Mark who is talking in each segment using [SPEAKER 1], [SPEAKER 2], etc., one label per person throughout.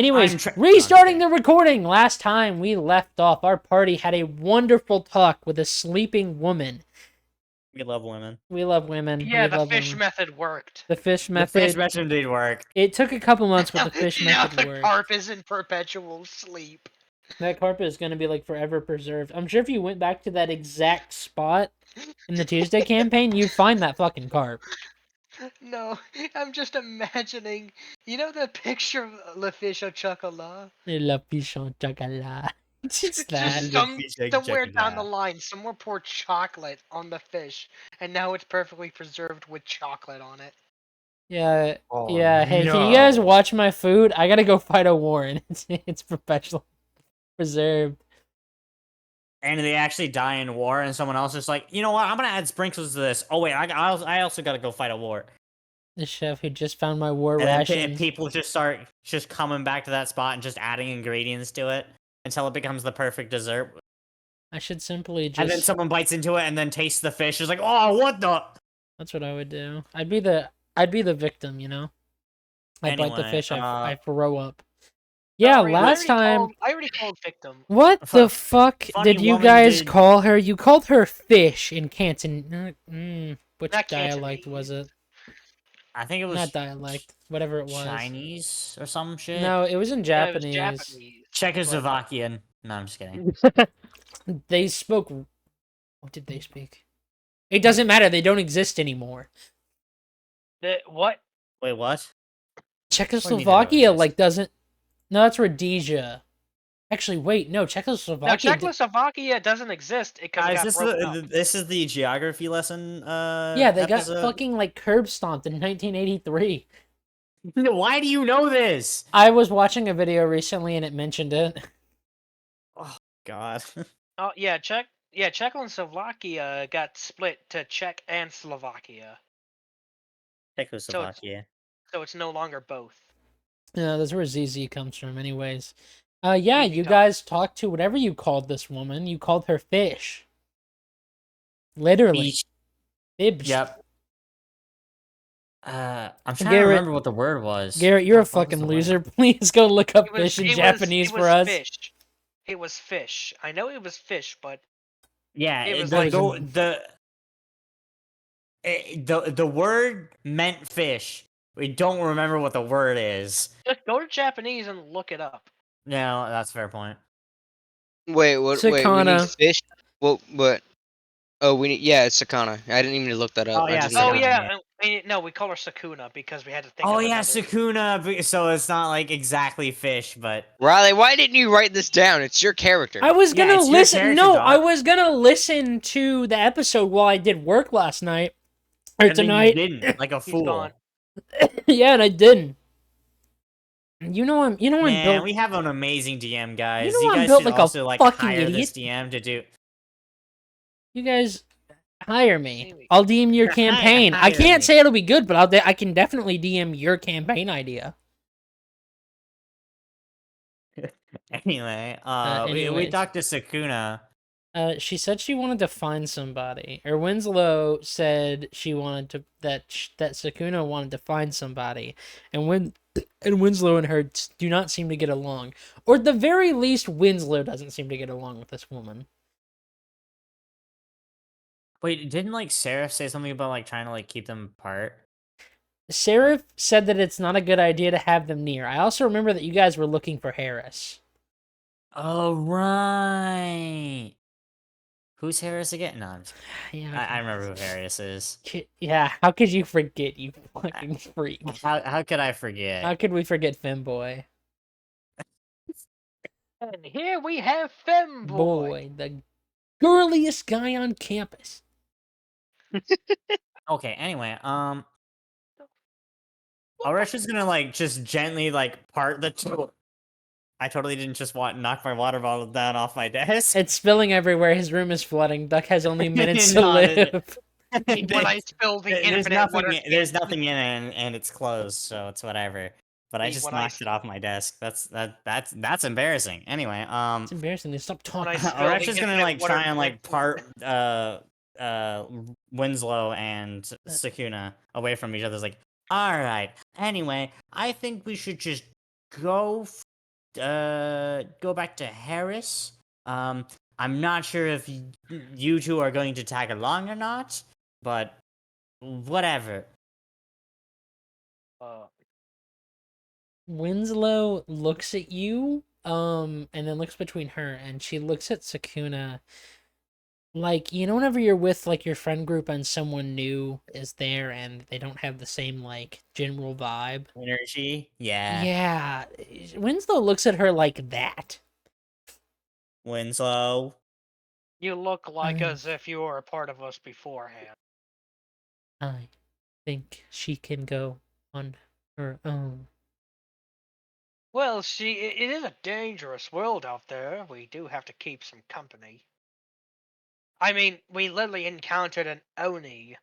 [SPEAKER 1] Anyways, restarting the recording. Last time we left off, our party had a wonderful talk with a sleeping woman.
[SPEAKER 2] We love women.
[SPEAKER 1] We love women.
[SPEAKER 3] Yeah,
[SPEAKER 1] we
[SPEAKER 3] the
[SPEAKER 1] love
[SPEAKER 3] fish
[SPEAKER 1] women.
[SPEAKER 3] method worked.
[SPEAKER 1] The fish method.
[SPEAKER 2] The fish method did work.
[SPEAKER 1] It took a couple months, but the fish
[SPEAKER 3] Now
[SPEAKER 1] method
[SPEAKER 3] the
[SPEAKER 1] worked.
[SPEAKER 3] carp is in perpetual sleep.
[SPEAKER 1] That carpet is going to be like forever preserved. I'm sure if you went back to that exact spot in the Tuesday campaign, you'd find that fucking carp.
[SPEAKER 3] No, I'm just imagining. You know the picture of Le Fish au Chocolat?
[SPEAKER 1] Le fish au chocolat. It's that.
[SPEAKER 3] Just somewhere down the line, someone poured chocolate on the fish, and now it's perfectly preserved with chocolate on it.
[SPEAKER 1] Yeah,
[SPEAKER 2] Oh,
[SPEAKER 1] yeah. Hey,
[SPEAKER 2] no.
[SPEAKER 1] can you guys watch my food? I gotta go fight a war, and it's perpetually preserved.
[SPEAKER 2] And they actually die in war, and someone else is like, you know what? I'm gonna add sprinkles to this. Oh wait, I also gotta go fight a war.
[SPEAKER 1] The chef who just found my war
[SPEAKER 2] And
[SPEAKER 1] ration.
[SPEAKER 2] then people just start coming back to that spot and just adding ingredients to it until it becomes the perfect dessert.
[SPEAKER 1] I should simply just.
[SPEAKER 2] And then someone bites into it and then tastes the fish. Is like, oh, what the?
[SPEAKER 1] That's what I would do. I'd be the victim, you know. I'd bite the fish. I throw up. Yeah, last time.
[SPEAKER 3] I already called victim.
[SPEAKER 1] What the fuck did you guys call her? You called her fish in Canton. Which dialect was it?
[SPEAKER 2] I think it was
[SPEAKER 1] not dialect. Whatever it was.
[SPEAKER 2] Chinese or some shit.
[SPEAKER 1] No, it was in Japanese.
[SPEAKER 3] Yeah, it was Japanese.
[SPEAKER 2] Czechoslovakian. No, I'm just kidding.
[SPEAKER 1] They spoke. What did they speak? It doesn't matter. They don't exist anymore.
[SPEAKER 3] What?
[SPEAKER 2] Wait, what?
[SPEAKER 1] Czechoslovakia doesn't. No, that's Rhodesia. Actually, wait, no, Czechoslovakia.
[SPEAKER 3] No, Czechoslovakia doesn't exist.
[SPEAKER 2] This is the geography lesson.
[SPEAKER 1] Yeah, they got fucking curb stomped in 1983.
[SPEAKER 2] Why do you know this?
[SPEAKER 1] I was watching a video recently and it mentioned it.
[SPEAKER 2] Oh God.
[SPEAKER 3] Oh yeah, Czechoslovakia got split to Czech and Slovakia.
[SPEAKER 2] Czechoslovakia.
[SPEAKER 3] So it's no longer both.
[SPEAKER 1] Yeah, that's where ZZ comes from, anyways. Yeah, you guys talked to whatever you called this woman. You called her fish. Literally.
[SPEAKER 2] Fish. Yep. I'm trying to remember what the word was.
[SPEAKER 1] Garrett, you're a fucking loser. Please go look up fish in Japanese for us.
[SPEAKER 3] Fish. It was fish. I know it was fish, but
[SPEAKER 2] yeah,
[SPEAKER 3] it was
[SPEAKER 2] the word meant fish. We don't remember what the word is.
[SPEAKER 3] Just go to Japanese and look it up.
[SPEAKER 2] No, that's a fair point.
[SPEAKER 4] Wait, what?
[SPEAKER 1] Sakana.
[SPEAKER 4] Wait, we need fish? Well, what? Oh, we need. Yeah, it's Sakana. I didn't even look that up.
[SPEAKER 3] Oh yeah. No, we call her Sakuna because we had to think.
[SPEAKER 2] Oh yeah, Sakuna. So it's not exactly fish, but
[SPEAKER 4] Riley, why didn't you write this down? It's your character.
[SPEAKER 1] I was gonna listen. No, I was gonna listen to the episode while I did work last night or tonight.
[SPEAKER 2] You didn't, like a fool.
[SPEAKER 1] Yeah, and I didn't. You know I'm built.
[SPEAKER 2] We have an amazing DM, guys.
[SPEAKER 1] You know
[SPEAKER 2] guys
[SPEAKER 1] built
[SPEAKER 2] should also hire this DM to do.
[SPEAKER 1] You guys hire me. I'll DM your campaign. I can't say it'll be good, but I can definitely DM your campaign idea.
[SPEAKER 2] Anyway, we talked to Sakuna.
[SPEAKER 1] She said she wanted to find somebody. Or Winslow said she wanted that Sakuna wanted to find somebody, and Winslow and her do not seem to get along, or at the very least, Winslow doesn't seem to get along with this woman.
[SPEAKER 2] Wait, didn't Seraph say something about trying to keep them apart?
[SPEAKER 1] Seraph said that it's not a good idea to have them near. I also remember that you guys were looking for Harris.
[SPEAKER 2] Oh right. Who's Harris again? No,
[SPEAKER 1] yeah,
[SPEAKER 2] I remember who Harris is.
[SPEAKER 1] Yeah, how could you forget, you fucking freak?
[SPEAKER 2] How could I forget?
[SPEAKER 1] How could we forget Femboy?
[SPEAKER 3] And here we have Femboy,
[SPEAKER 1] the girliest guy on campus.
[SPEAKER 2] Okay, anyway, Aresha's gonna just gently part the two. I totally didn't just knock my water bottle down off my desk.
[SPEAKER 1] It's spilling everywhere. His room is flooding. Duck has only minutes to live.
[SPEAKER 3] When I spilled the
[SPEAKER 2] there's nothing in it, and it's closed, so it's whatever. But I just knocked it off my desk. That's embarrassing. Anyway,
[SPEAKER 1] it's embarrassing. They stop talking.
[SPEAKER 2] Aresha's gonna try and part Winslow and Sakuna away from each other. All right. Anyway, I think we should just go go back to Harris. I'm not sure if you two are going to tag along or not, but whatever.
[SPEAKER 1] Winslow looks at you, and then looks between her, and she looks at Sakuna. Like, you know, whenever you're with like your friend group and someone new is there and they don't have the same like general vibe.
[SPEAKER 2] Energy, yeah.
[SPEAKER 1] Yeah, Winslow looks at her like that.
[SPEAKER 2] Winslow.
[SPEAKER 3] You look like
[SPEAKER 1] I-
[SPEAKER 3] as if you were a part of us beforehand.
[SPEAKER 1] I think she can go on her own.
[SPEAKER 3] Well, it is a dangerous world out there. We do have to keep some company. I mean, we literally encountered an Oni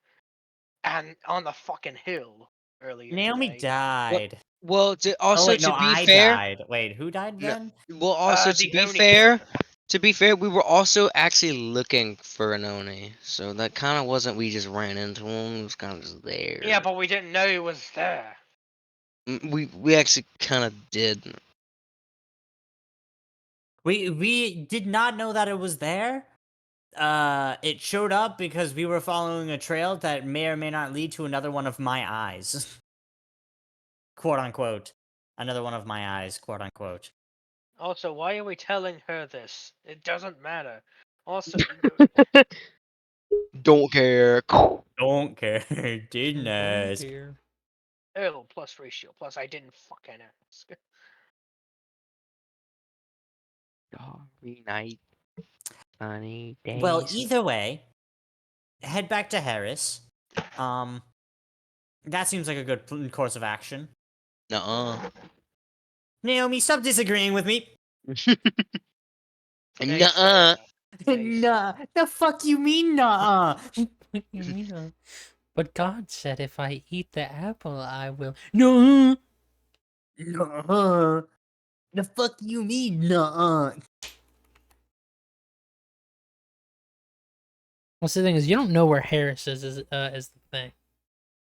[SPEAKER 3] and on the fucking hill earlier
[SPEAKER 2] Naomi
[SPEAKER 3] today.
[SPEAKER 2] died.
[SPEAKER 4] Well,
[SPEAKER 2] Oh wait,
[SPEAKER 4] to
[SPEAKER 2] no,
[SPEAKER 4] be
[SPEAKER 2] I
[SPEAKER 4] fair,
[SPEAKER 2] died. Wait, who died
[SPEAKER 4] no,
[SPEAKER 2] then?
[SPEAKER 4] well, also
[SPEAKER 3] The Oni killed her.
[SPEAKER 4] to be fair, we were also actually looking for an Oni, so that kind of wasn't we just ran into him. It was kind of just there.
[SPEAKER 3] Yeah, but we didn't know he was there.
[SPEAKER 4] We actually kind of did.
[SPEAKER 2] We did not know that it was there. It showed up because we were following a trail that may or may not lead to another one of my eyes. Quote unquote. Another one of my eyes, quote unquote.
[SPEAKER 3] Also, why are we telling her this? It doesn't matter. Also,
[SPEAKER 4] Don't care.
[SPEAKER 2] Don't care. Didn't
[SPEAKER 1] Don't
[SPEAKER 2] ask.
[SPEAKER 1] care.
[SPEAKER 3] Earl plus ratio plus I didn't fucking ask.
[SPEAKER 4] Starry night, sunny days.
[SPEAKER 2] Well, either way, head back to Harris. That seems like a good course of action.
[SPEAKER 4] Nuh-uh.
[SPEAKER 2] Naomi, stop disagreeing with me.
[SPEAKER 4] Nuh-uh.
[SPEAKER 2] Nah, the fuck you mean, nah?
[SPEAKER 1] What do you mean? But God said if I eat the apple, I will. No!
[SPEAKER 2] Nah. The fuck you mean, nah?
[SPEAKER 1] What's the thing is, you don't know where Harris is the thing.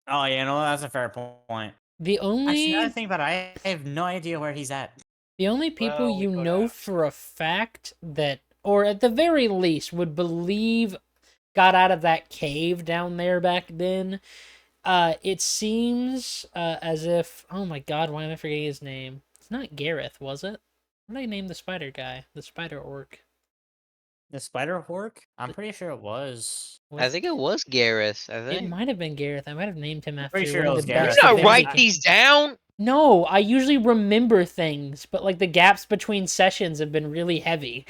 [SPEAKER 2] Oh, yeah, no, that's a fair point.
[SPEAKER 1] The
[SPEAKER 2] Actually, now
[SPEAKER 1] only
[SPEAKER 2] I think about it, I have no idea where he's at.
[SPEAKER 1] people
[SPEAKER 3] Well, we
[SPEAKER 1] you
[SPEAKER 3] could
[SPEAKER 1] know
[SPEAKER 3] ask.
[SPEAKER 1] for a fact that, or at the very least would believe got out of that cave down there back then, it seems as if, oh my god, why am I forgetting his name? It's not Gareth, was it? What did I name the spider guy? The spider orc.
[SPEAKER 2] The spider hork? I'm pretty sure it was.
[SPEAKER 4] I think it was Gareth. I
[SPEAKER 1] It
[SPEAKER 4] think.
[SPEAKER 1] might have been Gareth. I might have named him
[SPEAKER 2] I'm
[SPEAKER 1] after
[SPEAKER 2] pretty sure
[SPEAKER 1] one
[SPEAKER 2] it
[SPEAKER 1] of
[SPEAKER 2] was
[SPEAKER 1] the
[SPEAKER 4] Can you
[SPEAKER 2] Gareth.
[SPEAKER 1] best
[SPEAKER 4] not
[SPEAKER 2] They
[SPEAKER 4] write
[SPEAKER 1] things.
[SPEAKER 4] these down?
[SPEAKER 1] No, I usually remember things, but like the gaps between sessions have been really heavy.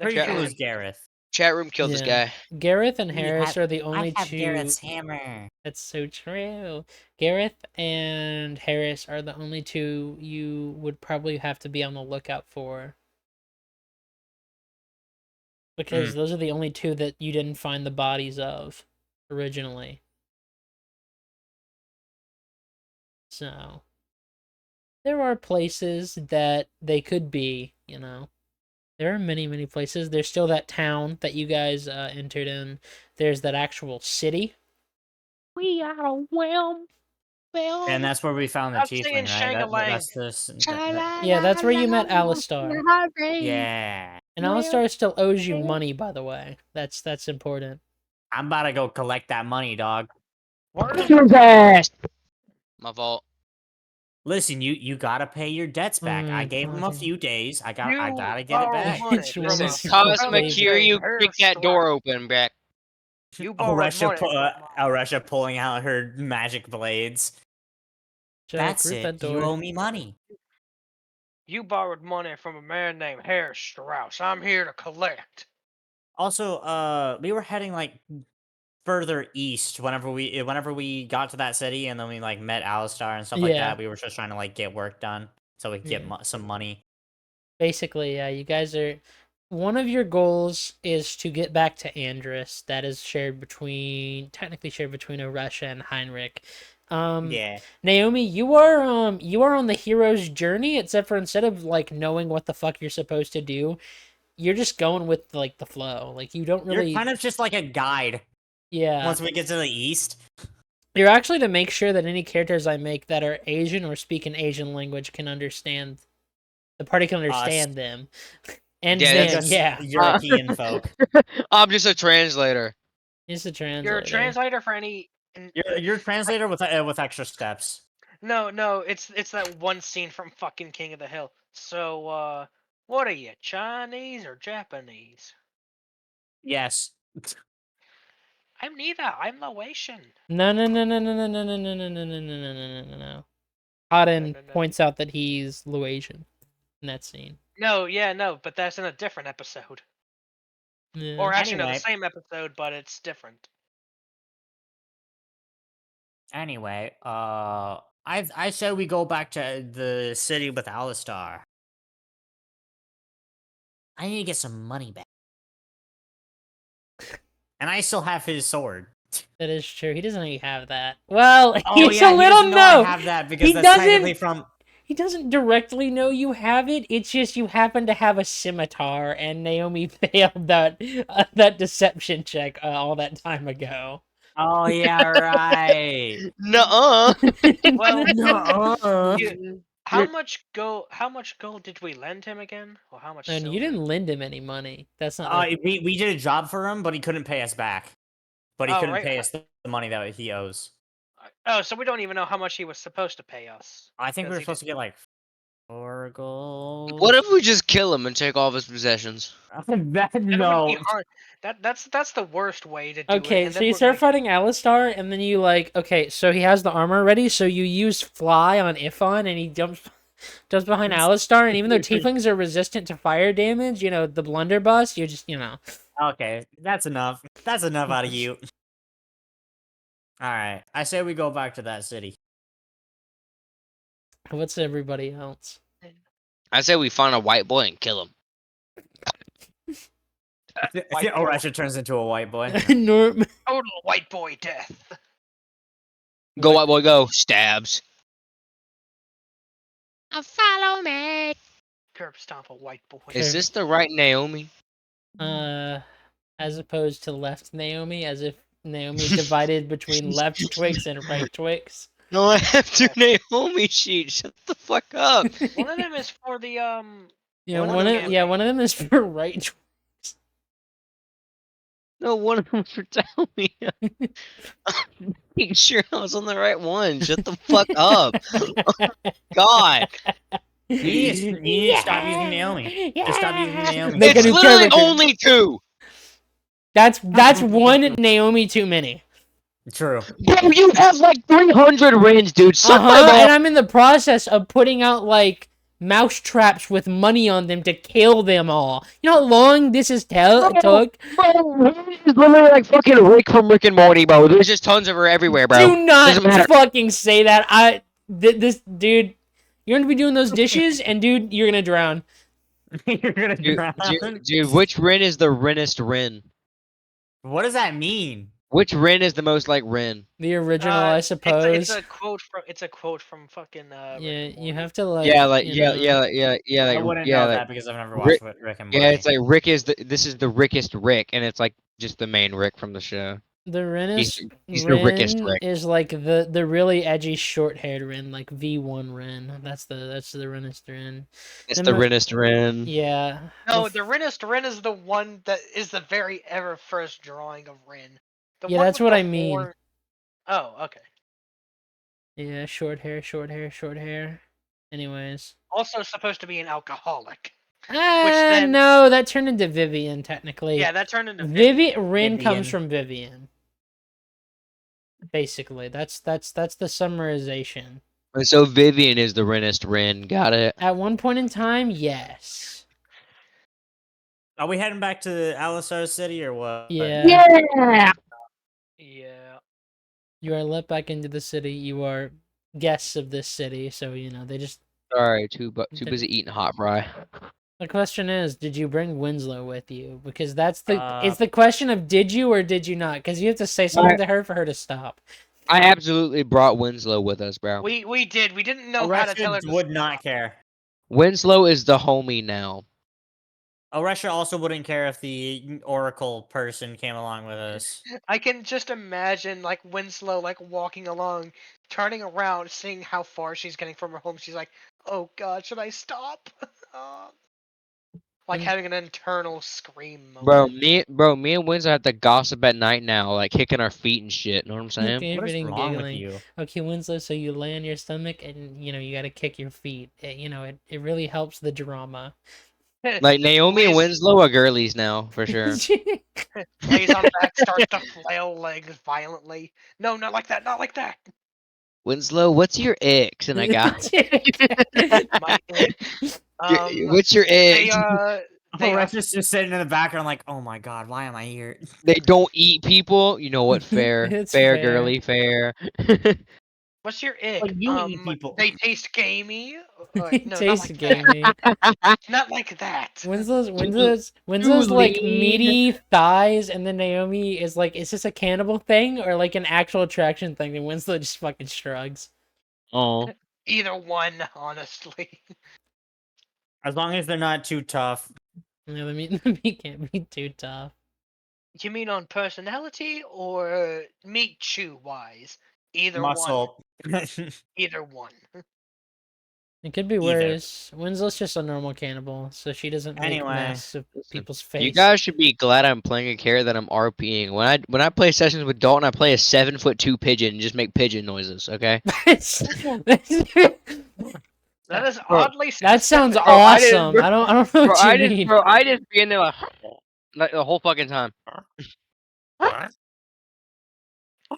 [SPEAKER 2] Pretty
[SPEAKER 4] chat
[SPEAKER 2] sure it
[SPEAKER 4] room.
[SPEAKER 2] was Gareth.
[SPEAKER 4] Chat room killed this
[SPEAKER 1] Yeah.
[SPEAKER 4] guy.
[SPEAKER 1] Gareth and
[SPEAKER 2] We
[SPEAKER 1] Harris
[SPEAKER 2] have-
[SPEAKER 1] are the only
[SPEAKER 2] I have
[SPEAKER 1] two.
[SPEAKER 2] Gareth's hammer.
[SPEAKER 1] That's so true. Gareth and Harris are the only two you would probably have to be on the lookout for. Because those are the only two that you didn't find the bodies of originally. So there are places that they could be, you know. There are many, many places. There's still that town that you guys entered in. There's that actual city. We are well.
[SPEAKER 2] And that's where we found the
[SPEAKER 3] I'm singing
[SPEAKER 2] tiefling, right?
[SPEAKER 3] Shang-a-Lang.
[SPEAKER 2] That's this.
[SPEAKER 1] Yeah, that's where you met Alistar.
[SPEAKER 2] Yeah.
[SPEAKER 1] And Alistar still owes you money, by the way. That's important.
[SPEAKER 2] I'm about to go collect that money, dog.
[SPEAKER 4] My fault.
[SPEAKER 2] Listen, you gotta pay your debts back. I gave him a
[SPEAKER 1] God.
[SPEAKER 2] few days. I
[SPEAKER 3] You
[SPEAKER 2] gotta get it
[SPEAKER 3] borrowed
[SPEAKER 2] back.
[SPEAKER 3] money
[SPEAKER 1] Each
[SPEAKER 3] from
[SPEAKER 1] one
[SPEAKER 3] a
[SPEAKER 1] is
[SPEAKER 3] fellow
[SPEAKER 4] Cosmic
[SPEAKER 1] favorite.
[SPEAKER 4] Kiryu,
[SPEAKER 3] named
[SPEAKER 4] kick that door
[SPEAKER 3] Harris
[SPEAKER 4] open, Brack.
[SPEAKER 3] You borrowed money from
[SPEAKER 2] Aresha pulling out her magic blades.
[SPEAKER 1] Jack,
[SPEAKER 2] That's
[SPEAKER 1] rip
[SPEAKER 2] it.
[SPEAKER 1] that
[SPEAKER 2] You
[SPEAKER 1] door.
[SPEAKER 2] owe me money.
[SPEAKER 3] You borrowed money from a man named Harris Strauss. I'm here to collect.
[SPEAKER 2] Also, we were heading like further east whenever we got to that city, and then we like met Alistar and stuff like
[SPEAKER 1] Yeah.
[SPEAKER 2] that. We were just trying to like get work done so we could get
[SPEAKER 1] Yeah.
[SPEAKER 2] some money.
[SPEAKER 1] Basically, yeah, you guys are. One of your goals is to get back to Andrus. That is technically shared between Oresha and Heinrich.
[SPEAKER 2] Yeah.
[SPEAKER 1] Naomi, you are on the hero's journey, except for instead of like knowing what the fuck you're supposed to do, you're just going with like the flow. Like you don't really.
[SPEAKER 2] You're kind of just like a guide
[SPEAKER 1] Yeah.
[SPEAKER 2] once we get to the east.
[SPEAKER 1] You're actually to make sure that any characters I make that are Asian or speak an Asian language can understand The party can
[SPEAKER 2] Us.
[SPEAKER 1] understand them. And
[SPEAKER 4] Yeah,
[SPEAKER 2] They're
[SPEAKER 1] then,
[SPEAKER 2] just
[SPEAKER 1] yeah.
[SPEAKER 2] European folk.
[SPEAKER 4] I'm just a translator.
[SPEAKER 1] He's the translator.
[SPEAKER 3] You're a translator for any.
[SPEAKER 2] You're a translator with extra steps.
[SPEAKER 3] No, it's that one scene from fucking King of the Hill. So, what are you, Chinese or Japanese?
[SPEAKER 2] Yes.
[SPEAKER 3] I'm neither. I'm Laotian.
[SPEAKER 1] No. Auden
[SPEAKER 3] No.
[SPEAKER 1] points out that he's Laotian in that scene.
[SPEAKER 3] No, yeah, no, but that's in a different episode.
[SPEAKER 1] Yeah.
[SPEAKER 3] Or actually, no, the
[SPEAKER 2] Anyway.
[SPEAKER 3] same episode, but it's different.
[SPEAKER 2] Anyway, I said we go back to the city with Alistar. I need to get some money back. And I still have his sword.
[SPEAKER 1] That is true. He doesn't really have that. Well,
[SPEAKER 2] Oh
[SPEAKER 1] he's
[SPEAKER 2] yeah,
[SPEAKER 1] a
[SPEAKER 2] he
[SPEAKER 1] little
[SPEAKER 2] doesn't know I
[SPEAKER 1] no.
[SPEAKER 2] have that because
[SPEAKER 1] He
[SPEAKER 2] that's
[SPEAKER 1] doesn't-
[SPEAKER 2] technically from.
[SPEAKER 1] He doesn't directly know you have it. It's just you happen to have a scimitar, and Naomi failed that deception check all that time ago.
[SPEAKER 2] Oh yeah, right.
[SPEAKER 4] Nuh-uh.
[SPEAKER 3] Well,
[SPEAKER 2] No.
[SPEAKER 3] how much gold did we lend him again? Or how much?
[SPEAKER 1] And you
[SPEAKER 3] silver?
[SPEAKER 1] didn't lend him any money. That's not. the-
[SPEAKER 2] We did a job for him, but he couldn't pay us back. But he
[SPEAKER 3] Oh,
[SPEAKER 2] couldn't
[SPEAKER 3] right.
[SPEAKER 2] pay us the money that he owes.
[SPEAKER 3] Oh, so we don't even know how much he was supposed to pay us.
[SPEAKER 2] I think we
[SPEAKER 3] Because
[SPEAKER 2] were
[SPEAKER 3] he
[SPEAKER 2] supposed to get like 4 gold.
[SPEAKER 4] What if we just kill him and take all of his possessions?
[SPEAKER 2] that
[SPEAKER 3] That would
[SPEAKER 2] no.
[SPEAKER 3] be hard. That's the worst way to do it.
[SPEAKER 1] Okay,
[SPEAKER 3] and
[SPEAKER 1] so
[SPEAKER 3] then
[SPEAKER 1] you
[SPEAKER 3] we're
[SPEAKER 1] start
[SPEAKER 3] gonna-
[SPEAKER 1] fighting Alistar, and then you okay, so he has the armor ready, so you use Fly on Ifon, and he jumps behind Alistar, and even though Tieflings are resistant to fire damage, the blunderbuss, you just,
[SPEAKER 2] Okay, that's enough. That's enough out of you. Alright, I say we go back to that city.
[SPEAKER 1] what's everybody else?
[SPEAKER 4] I say we find a white boy and kill him.
[SPEAKER 2] Oh, Ratchet turns into a white boy.
[SPEAKER 1] Norm.
[SPEAKER 3] Total white boy death.
[SPEAKER 4] Go, white boy, go. Stabs.
[SPEAKER 5] Follow me.
[SPEAKER 3] Curb stomp a white boy.
[SPEAKER 4] Is this the right Naomi?
[SPEAKER 1] As opposed to left Naomi, as if Naomi's divided between left Twix and right Twix.
[SPEAKER 4] No, I have two Naomi sheets. Shut the fuck up.
[SPEAKER 3] One of them is for the
[SPEAKER 1] Yeah,
[SPEAKER 3] One of
[SPEAKER 1] one
[SPEAKER 3] them-
[SPEAKER 1] of them is for right Twix.
[SPEAKER 4] No, one of them's for Tommy. I'm making sure I was on the right one. Shut the fuck up. God.
[SPEAKER 2] You need to stop using Naomi. Just stop using Naomi.
[SPEAKER 1] Make a
[SPEAKER 4] It's
[SPEAKER 1] new
[SPEAKER 4] literally
[SPEAKER 1] character.
[SPEAKER 4] only two.
[SPEAKER 1] That's one Naomi too many.
[SPEAKER 2] True.
[SPEAKER 4] Bro, you have like 300 rings, dude. Suck my
[SPEAKER 1] And
[SPEAKER 4] balls.
[SPEAKER 1] I'm in the process of putting out mouse traps with money on them to kill them all. You know how long this took?
[SPEAKER 4] Bro, it's literally like fucking Rick from Rick and Morty, bro. There's just tons of her everywhere, bro.
[SPEAKER 1] Do not
[SPEAKER 4] Doesn't matter.
[SPEAKER 1] fucking say that. This dude, you're gonna be doing those dishes, and dude, you're gonna drown.
[SPEAKER 2] You're gonna drown.
[SPEAKER 4] Dude, which Rin is the Rinnest Rin?
[SPEAKER 2] What does that mean?
[SPEAKER 4] Which Rin is the most like Rin?
[SPEAKER 1] The original, I suppose.
[SPEAKER 3] It's a quote from fucking.
[SPEAKER 1] Yeah,
[SPEAKER 3] Rick and
[SPEAKER 1] you
[SPEAKER 3] Morty.
[SPEAKER 1] have to
[SPEAKER 4] Yeah, like
[SPEAKER 1] you
[SPEAKER 4] yeah,
[SPEAKER 1] know.
[SPEAKER 4] yeah,
[SPEAKER 2] I
[SPEAKER 4] like
[SPEAKER 2] wouldn't
[SPEAKER 4] yeah,
[SPEAKER 2] know
[SPEAKER 4] like
[SPEAKER 2] that because I've never
[SPEAKER 4] Rick-
[SPEAKER 2] watched Rick and Morty.
[SPEAKER 4] yeah. It's like Rick is this is the Rickest Rick, and it's like just the main Rick from the show.
[SPEAKER 1] The Ren
[SPEAKER 4] He's the Rickest
[SPEAKER 1] Ren
[SPEAKER 4] Rick.
[SPEAKER 1] is like the really edgy short haired Ren, like V1 Ren. That's the Renest Ren.
[SPEAKER 4] It's
[SPEAKER 1] Then
[SPEAKER 4] the
[SPEAKER 1] the-
[SPEAKER 4] Rinnest Rin.
[SPEAKER 1] Yeah.
[SPEAKER 3] No,
[SPEAKER 1] The
[SPEAKER 3] the Rinnest Rin is the one that is the very ever first drawing of Rin. The
[SPEAKER 1] Yeah,
[SPEAKER 3] one
[SPEAKER 1] that's
[SPEAKER 3] with
[SPEAKER 1] what
[SPEAKER 3] the
[SPEAKER 1] I mean.
[SPEAKER 3] horn- Oh, okay.
[SPEAKER 1] Yeah, short hair. Anyways.
[SPEAKER 3] Also supposed to be an alcoholic.
[SPEAKER 1] Ah, no, that turned into Vivian technically.
[SPEAKER 3] Yeah, that turned into
[SPEAKER 1] Rin comes
[SPEAKER 2] Vivian.
[SPEAKER 1] from Vivian. Basically, that's the summarization.
[SPEAKER 4] So Vivian is the Rinnest Rin. Got it.
[SPEAKER 1] At one point in time, yes.
[SPEAKER 2] Are we heading back to Alistar City or what?
[SPEAKER 1] Yeah.
[SPEAKER 5] Yeah.
[SPEAKER 3] Yeah.
[SPEAKER 1] You are let back into the city. You are guests of this city, so they just.
[SPEAKER 4] Sorry, too busy eating hot fry.
[SPEAKER 1] The question is, did you bring Winslow with you? Because it's
[SPEAKER 2] Uh,
[SPEAKER 1] the question of did you or did you not? Because you have to say something to her for her to stop.
[SPEAKER 4] I absolutely brought Winslow with us, bro.
[SPEAKER 3] We did. We didn't know how to tell her.
[SPEAKER 2] Oresha
[SPEAKER 3] To
[SPEAKER 2] would
[SPEAKER 3] stop.
[SPEAKER 2] not care.
[SPEAKER 4] Winslow is the homie now.
[SPEAKER 2] Oresha also wouldn't care if the Oracle person came along with us.
[SPEAKER 3] I can just imagine Winslow walking along, turning around, seeing how far she's getting from her home. She's like, "Oh God, should I stop?" Like
[SPEAKER 1] Mm.
[SPEAKER 3] having an internal scream
[SPEAKER 4] Bro,
[SPEAKER 3] moment.
[SPEAKER 4] me and Winslow have to gossip at night now, like kicking our feet and shit. Know what I'm saying?
[SPEAKER 1] Okay,
[SPEAKER 2] What is
[SPEAKER 1] everything
[SPEAKER 2] wrong with
[SPEAKER 1] giggling.
[SPEAKER 2] you?
[SPEAKER 1] Okay, Winslow, so you lay on your stomach and, you gotta kick your feet. It really helps the drama.
[SPEAKER 4] Like Naomi and
[SPEAKER 3] Lays,
[SPEAKER 4] Winslow are girlies now, for sure.
[SPEAKER 3] lays on back, starts to flail legs violently. No, not like that, not like that.
[SPEAKER 4] Winslow, what's your ex? And I got
[SPEAKER 3] My ick.
[SPEAKER 4] what's your
[SPEAKER 3] They
[SPEAKER 4] ex?
[SPEAKER 3] they
[SPEAKER 2] Alexis just sitting in the background, like, oh my god, why am I here?
[SPEAKER 4] They don't eat people. You know what? Fair,
[SPEAKER 1] It's
[SPEAKER 4] fair,
[SPEAKER 1] fair.
[SPEAKER 4] girly, fair.
[SPEAKER 3] What's your
[SPEAKER 2] Like,
[SPEAKER 3] ick?
[SPEAKER 2] you eat people.
[SPEAKER 3] They taste gamey.
[SPEAKER 1] It
[SPEAKER 3] No, not
[SPEAKER 1] tastes
[SPEAKER 3] like that.
[SPEAKER 1] gamey.
[SPEAKER 3] Not like that.
[SPEAKER 1] Winslow's like
[SPEAKER 4] lean.
[SPEAKER 1] meaty thighs, and then Naomi is like, is this a cannibal thing or like an actual attraction thing? And Winslow just fucking shrugs.
[SPEAKER 4] Oh,
[SPEAKER 3] Either one, honestly.
[SPEAKER 2] As long as they're not too tough.
[SPEAKER 1] The meat can't be too tough.
[SPEAKER 3] You mean on personality or meat chew wise? Either one.
[SPEAKER 2] Muscle.
[SPEAKER 3] Either one.
[SPEAKER 1] It could be
[SPEAKER 2] Either.
[SPEAKER 1] worse. Winslow's just a normal cannibal, so she doesn't make
[SPEAKER 2] Anyway.
[SPEAKER 1] mess of
[SPEAKER 4] listen,
[SPEAKER 1] people's
[SPEAKER 4] you
[SPEAKER 1] face.
[SPEAKER 4] guys should be glad I'm playing a character that I'm RPing. When I play sessions with Dalton, I play a 7'2" pigeon and just make pigeon noises. Okay.
[SPEAKER 3] That is
[SPEAKER 4] Bro,
[SPEAKER 3] oddly
[SPEAKER 1] That sounds
[SPEAKER 3] specific.
[SPEAKER 4] Bro,
[SPEAKER 1] awesome. I don't know what you mean.
[SPEAKER 4] I just be in there like the whole fucking time.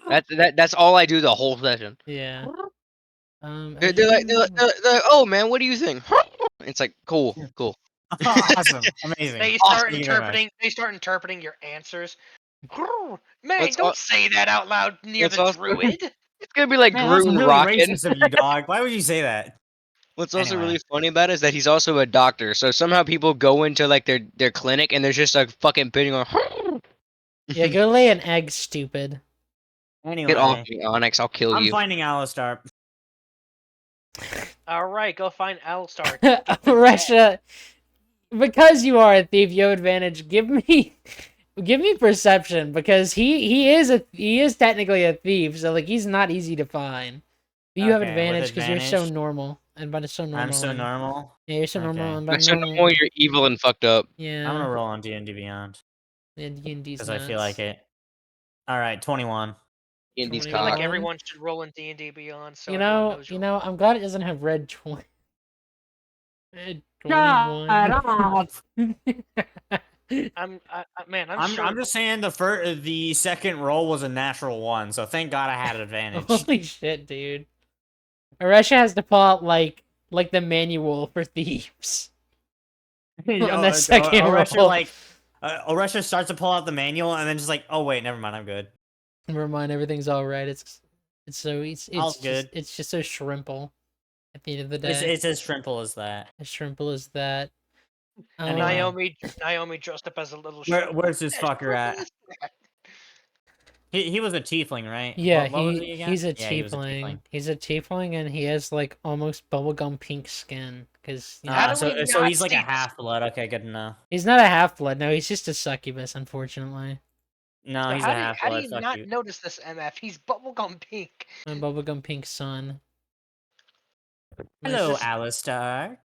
[SPEAKER 4] That's all I do the whole session.
[SPEAKER 1] Yeah.
[SPEAKER 4] They're like, oh man, what do you think? It's like cool.
[SPEAKER 2] Awesome. Amazing.
[SPEAKER 3] They
[SPEAKER 2] Awesome.
[SPEAKER 3] start
[SPEAKER 2] Thank you very much.
[SPEAKER 3] interpreting. They start interpreting your answers. Man,
[SPEAKER 4] What's
[SPEAKER 3] don't
[SPEAKER 4] al-
[SPEAKER 3] say that out loud near
[SPEAKER 4] what's
[SPEAKER 3] the
[SPEAKER 4] also
[SPEAKER 3] druid.
[SPEAKER 4] it's gonna be like
[SPEAKER 2] Man, that's
[SPEAKER 4] Groot and
[SPEAKER 2] really
[SPEAKER 4] Rocket.
[SPEAKER 2] racist of you, dog. Why would you say that?
[SPEAKER 4] What's also
[SPEAKER 2] Anyway.
[SPEAKER 4] really funny about it is that he's also a doctor. So somehow people go into like their clinic and there's just a fucking pigeon going.
[SPEAKER 1] Yeah, go lay an egg, stupid.
[SPEAKER 4] Get off
[SPEAKER 2] Anyway.
[SPEAKER 4] me, Onyx! I'll kill
[SPEAKER 2] I'm
[SPEAKER 4] you.
[SPEAKER 2] finding Alistar.
[SPEAKER 3] All right, go find Alistar.
[SPEAKER 1] Russia, because you are a thief, you have advantage. Give me perception because he is technically a thief, so like he's not easy to find. But you have
[SPEAKER 2] Okay, with
[SPEAKER 1] advantage because you're so
[SPEAKER 2] advantage?
[SPEAKER 1] normal, and but it's so normal.
[SPEAKER 2] I'm so
[SPEAKER 1] and-
[SPEAKER 2] normal.
[SPEAKER 1] Yeah, you're so
[SPEAKER 2] Okay.
[SPEAKER 1] normal, and
[SPEAKER 4] But
[SPEAKER 1] but
[SPEAKER 4] so
[SPEAKER 1] normal.
[SPEAKER 4] normal, you're evil and fucked up.
[SPEAKER 1] Yeah.
[SPEAKER 2] I'm gonna roll on D&D Beyond.
[SPEAKER 1] Yeah, D&D's
[SPEAKER 2] Because I feel
[SPEAKER 1] nuts.
[SPEAKER 2] like it. Alright, 21.
[SPEAKER 4] In these
[SPEAKER 3] I feel like
[SPEAKER 4] cock.
[SPEAKER 3] everyone should roll in D&D Beyond, so
[SPEAKER 1] You
[SPEAKER 3] everyone
[SPEAKER 1] know,
[SPEAKER 3] knows
[SPEAKER 1] you
[SPEAKER 3] you're
[SPEAKER 1] know, I'm glad it doesn't have red 20. Red 21.
[SPEAKER 3] Man, I'm
[SPEAKER 2] I'm
[SPEAKER 3] sure.
[SPEAKER 2] just saying the second roll was a natural one, so thank God I had advantage.
[SPEAKER 1] Holy shit, dude. Aresha has to pull out like the manual for thieves. On the second
[SPEAKER 2] Oresha,
[SPEAKER 1] roll.
[SPEAKER 2] like Oresha starts to pull out the manual and then just like, oh wait, never mind, I'm good.
[SPEAKER 1] Never mind, everything's all right. It's
[SPEAKER 2] All
[SPEAKER 1] just
[SPEAKER 2] good.
[SPEAKER 1] it's just so shrimple. At the end of the day,
[SPEAKER 2] It's as shrimple as that.
[SPEAKER 1] as shrimple as that.
[SPEAKER 3] And
[SPEAKER 2] Anyway.
[SPEAKER 3] Naomi dressed up as a little.
[SPEAKER 2] Where's this
[SPEAKER 3] As
[SPEAKER 2] fucker
[SPEAKER 3] purple
[SPEAKER 2] at?
[SPEAKER 3] as that.
[SPEAKER 2] He was a tiefling, right?
[SPEAKER 1] Yeah,
[SPEAKER 2] What was he again?
[SPEAKER 1] he's a
[SPEAKER 2] Yeah, he was a
[SPEAKER 1] tiefling. He's a tiefling, and he has like almost bubblegum pink skin. Because
[SPEAKER 3] How do we
[SPEAKER 2] so
[SPEAKER 3] not
[SPEAKER 2] he's like a
[SPEAKER 3] see this?
[SPEAKER 2] half blood. Okay, good to know.
[SPEAKER 1] he's not a half blood. No, he's just a succubus. Unfortunately,
[SPEAKER 2] No,
[SPEAKER 3] So
[SPEAKER 2] he's a half
[SPEAKER 3] how do
[SPEAKER 2] blood.
[SPEAKER 3] you
[SPEAKER 2] Fuck
[SPEAKER 3] not
[SPEAKER 2] you.
[SPEAKER 3] notice this, MF? He's bubblegum pink.
[SPEAKER 1] my bubblegum pink son.
[SPEAKER 2] Hello,
[SPEAKER 1] Nice.
[SPEAKER 2] Alistar.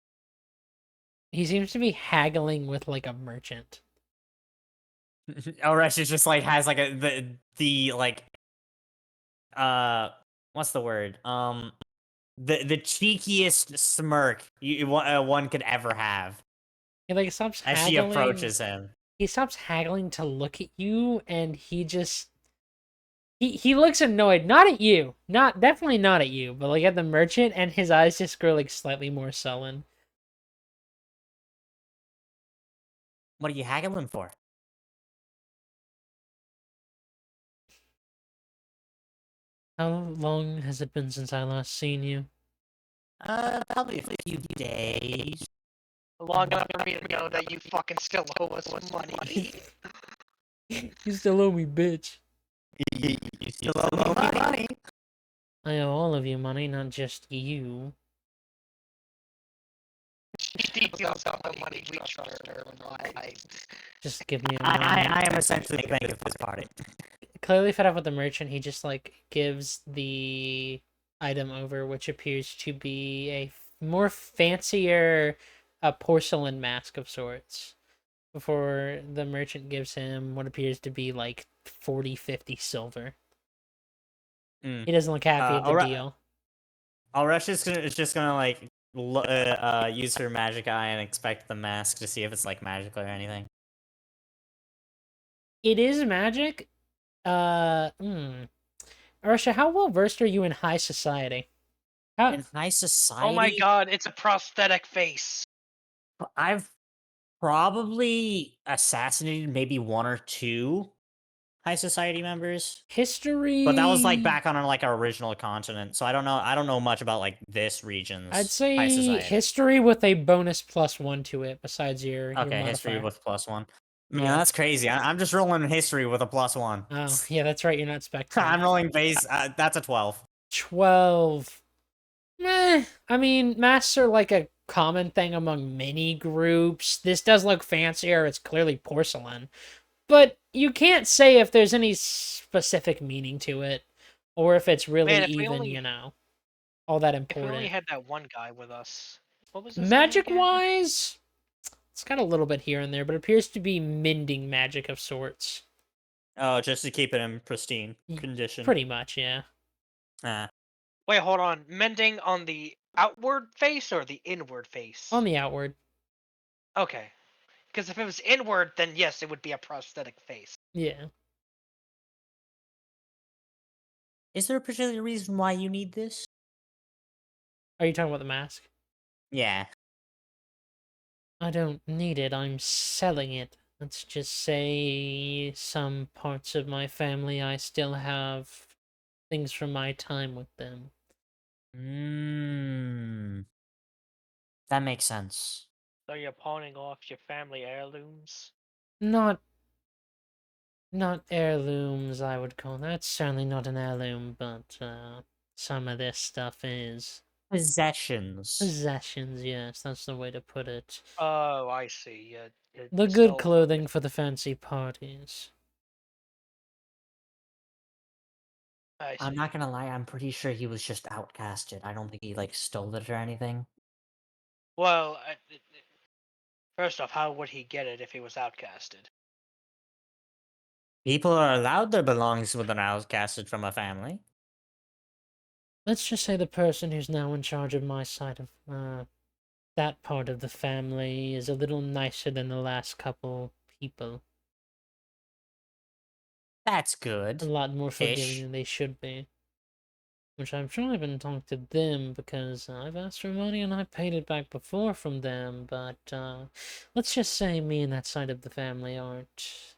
[SPEAKER 1] He seems to be haggling with like a merchant.
[SPEAKER 2] Oresha just like has like the like what's the word? The cheekiest smirk one could ever have
[SPEAKER 1] He like stops
[SPEAKER 2] as she
[SPEAKER 1] haggling.
[SPEAKER 2] approaches him.
[SPEAKER 1] He stops haggling to look at you, and he just he looks annoyed. Not at you, definitely not at you, but like at the merchant, and his eyes just grow like slightly more sullen.
[SPEAKER 2] What are you haggling for?
[SPEAKER 1] How long has it been since I last seen you?
[SPEAKER 2] Probably a few days.
[SPEAKER 3] Long enough for me to know that you fucking still owe us money.
[SPEAKER 1] You still owe me, bitch.
[SPEAKER 2] You still owe me money.
[SPEAKER 1] I owe all of you money, not just you.
[SPEAKER 3] Details of the money we trust her lives.
[SPEAKER 1] Just give me a moment.
[SPEAKER 2] I am essentially the bank of this party.
[SPEAKER 1] Clearly fed up with the merchant, he just like gives the item over, which appears to be a more fancier a porcelain mask of sorts before the merchant gives him what appears to be like 40, 50 silver.
[SPEAKER 2] Mm.
[SPEAKER 1] He doesn't look happy at the
[SPEAKER 2] alright.
[SPEAKER 1] deal.
[SPEAKER 2] Alresh is just gonna like use her magic eye and expect the mask to see if it's like magical or anything.
[SPEAKER 1] It is magic. Arsha, how well versed are you in high society? How
[SPEAKER 2] In high society,
[SPEAKER 3] Oh my god, it's a prosthetic face.
[SPEAKER 2] I've probably assassinated maybe one or two high society members,
[SPEAKER 1] history?
[SPEAKER 2] but that was like back on like our original continent, so I don't know. I don't know much about like this region's
[SPEAKER 1] I'd
[SPEAKER 2] high
[SPEAKER 1] say
[SPEAKER 2] society.
[SPEAKER 1] history with a bonus +1 to it, besides your
[SPEAKER 2] Okay, history
[SPEAKER 1] modifier.
[SPEAKER 2] with +1. Man,
[SPEAKER 1] Yeah.
[SPEAKER 2] that's crazy. I'm just rolling history with a +1.
[SPEAKER 1] Oh, yeah, that's right. You're not spectrum.
[SPEAKER 2] I'm rolling base. That's a 12.
[SPEAKER 1] 12. Meh. I mean, masks are like a common thing among many groups. This does look fancier. It's clearly porcelain. But you can't say if there's any specific meaning to it, or if it's really
[SPEAKER 3] Man, if we
[SPEAKER 1] even,
[SPEAKER 3] only-
[SPEAKER 1] all that
[SPEAKER 3] If we only
[SPEAKER 1] important.
[SPEAKER 3] had that one guy with us. What was his name
[SPEAKER 1] Magic
[SPEAKER 3] again?
[SPEAKER 1] wise, it's got a little bit here and there, but it appears to be mending magic of sorts.
[SPEAKER 2] Oh, just to keep it in pristine condition.
[SPEAKER 1] Pretty much, yeah.
[SPEAKER 3] Wait, hold on. Mending on the outward face or the inward face?
[SPEAKER 1] On the outward.
[SPEAKER 3] Okay. Because if it was inward, then yes, it would be a prosthetic face.
[SPEAKER 1] Yeah.
[SPEAKER 2] Is there a particular reason why you need this?
[SPEAKER 1] Are you talking about the mask?
[SPEAKER 2] Yeah.
[SPEAKER 1] I don't need it, I'm selling it. Let's just say some parts of my family I still have things from my time with them.
[SPEAKER 2] That makes sense.
[SPEAKER 3] So you're pawning off your family heirlooms?
[SPEAKER 1] Not heirlooms, I would call that. Certainly not an heirloom, but some of this stuff is.
[SPEAKER 2] Possessions.
[SPEAKER 1] Possessions, yes, that's the way to put it.
[SPEAKER 3] Oh, I see.
[SPEAKER 1] The good clothing for the fancy parties.
[SPEAKER 3] I see.
[SPEAKER 2] I'm not gonna lie, I'm pretty sure he was just outcasted. I don't think he like stole it or anything.
[SPEAKER 3] Well, first off, how would he get it if he was outcasted?
[SPEAKER 2] People are allowed their belongings when they're outcasted from a family.
[SPEAKER 1] Let's just say the person who's now in charge of my side of that part of the family is a little nicer than the last couple people.
[SPEAKER 2] That's
[SPEAKER 1] A
[SPEAKER 2] good.
[SPEAKER 1] lot more forgiving
[SPEAKER 2] Ish.
[SPEAKER 1] than they should be. Which I'm sure I've been talking to them because I've asked for money and I paid it back before from them, but let's just say me and that side of the family aren't.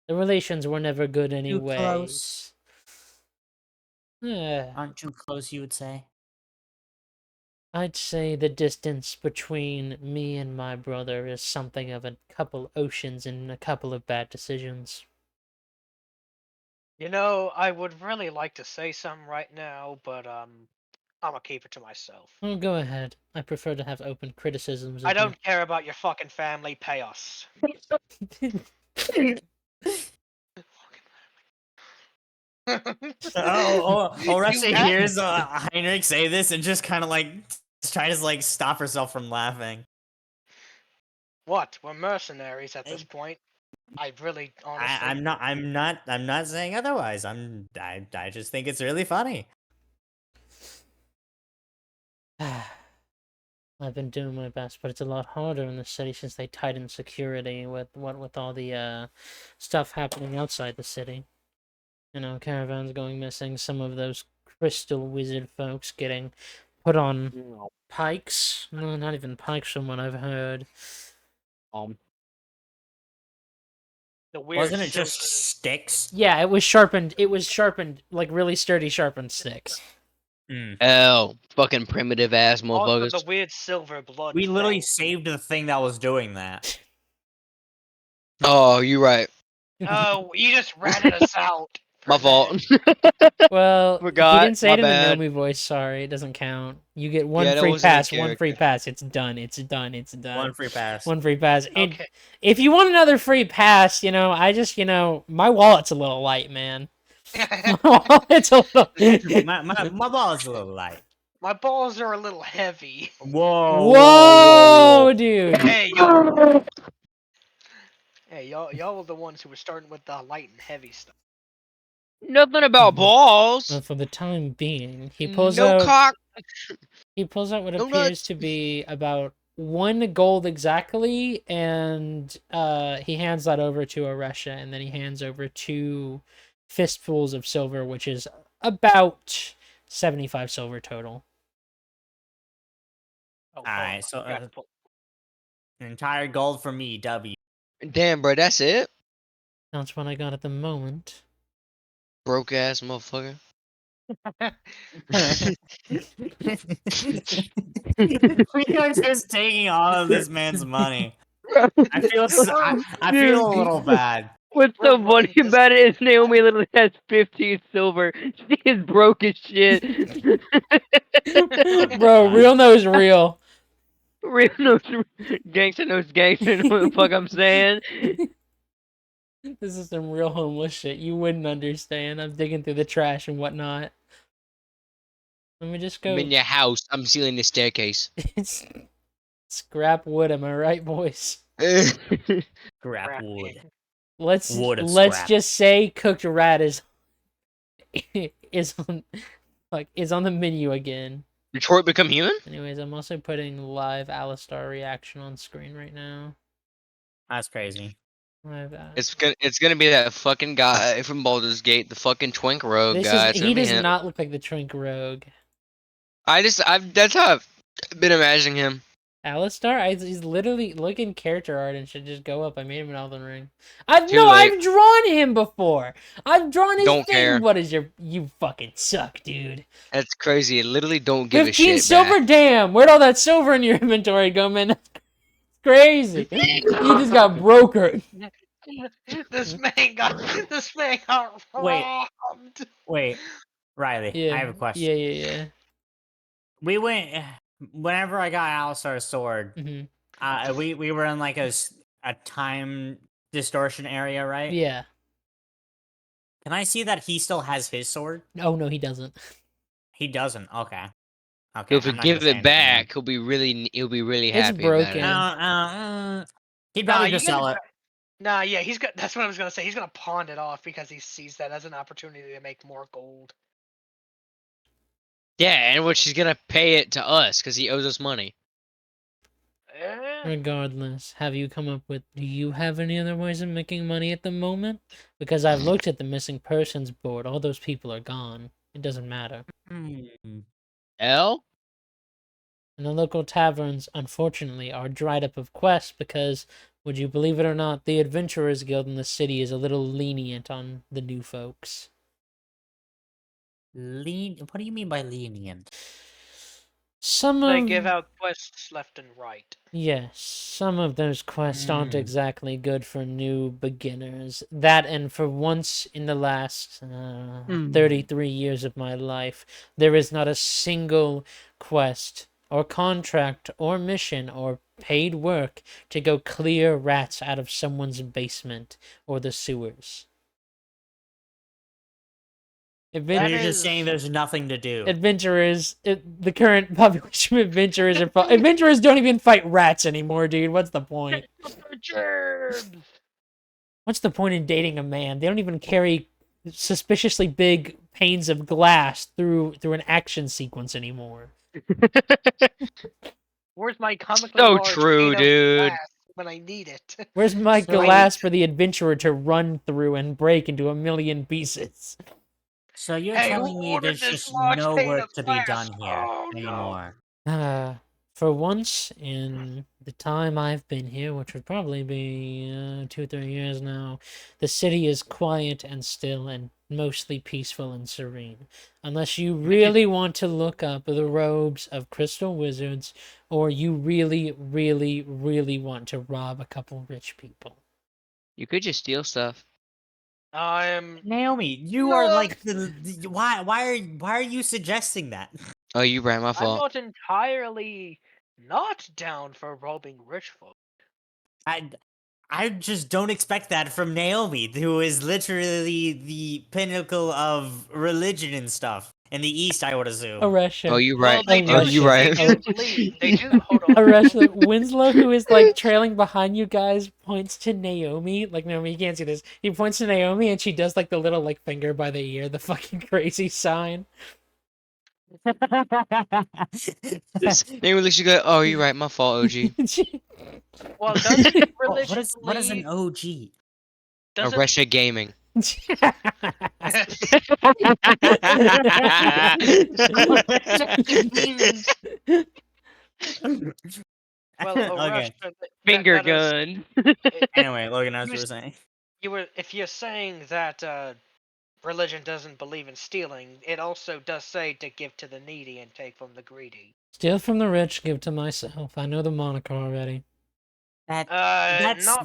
[SPEAKER 1] The relations were never good anyways.
[SPEAKER 2] close.
[SPEAKER 1] Yeah.
[SPEAKER 2] Aren't too close, you would say?
[SPEAKER 1] I'd say the distance between me and my brother is something of a couple oceans and a couple of bad decisions.
[SPEAKER 3] You know, I would really like to say something right now, but I'm gonna keep it to myself.
[SPEAKER 1] Oh, go ahead. I prefer to have open criticisms of
[SPEAKER 3] I don't care about your fucking family. Pay us.
[SPEAKER 2] Oreste
[SPEAKER 3] You
[SPEAKER 2] hears Heinrich say this and just kind of like tries to like stop herself from laughing.
[SPEAKER 3] What? We're mercenaries at this point. I really, honestly.
[SPEAKER 2] I'm not saying otherwise. I just think it's really funny.
[SPEAKER 1] I've been doing my best, but it's a lot harder in the city since they tightened security with all the stuff happening outside the city. You know, caravans going missing, some of those crystal wizard folks getting put on pikes. No, not even pikes from what I've heard.
[SPEAKER 3] The weird
[SPEAKER 2] Wasn't it just
[SPEAKER 3] silver-
[SPEAKER 2] sticks?
[SPEAKER 1] Yeah, it was sharpened, like really sturdy sharpened sticks.
[SPEAKER 4] Oh, fucking primitive ass
[SPEAKER 3] Also,
[SPEAKER 4] motherfuckers.
[SPEAKER 3] the weird silver blood.
[SPEAKER 2] We literally
[SPEAKER 3] thing.
[SPEAKER 2] saved the thing that was doing that.
[SPEAKER 4] Oh, you're right.
[SPEAKER 3] Oh, you just ratted us out. for
[SPEAKER 4] My
[SPEAKER 3] that.
[SPEAKER 4] fault.
[SPEAKER 1] Well, he
[SPEAKER 4] Forgot,
[SPEAKER 1] didn't say it
[SPEAKER 4] my
[SPEAKER 1] in the
[SPEAKER 4] bad.
[SPEAKER 1] Nomi voice, sorry, it doesn't count. You get one
[SPEAKER 4] Yeah, that
[SPEAKER 1] free
[SPEAKER 4] wasn't in
[SPEAKER 1] pass, one free
[SPEAKER 4] character.
[SPEAKER 1] pass, it's done, it's done, it's done.
[SPEAKER 2] One free pass.
[SPEAKER 1] One free pass. And
[SPEAKER 3] Okay.
[SPEAKER 1] if you want another free pass, I just, my wallet's a little light, man. My wallet's a little...
[SPEAKER 2] my ball is a little light.
[SPEAKER 3] My balls are a little heavy.
[SPEAKER 2] Whoa!
[SPEAKER 1] Whoa, dude!
[SPEAKER 3] Hey, y'all were the ones who were starting with the light and heavy stuff.
[SPEAKER 4] Nothing about
[SPEAKER 1] Mhm.
[SPEAKER 4] balls.
[SPEAKER 1] Well, for the time being,
[SPEAKER 4] No cock.
[SPEAKER 1] he pulls out what
[SPEAKER 4] No
[SPEAKER 1] appears
[SPEAKER 4] nuts.
[SPEAKER 1] to be about 1 gold exactly, and he hands that over to Aresha, and then he hands over 2 fistfuls of silver, which is about 75 silver total.
[SPEAKER 3] Oh,
[SPEAKER 2] All right, so
[SPEAKER 3] forgot to pull-
[SPEAKER 2] an entire gold for me, W.
[SPEAKER 4] Damn, bro, that's it.
[SPEAKER 1] That's what I got at the moment.
[SPEAKER 4] Broke ass motherfucker.
[SPEAKER 2] We are just taking all of this man's money. I feel I feel a little bad.
[SPEAKER 5] What's
[SPEAKER 3] We're
[SPEAKER 5] so funny
[SPEAKER 3] running this-
[SPEAKER 5] about it is Naomi literally has 15 silver. She is broke as shit.
[SPEAKER 1] Bro, real knows real.
[SPEAKER 5] Real knows gangster knows gangster. Know what the fuck I'm saying?
[SPEAKER 1] This is some real homeless shit. You wouldn't understand. I'm digging through the trash and whatnot. Let me just
[SPEAKER 4] I'm
[SPEAKER 1] go.
[SPEAKER 4] in your house. I'm sealing the staircase.
[SPEAKER 1] It's scrap wood, am I right, boys?
[SPEAKER 2] Scrap
[SPEAKER 3] Crap.
[SPEAKER 2] wood.
[SPEAKER 1] Let's
[SPEAKER 2] Wood of
[SPEAKER 1] let's
[SPEAKER 2] scrap.
[SPEAKER 1] just say cooked rat is on is on the menu again.
[SPEAKER 4] Detroit become human?
[SPEAKER 1] Anyways, I'm also putting live Alistar reaction on screen right now.
[SPEAKER 2] That's crazy.
[SPEAKER 1] Live
[SPEAKER 4] It's gonna be that fucking guy from Baldur's Gate, the fucking twink rogue
[SPEAKER 1] This
[SPEAKER 4] guy.
[SPEAKER 1] is
[SPEAKER 4] It's gonna
[SPEAKER 1] he
[SPEAKER 4] be
[SPEAKER 1] does
[SPEAKER 4] him.
[SPEAKER 1] not look like the Trink Rogue.
[SPEAKER 4] That's how I've been imagining him.
[SPEAKER 1] Alistar, he's literally look in character art and should just go up. I made him an Elden Ring.
[SPEAKER 4] Too late.
[SPEAKER 1] I've drawn him before. I've drawn his
[SPEAKER 4] Don't
[SPEAKER 1] thing.
[SPEAKER 4] care.
[SPEAKER 1] What is you fucking suck, dude.
[SPEAKER 4] That's crazy. I literally don't give a
[SPEAKER 1] 15
[SPEAKER 4] shit
[SPEAKER 1] silver,
[SPEAKER 4] back.
[SPEAKER 1] damn. Where'd all that silver in your inventory go, man? That's crazy. You just got brokered.
[SPEAKER 3] this man got
[SPEAKER 2] Wait.
[SPEAKER 3] robbed.
[SPEAKER 2] Wait, Riley, I have a question.
[SPEAKER 1] Yeah.
[SPEAKER 2] We went whenever I got Alistar's sword.
[SPEAKER 1] hmm
[SPEAKER 2] We were in like a time distortion area, right?
[SPEAKER 1] Yeah.
[SPEAKER 2] Can I see that he still has his sword?
[SPEAKER 1] Oh no, he doesn't.
[SPEAKER 2] He doesn't. Okay. Okay.
[SPEAKER 4] If we
[SPEAKER 2] I'm not gonna
[SPEAKER 4] give
[SPEAKER 2] say
[SPEAKER 4] it
[SPEAKER 2] anything then.
[SPEAKER 4] back, he'll be really
[SPEAKER 1] It's
[SPEAKER 4] happy about
[SPEAKER 1] broken.
[SPEAKER 4] it.
[SPEAKER 2] He'd
[SPEAKER 3] Nah,
[SPEAKER 2] probably
[SPEAKER 3] you
[SPEAKER 2] just sell it.
[SPEAKER 3] Nah, yeah, he's got. That's what I was gonna say. He's gonna pawn it off because he sees that as an opportunity to make more gold.
[SPEAKER 4] Yeah, and what she's gonna pay it to us because he owes us money.
[SPEAKER 1] Regardless, have you come up with, do you have any other ways of making money at the moment? Because I've looked at the missing persons board. All those people are gone. It doesn't matter.
[SPEAKER 2] Hmm.
[SPEAKER 4] L?
[SPEAKER 1] And the local taverns, unfortunately, are dried up of quests because, would you believe it or not, the Adventurers Guild in the city is a little lenient on the new folks.
[SPEAKER 2] What do you mean by lenient?
[SPEAKER 1] Some
[SPEAKER 3] They
[SPEAKER 1] of
[SPEAKER 3] give out quests left and right.
[SPEAKER 1] Yes, some of those quests aren't
[SPEAKER 2] Mm.
[SPEAKER 1] exactly good for new beginners. That, and for once in the last 33 years of my life, there is not a single quest or contract or mission or paid work to go clear rats out of someone's basement or the sewers.
[SPEAKER 3] That
[SPEAKER 2] You're just
[SPEAKER 3] is-
[SPEAKER 2] saying there's nothing to do.
[SPEAKER 1] The current population of adventurers don't even fight rats anymore, dude. What's the point? What's the point in dating a man? They don't even carry suspiciously big panes of glass through an action sequence anymore.
[SPEAKER 3] Where's my comically
[SPEAKER 4] So
[SPEAKER 3] large
[SPEAKER 4] true,
[SPEAKER 3] pane of
[SPEAKER 4] dude.
[SPEAKER 3] glass when I need it?
[SPEAKER 1] Where's my
[SPEAKER 2] So-
[SPEAKER 1] glass for the adventurer to run through and break into a million pieces?
[SPEAKER 2] So you're
[SPEAKER 3] Hey, who
[SPEAKER 2] telling me
[SPEAKER 3] ordered
[SPEAKER 2] there's
[SPEAKER 3] this
[SPEAKER 2] just
[SPEAKER 3] large
[SPEAKER 2] no
[SPEAKER 3] pane
[SPEAKER 2] work
[SPEAKER 3] of
[SPEAKER 2] to be
[SPEAKER 3] glass?
[SPEAKER 2] done here
[SPEAKER 3] Oh, no.
[SPEAKER 2] anymore.
[SPEAKER 1] For once in the time I've been here, which would probably be 2-3 years now, the city is quiet and still and mostly peaceful and serene. Unless you really want to look up the robes of crystal wizards, or you really, really, really want to rob a couple rich people.
[SPEAKER 4] You could just steal stuff.
[SPEAKER 3] I'm
[SPEAKER 2] Naomi, you are like why are you suggesting that?
[SPEAKER 4] Oh, you right, my
[SPEAKER 3] I'm
[SPEAKER 4] fault.
[SPEAKER 3] not entirely not down for robbing rich folk.
[SPEAKER 2] I just don't expect that from Naomi, who is literally the pinnacle of religion and stuff. In the east, I would assume.
[SPEAKER 1] Aresha.
[SPEAKER 4] Oh, you
[SPEAKER 3] Well,
[SPEAKER 4] right.
[SPEAKER 3] they
[SPEAKER 1] Oh,
[SPEAKER 3] do.
[SPEAKER 1] you
[SPEAKER 3] They
[SPEAKER 4] right.
[SPEAKER 3] do believe. They do. Hold on.
[SPEAKER 1] Aresha, Winslow, who is like trailing behind you guys, points to Naomi. Like, Naomi, you can't see this. He points to Naomi, and she does like the little like finger by the ear, the fucking crazy sign.
[SPEAKER 4] They were literally go, oh, you're right, my fault, OG.
[SPEAKER 3] Well, doesn't
[SPEAKER 2] Oh,
[SPEAKER 3] religion
[SPEAKER 2] what is an
[SPEAKER 3] believe?
[SPEAKER 2] OG?
[SPEAKER 3] Doesn't
[SPEAKER 4] Aresha Gaming.
[SPEAKER 2] Demons.
[SPEAKER 3] well,
[SPEAKER 2] Okay.
[SPEAKER 5] Finger
[SPEAKER 3] that is.
[SPEAKER 5] gun.
[SPEAKER 2] Anyway, Logan, as you were saying.
[SPEAKER 3] If you're saying that religion doesn't believe in stealing, it also does say to give to the needy and take from the greedy.
[SPEAKER 1] Steal from the rich, give to myself. I know the moniker already.
[SPEAKER 3] Not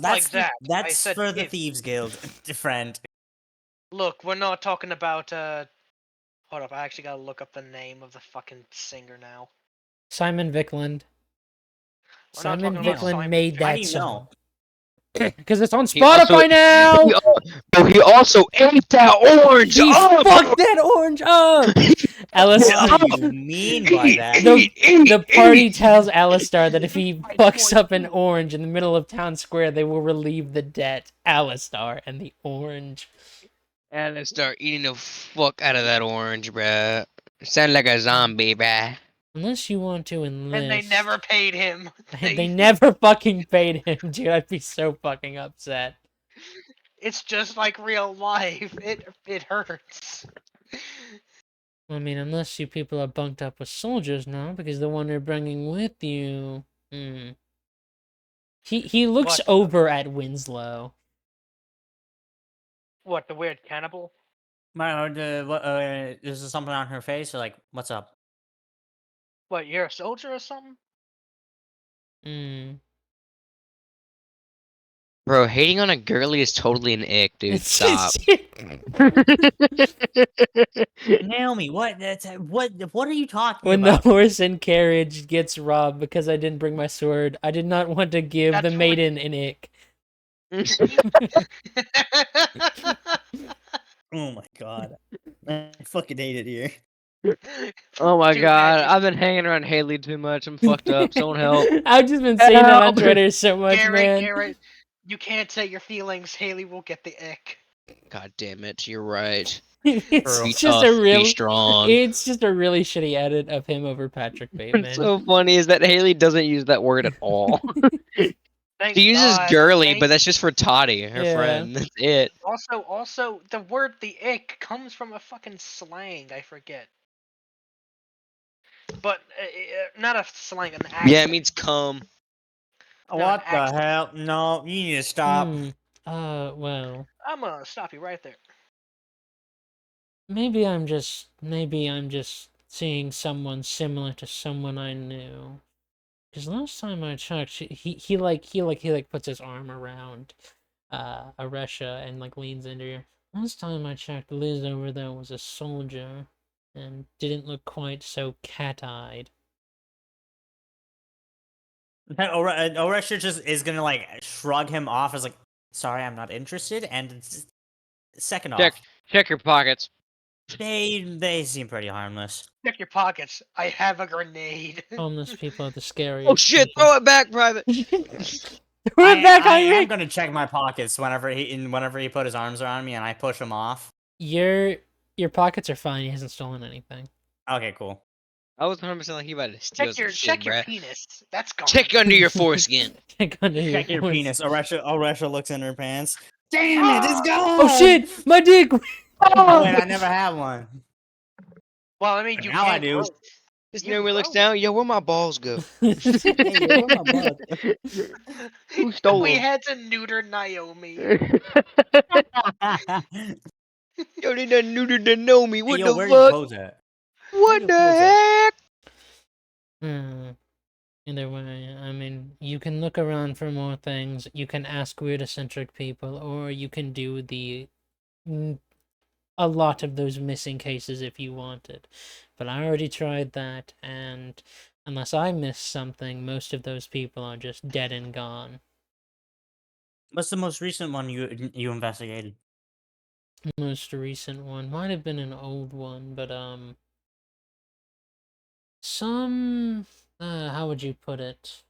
[SPEAKER 3] like that. I
[SPEAKER 2] That's
[SPEAKER 3] said
[SPEAKER 2] for the
[SPEAKER 3] give.
[SPEAKER 2] Thieves Guild, friend.
[SPEAKER 3] Look, we're not talking about Hold up, I actually gotta look up the name of the fucking singer now.
[SPEAKER 1] Simon Vickland.
[SPEAKER 3] We're not
[SPEAKER 1] Simon
[SPEAKER 3] talking about
[SPEAKER 1] Vickland
[SPEAKER 3] Simon
[SPEAKER 1] made
[SPEAKER 2] How
[SPEAKER 1] that
[SPEAKER 2] do you
[SPEAKER 1] song.
[SPEAKER 2] know?
[SPEAKER 1] Because it's on
[SPEAKER 4] He also-
[SPEAKER 1] Spotify now!
[SPEAKER 4] he also ate that orange
[SPEAKER 1] He
[SPEAKER 4] up!
[SPEAKER 1] fucked that orange up! Alistar.
[SPEAKER 2] What do you mean by that?
[SPEAKER 1] The party tells Alistar that if he fucks up an orange in the middle of town square, they will relieve the debt. Alistar and the orange.
[SPEAKER 4] And then start eating the fuck out of that orange, bruh. Sound like a zombie, bruh.
[SPEAKER 1] Unless you want to enlist.
[SPEAKER 3] And they never paid him.
[SPEAKER 1] They never fucking paid him, dude. I'd be so fucking upset.
[SPEAKER 3] It's just like real life. It hurts.
[SPEAKER 1] I mean, unless you people are bunked up with soldiers now, because the one you're bringing with you. He looks
[SPEAKER 3] What?
[SPEAKER 1] over at Winslow.
[SPEAKER 3] What, the weird cannibal?
[SPEAKER 2] Is there something on her face? Or like, what's up?
[SPEAKER 3] What, you're a soldier or something?
[SPEAKER 4] Bro, hating on a girly is totally an ick, dude. Stop.
[SPEAKER 2] Naomi, what are you talking
[SPEAKER 1] When the
[SPEAKER 2] about?
[SPEAKER 1] horse and carriage gets robbed because I didn't bring my sword, I did not want to give the
[SPEAKER 3] That's
[SPEAKER 1] maiden an ick.
[SPEAKER 2] Oh my god. I fucking hate it here.
[SPEAKER 5] Oh my
[SPEAKER 3] Dude,
[SPEAKER 5] god,
[SPEAKER 3] man,
[SPEAKER 5] I've been hanging around Haley too much. I'm fucked up. Someone help.
[SPEAKER 1] I've just been saying that on
[SPEAKER 5] Help!
[SPEAKER 1] Twitter so much, man.
[SPEAKER 3] Garrett, you can't say your feelings. Haley will get the ick.
[SPEAKER 4] God damn it, you're right.
[SPEAKER 1] It's
[SPEAKER 2] True.
[SPEAKER 4] Be
[SPEAKER 1] just
[SPEAKER 4] tough,
[SPEAKER 1] a real.
[SPEAKER 4] be strong.
[SPEAKER 1] It's just a really shitty edit of him over Patrick Bateman.
[SPEAKER 5] What's so funny is that Haley doesn't use that word at all.
[SPEAKER 3] Thank
[SPEAKER 4] She uses
[SPEAKER 3] God.
[SPEAKER 4] girly, but that's just for Toddy, her
[SPEAKER 1] Yeah.
[SPEAKER 4] friend. That's it.
[SPEAKER 3] Also, the word the ick comes from a fucking slang. I forget. But not a slang, an accent.
[SPEAKER 4] Yeah, it means come.
[SPEAKER 2] What the
[SPEAKER 3] accent.
[SPEAKER 2] hell? No, you need to stop.
[SPEAKER 1] Well,
[SPEAKER 3] I'm gonna stop you right there.
[SPEAKER 1] maybe I'm just seeing someone similar to someone I knew. Because last time I checked, he puts his arm around Aresha and like leans into her. Last time I checked, Liz over there was a soldier and didn't look quite so cat-eyed.
[SPEAKER 2] Oresha just is gonna like shrug him off as like, sorry, I'm not interested. And second
[SPEAKER 5] Check.
[SPEAKER 2] off,
[SPEAKER 5] Check your pockets.
[SPEAKER 2] they seem pretty harmless.
[SPEAKER 3] Check your pockets. I have a grenade.
[SPEAKER 1] Homeless people are the scariest.
[SPEAKER 4] Oh shit,
[SPEAKER 1] people.
[SPEAKER 4] throw it back, Private!
[SPEAKER 1] Throw it back,
[SPEAKER 2] I am
[SPEAKER 1] Heinrich!
[SPEAKER 2] gonna check my pockets whenever he put his arms around me and I push him off.
[SPEAKER 1] Your pockets are fine. He hasn't stolen anything.
[SPEAKER 2] Okay, cool.
[SPEAKER 4] I was 100% like he about to steal some
[SPEAKER 3] Check
[SPEAKER 4] shit,
[SPEAKER 3] your
[SPEAKER 4] bruh.
[SPEAKER 3] penis. That's gone.
[SPEAKER 4] Check under your foreskin.
[SPEAKER 1] Check under
[SPEAKER 2] Check your
[SPEAKER 1] horse.
[SPEAKER 2] penis. Oresha looks in her pants. Damn it, it's gone!
[SPEAKER 1] Oh shit! My dick!
[SPEAKER 2] Oh wait, I never had one.
[SPEAKER 3] Well, I mean, you
[SPEAKER 2] Now I
[SPEAKER 3] can't
[SPEAKER 2] do.
[SPEAKER 3] grow.
[SPEAKER 4] This
[SPEAKER 3] You
[SPEAKER 4] nigga looks
[SPEAKER 3] grow.
[SPEAKER 4] down, yo, where my balls go?
[SPEAKER 2] Hey, yo, where my butt?
[SPEAKER 5] Who stole
[SPEAKER 3] We
[SPEAKER 5] them?
[SPEAKER 3] had to neuter Naomi.
[SPEAKER 4] Yo, they done neutered to know me.
[SPEAKER 2] Hey,
[SPEAKER 4] What
[SPEAKER 2] yo,
[SPEAKER 4] the
[SPEAKER 2] where your
[SPEAKER 4] fuck?
[SPEAKER 2] clothes at?
[SPEAKER 4] What
[SPEAKER 2] your
[SPEAKER 4] the
[SPEAKER 2] clothes at?
[SPEAKER 4] heck?
[SPEAKER 1] Either way, I mean, you can look around for more things. You can ask weird eccentric people, or you can do a lot of those missing cases if you wanted. But I already tried that, and unless I missed something, most of those people are just dead and gone.
[SPEAKER 2] What's the most recent one you investigated?
[SPEAKER 1] Most recent one might have been an old one, but some how would you put it?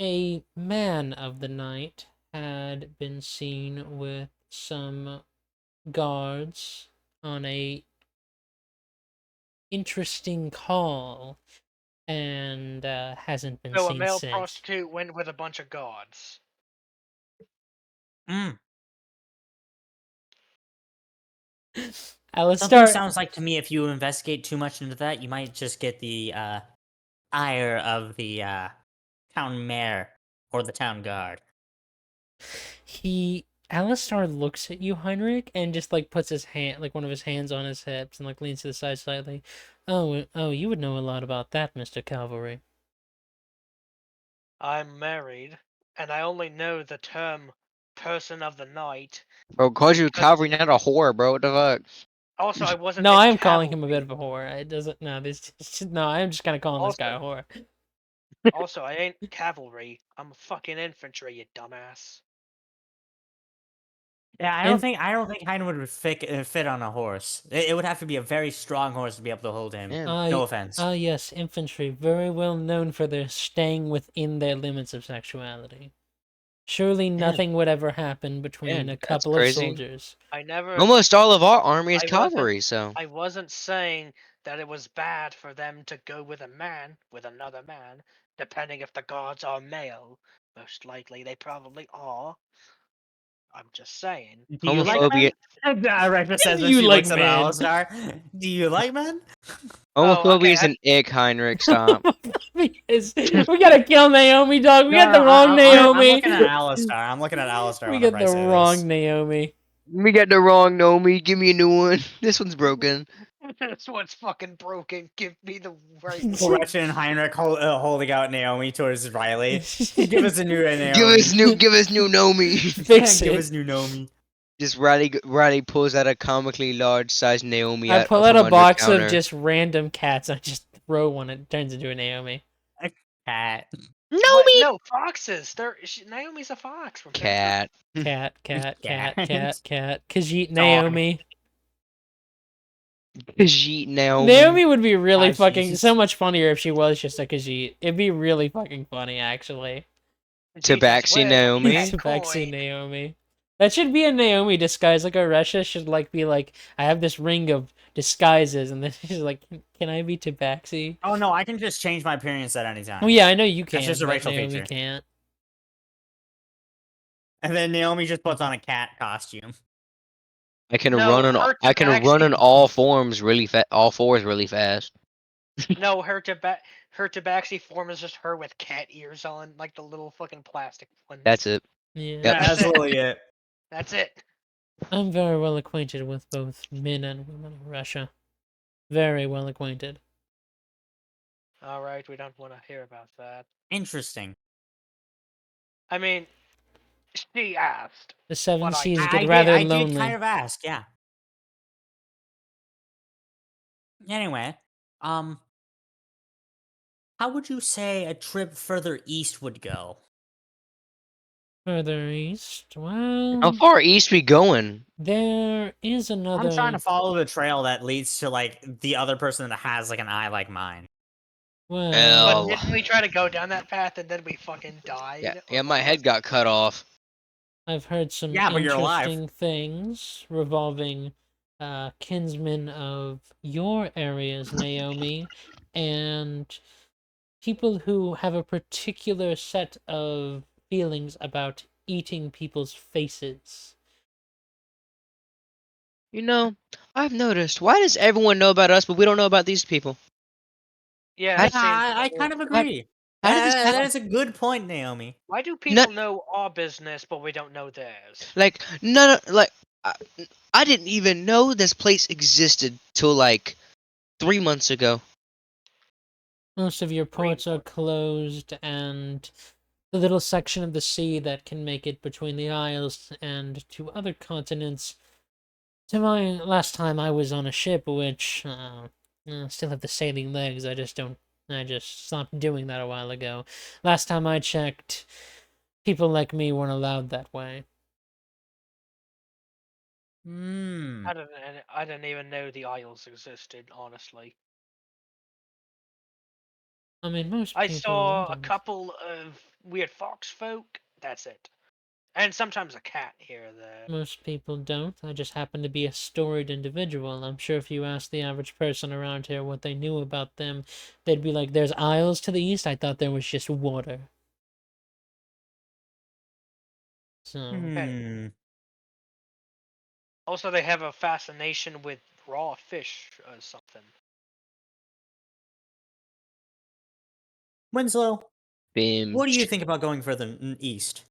[SPEAKER 1] A man of the night had been seen with some guards on a interesting call and hasn't been
[SPEAKER 3] So a
[SPEAKER 1] seen
[SPEAKER 3] male
[SPEAKER 1] since.
[SPEAKER 3] prostitute went with a bunch of guards.
[SPEAKER 2] Something
[SPEAKER 1] Alistar,
[SPEAKER 2] sounds like to me if you investigate too much into that, you might just get the ire of the town mayor or the town guard.
[SPEAKER 1] Alistar looks at you, Heinrich, and just like puts his hand, like one of his hands on his hips, and like leans to the side slightly. Oh, you would know a lot about that, Mr. Cavalry.
[SPEAKER 3] I'm married, and I only know the term "person of the night."
[SPEAKER 4] Bro, called you a
[SPEAKER 3] Because-
[SPEAKER 4] cavalry, not a whore, bro. What the fuck?
[SPEAKER 3] Also, I wasn't.
[SPEAKER 1] No,
[SPEAKER 3] in
[SPEAKER 1] I am calling him a
[SPEAKER 3] cavalry.
[SPEAKER 1] bit of a whore. It doesn't. No, no, I am just kind of calling this guy a whore.
[SPEAKER 3] Also, I ain't cavalry. I'm fucking infantry, you dumbass.
[SPEAKER 2] Yeah, I
[SPEAKER 1] And-
[SPEAKER 2] don't think Heinwood would fit on a horse. It would have to be a very strong horse to be able to hold him.
[SPEAKER 4] Yeah.
[SPEAKER 2] No offense.
[SPEAKER 1] Yes, infantry, very well known for their staying within their limits of sexuality. Surely nothing would ever happen between
[SPEAKER 4] Yeah,
[SPEAKER 1] a
[SPEAKER 4] that's
[SPEAKER 1] couple of
[SPEAKER 4] crazy.
[SPEAKER 1] soldiers.
[SPEAKER 3] I never.
[SPEAKER 4] Almost all of our army is
[SPEAKER 3] I wasn't-
[SPEAKER 4] cavalry, so
[SPEAKER 3] I wasn't saying that it was bad for them to go with a man, with another man, depending if the guards are male. Most likely, they probably are. I'm just saying.
[SPEAKER 2] Do you like
[SPEAKER 4] homophobia.
[SPEAKER 2] men? Rector says
[SPEAKER 1] Do
[SPEAKER 2] as
[SPEAKER 1] you
[SPEAKER 2] she
[SPEAKER 1] like
[SPEAKER 2] looks at
[SPEAKER 1] men?
[SPEAKER 2] Alistar. Do you like men?
[SPEAKER 3] Oh,
[SPEAKER 4] Homophobia
[SPEAKER 3] okay,
[SPEAKER 4] is an ick, Heinrich. Stop.
[SPEAKER 1] Because we gotta kill Naomi, dog. We got the wrong
[SPEAKER 2] I'm
[SPEAKER 1] Naomi.
[SPEAKER 2] looking at Alistar. I'm looking at Alistar
[SPEAKER 1] We
[SPEAKER 2] whenever
[SPEAKER 1] got
[SPEAKER 2] I
[SPEAKER 1] the
[SPEAKER 2] say
[SPEAKER 1] wrong
[SPEAKER 2] this.
[SPEAKER 1] Naomi.
[SPEAKER 4] We got the wrong Nomi. Give me a new one. This one's broken.
[SPEAKER 3] This one's fucking broken. Give me the right
[SPEAKER 2] Well,
[SPEAKER 3] one.
[SPEAKER 2] Retchin and Heinrich holding out Naomi towards Riley. Give us a new Naomi.
[SPEAKER 4] Give us new Nomi.
[SPEAKER 1] Fix
[SPEAKER 2] Give
[SPEAKER 1] it.
[SPEAKER 2] us new Naomi.
[SPEAKER 4] Just Riley pulls out a comically large sized Naomi
[SPEAKER 1] I
[SPEAKER 4] out
[SPEAKER 1] pull
[SPEAKER 4] from
[SPEAKER 1] out a
[SPEAKER 4] under
[SPEAKER 1] box
[SPEAKER 4] counter.
[SPEAKER 1] of just random cats. I just throw one. It turns into a Naomi.
[SPEAKER 2] A cat.
[SPEAKER 3] What?
[SPEAKER 4] Nomi.
[SPEAKER 3] No, foxes. Naomi's a fox. Remember?
[SPEAKER 4] Cat.
[SPEAKER 1] Cat, cat, cat,
[SPEAKER 2] Cat.
[SPEAKER 1] cat, cat. Khajiit
[SPEAKER 2] Dog.
[SPEAKER 1] Naomi.
[SPEAKER 4] Khajiit Naomi.
[SPEAKER 1] Naomi would be really
[SPEAKER 2] Ah,
[SPEAKER 1] fucking
[SPEAKER 2] Jesus.
[SPEAKER 1] so much funnier if she was just a Khajiit. It'd be really fucking funny, actually.
[SPEAKER 3] Jesus,
[SPEAKER 4] Tabaxi
[SPEAKER 3] where's
[SPEAKER 4] Naomi.
[SPEAKER 3] that
[SPEAKER 1] Tabaxi
[SPEAKER 3] coin?
[SPEAKER 1] Naomi. That should be a Naomi disguise. Like Oresha should like be like, I have this ring of disguises, and then she's like, can I be Tabaxi?
[SPEAKER 2] Oh no, I can just change my appearance at any time.
[SPEAKER 1] Oh yeah, I know you can.
[SPEAKER 2] That's just a
[SPEAKER 1] but
[SPEAKER 2] racial
[SPEAKER 1] Naomi
[SPEAKER 2] feature.
[SPEAKER 1] can't.
[SPEAKER 2] And then Naomi just puts on a cat costume.
[SPEAKER 4] I can
[SPEAKER 3] No, her
[SPEAKER 4] run in
[SPEAKER 3] Tabaxi.
[SPEAKER 4] all forms really fast. All fours really fast.
[SPEAKER 3] No, her tabaxi form is just her with cat ears on, like the little fucking plastic ones.
[SPEAKER 4] That's it.
[SPEAKER 1] Yeah.
[SPEAKER 4] Yep.
[SPEAKER 2] That's literally it.
[SPEAKER 3] That's it.
[SPEAKER 1] I'm very well acquainted with both men and women of Russia. Very well acquainted.
[SPEAKER 3] All right, we don't want to hear about that.
[SPEAKER 2] Interesting.
[SPEAKER 3] I mean, she asked.
[SPEAKER 1] The Seven
[SPEAKER 3] But
[SPEAKER 1] Seas get rather
[SPEAKER 2] I
[SPEAKER 1] lonely.
[SPEAKER 2] did kind of ask, yeah. Anyway, how would you say a trip further east would go?
[SPEAKER 1] Further east, well,
[SPEAKER 4] How far east we going?
[SPEAKER 1] there is another.
[SPEAKER 2] I'm trying to follow the trail that leads to like the other person that has like an eye like mine.
[SPEAKER 1] Well,
[SPEAKER 3] But
[SPEAKER 4] Oh.
[SPEAKER 3] didn't we try to go down that path and then we fucking died?
[SPEAKER 4] Yeah,
[SPEAKER 3] Or
[SPEAKER 4] my
[SPEAKER 3] what
[SPEAKER 4] head
[SPEAKER 3] was
[SPEAKER 4] got cut off.
[SPEAKER 1] I've heard some
[SPEAKER 2] Yeah, but you're alive.
[SPEAKER 1] interesting things revolving kinsmen of your areas, Naomi, and people who have a particular set of feelings about eating people's faces.
[SPEAKER 4] You know, I've noticed. Why does everyone know about us, but we don't know about these people?
[SPEAKER 3] Yeah,
[SPEAKER 4] I-
[SPEAKER 3] it seems
[SPEAKER 2] I kind of agree.
[SPEAKER 4] How did this
[SPEAKER 2] That
[SPEAKER 4] happen?
[SPEAKER 2] is a good point, Naomi.
[SPEAKER 3] Why do people know our business but we don't know theirs?
[SPEAKER 4] Like none of, like I didn't even know this place existed till like 3 months ago.
[SPEAKER 1] Most of your ports are closed, and the little section of the sea that can make it between the isles and to other continents. To my last time I was on a ship, which still have the sailing legs. I just stopped doing that a while ago. Last time I checked, people like me weren't allowed that way.
[SPEAKER 2] Hmm.
[SPEAKER 3] I didn't even know the Isles existed, honestly.
[SPEAKER 1] I mean, most
[SPEAKER 3] I
[SPEAKER 1] people
[SPEAKER 3] saw a
[SPEAKER 1] wouldn't.
[SPEAKER 3] couple of weird fox folk. That's it. And sometimes a cat here or there.
[SPEAKER 1] Most people don't. I just happen to be a storied individual. I'm sure if you asked the average person around here what they knew about them, they'd be like, "There's isles to the east. I thought there was just water." So,
[SPEAKER 2] Hmm.
[SPEAKER 3] Also, they have a fascination with raw fish or something.
[SPEAKER 2] Winslow,
[SPEAKER 4] Bim.
[SPEAKER 2] what do you think about going further east?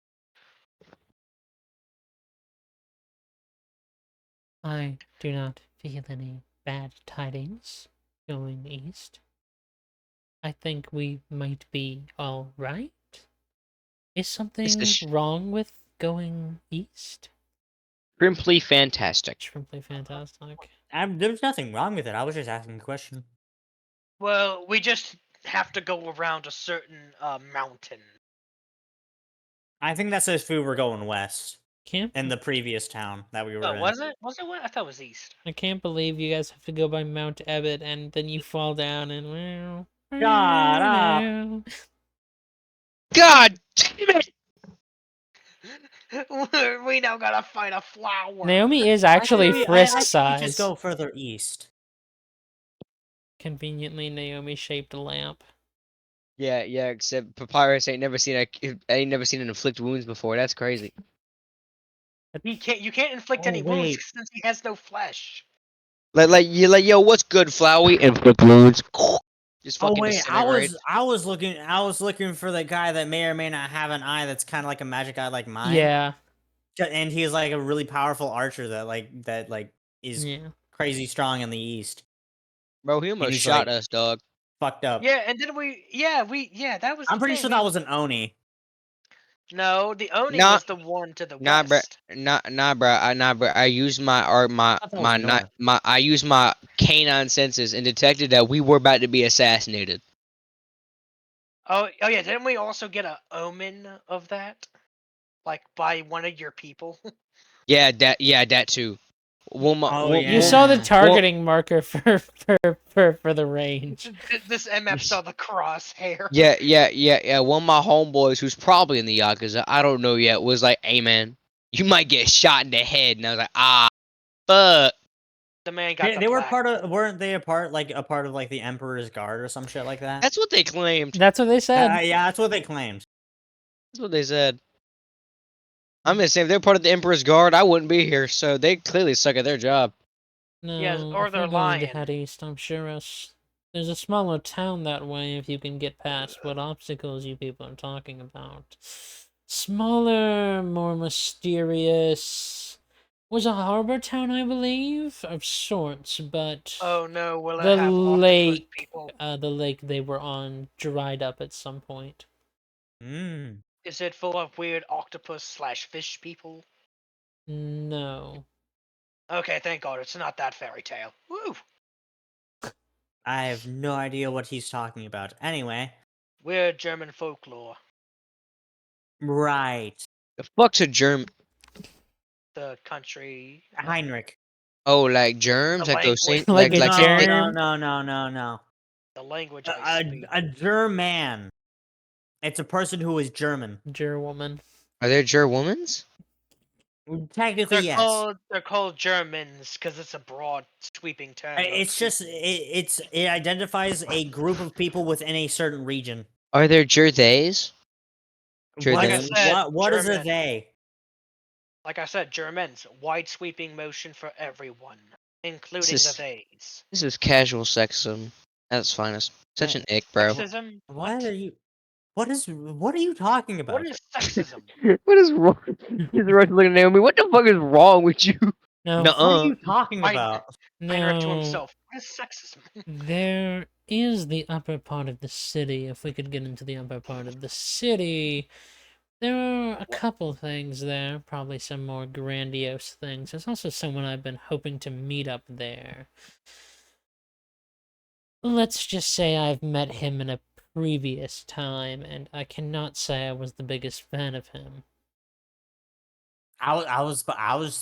[SPEAKER 1] I do not feel any bad tidings going east. I think we might be all right. Is something
[SPEAKER 4] This is
[SPEAKER 1] wrong with going east?
[SPEAKER 4] simply fantastic.
[SPEAKER 1] Simply fantastic.
[SPEAKER 2] There's nothing wrong with it. I was just asking a question.
[SPEAKER 3] Well, we just have to go around a certain mountain.
[SPEAKER 2] I think that's if we were going west
[SPEAKER 1] Can't
[SPEAKER 2] in the previous town that we were
[SPEAKER 3] Oh,
[SPEAKER 2] in.
[SPEAKER 3] was it? Was it what? I thought it was east.
[SPEAKER 1] I can't believe you guys have to go by Mount Ebbet and then you fall down and
[SPEAKER 2] Shut up.
[SPEAKER 4] God damn it!
[SPEAKER 3] We now gotta find a flower.
[SPEAKER 1] Naomi is
[SPEAKER 2] I
[SPEAKER 1] actually
[SPEAKER 2] think
[SPEAKER 1] Frisk
[SPEAKER 2] we
[SPEAKER 1] size.
[SPEAKER 2] just go further east.
[SPEAKER 1] Conveniently, Naomi shaped a lamp.
[SPEAKER 4] Yeah, yeah. Except Papyrus ain't never seen an inflict wounds before. That's crazy.
[SPEAKER 3] You can't inflict
[SPEAKER 2] Oh,
[SPEAKER 3] any wounds
[SPEAKER 2] wait.
[SPEAKER 3] since he has no flesh.
[SPEAKER 4] Yo, what's good, Flowey? Inflict wounds. Just
[SPEAKER 2] Oh
[SPEAKER 4] fucking
[SPEAKER 2] wait,
[SPEAKER 4] disintegrate.
[SPEAKER 2] I was looking for the guy that may or may not have an eye that's kind of like a magic eye like mine.
[SPEAKER 1] Yeah,
[SPEAKER 2] And he's like a really powerful archer that is
[SPEAKER 1] yeah.
[SPEAKER 2] crazy strong in the east.
[SPEAKER 4] Bro, he
[SPEAKER 2] And
[SPEAKER 4] almost
[SPEAKER 2] he's
[SPEAKER 4] shot
[SPEAKER 2] like
[SPEAKER 4] us, dog.
[SPEAKER 2] fucked up.
[SPEAKER 3] Yeah, and then that was
[SPEAKER 2] I'm
[SPEAKER 3] the
[SPEAKER 2] pretty
[SPEAKER 3] thing.
[SPEAKER 2] sure that was an Oni.
[SPEAKER 3] No, the Oni
[SPEAKER 4] Nah,
[SPEAKER 3] was the one to the
[SPEAKER 4] nah, bruh.
[SPEAKER 3] west.
[SPEAKER 4] Nah, bruh. I used
[SPEAKER 2] I thought that was north.
[SPEAKER 4] I used my canine senses and detected that we were about to be assassinated.
[SPEAKER 3] Oh yeah, didn't we also get a omen of that? Like by one of your people?
[SPEAKER 4] Yeah, that too. One, mo-
[SPEAKER 2] Oh
[SPEAKER 4] one,
[SPEAKER 1] You
[SPEAKER 4] one,
[SPEAKER 1] saw the
[SPEAKER 2] yeah.
[SPEAKER 1] targeting marker for the range.
[SPEAKER 3] This MF saw the crosshair.
[SPEAKER 4] yeah. One of my homeboys, who's probably in the Yakuza, I don't know yet, was like, "Hey man, you might get shot in the head," and I was like, "Ah, fuck."
[SPEAKER 3] The man got the
[SPEAKER 2] They were
[SPEAKER 3] black.
[SPEAKER 2] weren't they a part of like the Emperor's Guard or some shit like that?
[SPEAKER 4] That's what they claimed.
[SPEAKER 1] That's what they said.
[SPEAKER 2] Yeah, that's what they claimed.
[SPEAKER 4] That's what they said. I'm gonna say if they're part of the Emperor's Guard, I wouldn't be here. So they clearly suck at their job.
[SPEAKER 3] Yes,
[SPEAKER 1] No,
[SPEAKER 3] or
[SPEAKER 1] if we're
[SPEAKER 3] they're
[SPEAKER 1] going to
[SPEAKER 3] lying.
[SPEAKER 1] head east, I'm sure there's a smaller town that way if you can get past what obstacles you people are talking about. Smaller, more mysterious. Was a harbor town, I believe, of sorts, but
[SPEAKER 3] Oh no, will it
[SPEAKER 1] the
[SPEAKER 3] have octopus
[SPEAKER 1] lake,
[SPEAKER 3] people?
[SPEAKER 1] the lake they were on dried up at some point.
[SPEAKER 2] Mm.
[SPEAKER 3] Is it full of weird octopus/fish people?
[SPEAKER 1] No.
[SPEAKER 3] Okay, thank God it's not that fairy tale. Woo!
[SPEAKER 2] I have no idea what he's talking about. Anyway,
[SPEAKER 3] Weird German folklore.
[SPEAKER 2] right.
[SPEAKER 4] The fuck's a germ?
[SPEAKER 3] The country.
[SPEAKER 2] Heinrich.
[SPEAKER 4] Oh, like germs,
[SPEAKER 3] The
[SPEAKER 4] like those things,
[SPEAKER 3] language.
[SPEAKER 1] Like a
[SPEAKER 4] like
[SPEAKER 2] No,
[SPEAKER 1] germ?
[SPEAKER 2] no.
[SPEAKER 3] The language I speak.
[SPEAKER 2] A German. It's a person who is German.
[SPEAKER 1] Gerwoman.
[SPEAKER 4] Are there gerwomans?
[SPEAKER 2] Technically, yes.
[SPEAKER 3] They're called Germans because it's a broad, sweeping term. of
[SPEAKER 2] It's just it identifies a group of people within a certain region.
[SPEAKER 4] Are there gerthays?
[SPEAKER 3] Like I
[SPEAKER 4] Gerthams?
[SPEAKER 3] said,
[SPEAKER 2] What is a
[SPEAKER 3] German.
[SPEAKER 2] they?
[SPEAKER 3] Like I said, Germans. Wide sweeping motion for everyone, including the
[SPEAKER 4] is
[SPEAKER 3] theys.
[SPEAKER 4] This is casual sexism at its finest. Such an ick, bro.
[SPEAKER 3] Sexism?
[SPEAKER 2] What are you? What are you talking about?
[SPEAKER 3] What is sexism?
[SPEAKER 5] What is wrong? He's right looking at Naomi. What the fuck is wrong with you?
[SPEAKER 1] No.
[SPEAKER 2] What are
[SPEAKER 4] Nuh-uh.
[SPEAKER 2] you talking
[SPEAKER 3] I-
[SPEAKER 2] about?
[SPEAKER 3] Heinrich to
[SPEAKER 1] No.
[SPEAKER 3] himself. What is sexism?
[SPEAKER 1] There is the upper part of the city. If we could get into the upper part of the city, there are a couple things there. Probably some more grandiose things. There's also someone I've been hoping to meet up there. Let's just say I've met him in a previous time, and I cannot say I was the biggest fan of him.
[SPEAKER 2] I was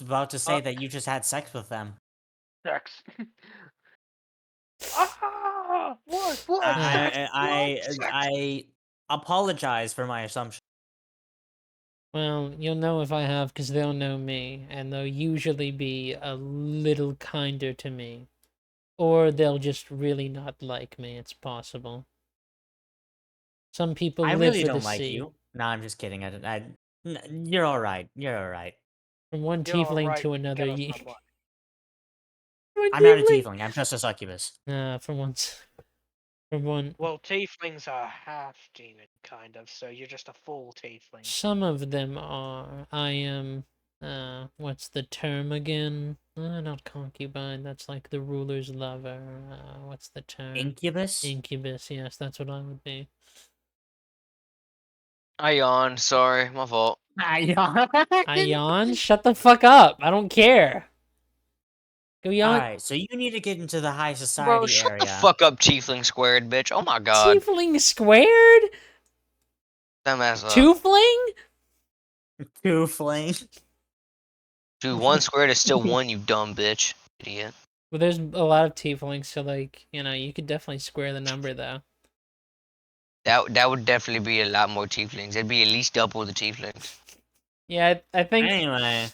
[SPEAKER 2] about to say that you just had sex with them.
[SPEAKER 3] Sex. Ah! What?
[SPEAKER 2] I apologize for my assumption.
[SPEAKER 1] Well, you'll know if I have, because they'll know me, and they'll usually be a little kinder to me. Or they'll just really not like me, it's possible. Some people
[SPEAKER 2] I
[SPEAKER 1] live
[SPEAKER 2] really
[SPEAKER 1] for the
[SPEAKER 2] don't like
[SPEAKER 1] sea.
[SPEAKER 2] you. No, I'm just kidding. You're all right. You're all right.
[SPEAKER 1] From one
[SPEAKER 3] You're all
[SPEAKER 1] tiefling
[SPEAKER 3] right.
[SPEAKER 1] to another,
[SPEAKER 3] Get us some money.
[SPEAKER 1] From one
[SPEAKER 2] I'm not a
[SPEAKER 1] tiefling.
[SPEAKER 2] tiefling. I'm just a succubus.
[SPEAKER 1] From one.
[SPEAKER 3] Well, tieflings are half demon, kind of, so you're just a full tiefling.
[SPEAKER 1] Some of them are. I am. What's the term again? Not concubine. That's like the ruler's lover. What's the term?
[SPEAKER 2] Incubus?
[SPEAKER 1] Incubus. Yes, that's what I would be.
[SPEAKER 4] I yawned. Sorry, my fault.
[SPEAKER 1] I yawn. Shut the fuck up. I don't care. Go yawn.
[SPEAKER 2] Alright, so you need to get into the high
[SPEAKER 4] Bro,
[SPEAKER 2] society
[SPEAKER 4] shut
[SPEAKER 2] area.
[SPEAKER 4] the fuck up, Tiefling squared, bitch. Oh my god.
[SPEAKER 1] Tiefling squared.
[SPEAKER 4] Dumbass up.
[SPEAKER 1] Two-fling.
[SPEAKER 2] Two flame.
[SPEAKER 4] Dude, one squared is still one, you dumb bitch. Idiot.
[SPEAKER 1] Well, there's a lot of tieflings, so like you could definitely square the number though.
[SPEAKER 4] That would definitely be a lot more tieflings. It'd be at least double the tieflings.
[SPEAKER 1] Yeah, I think.
[SPEAKER 2] Anyway.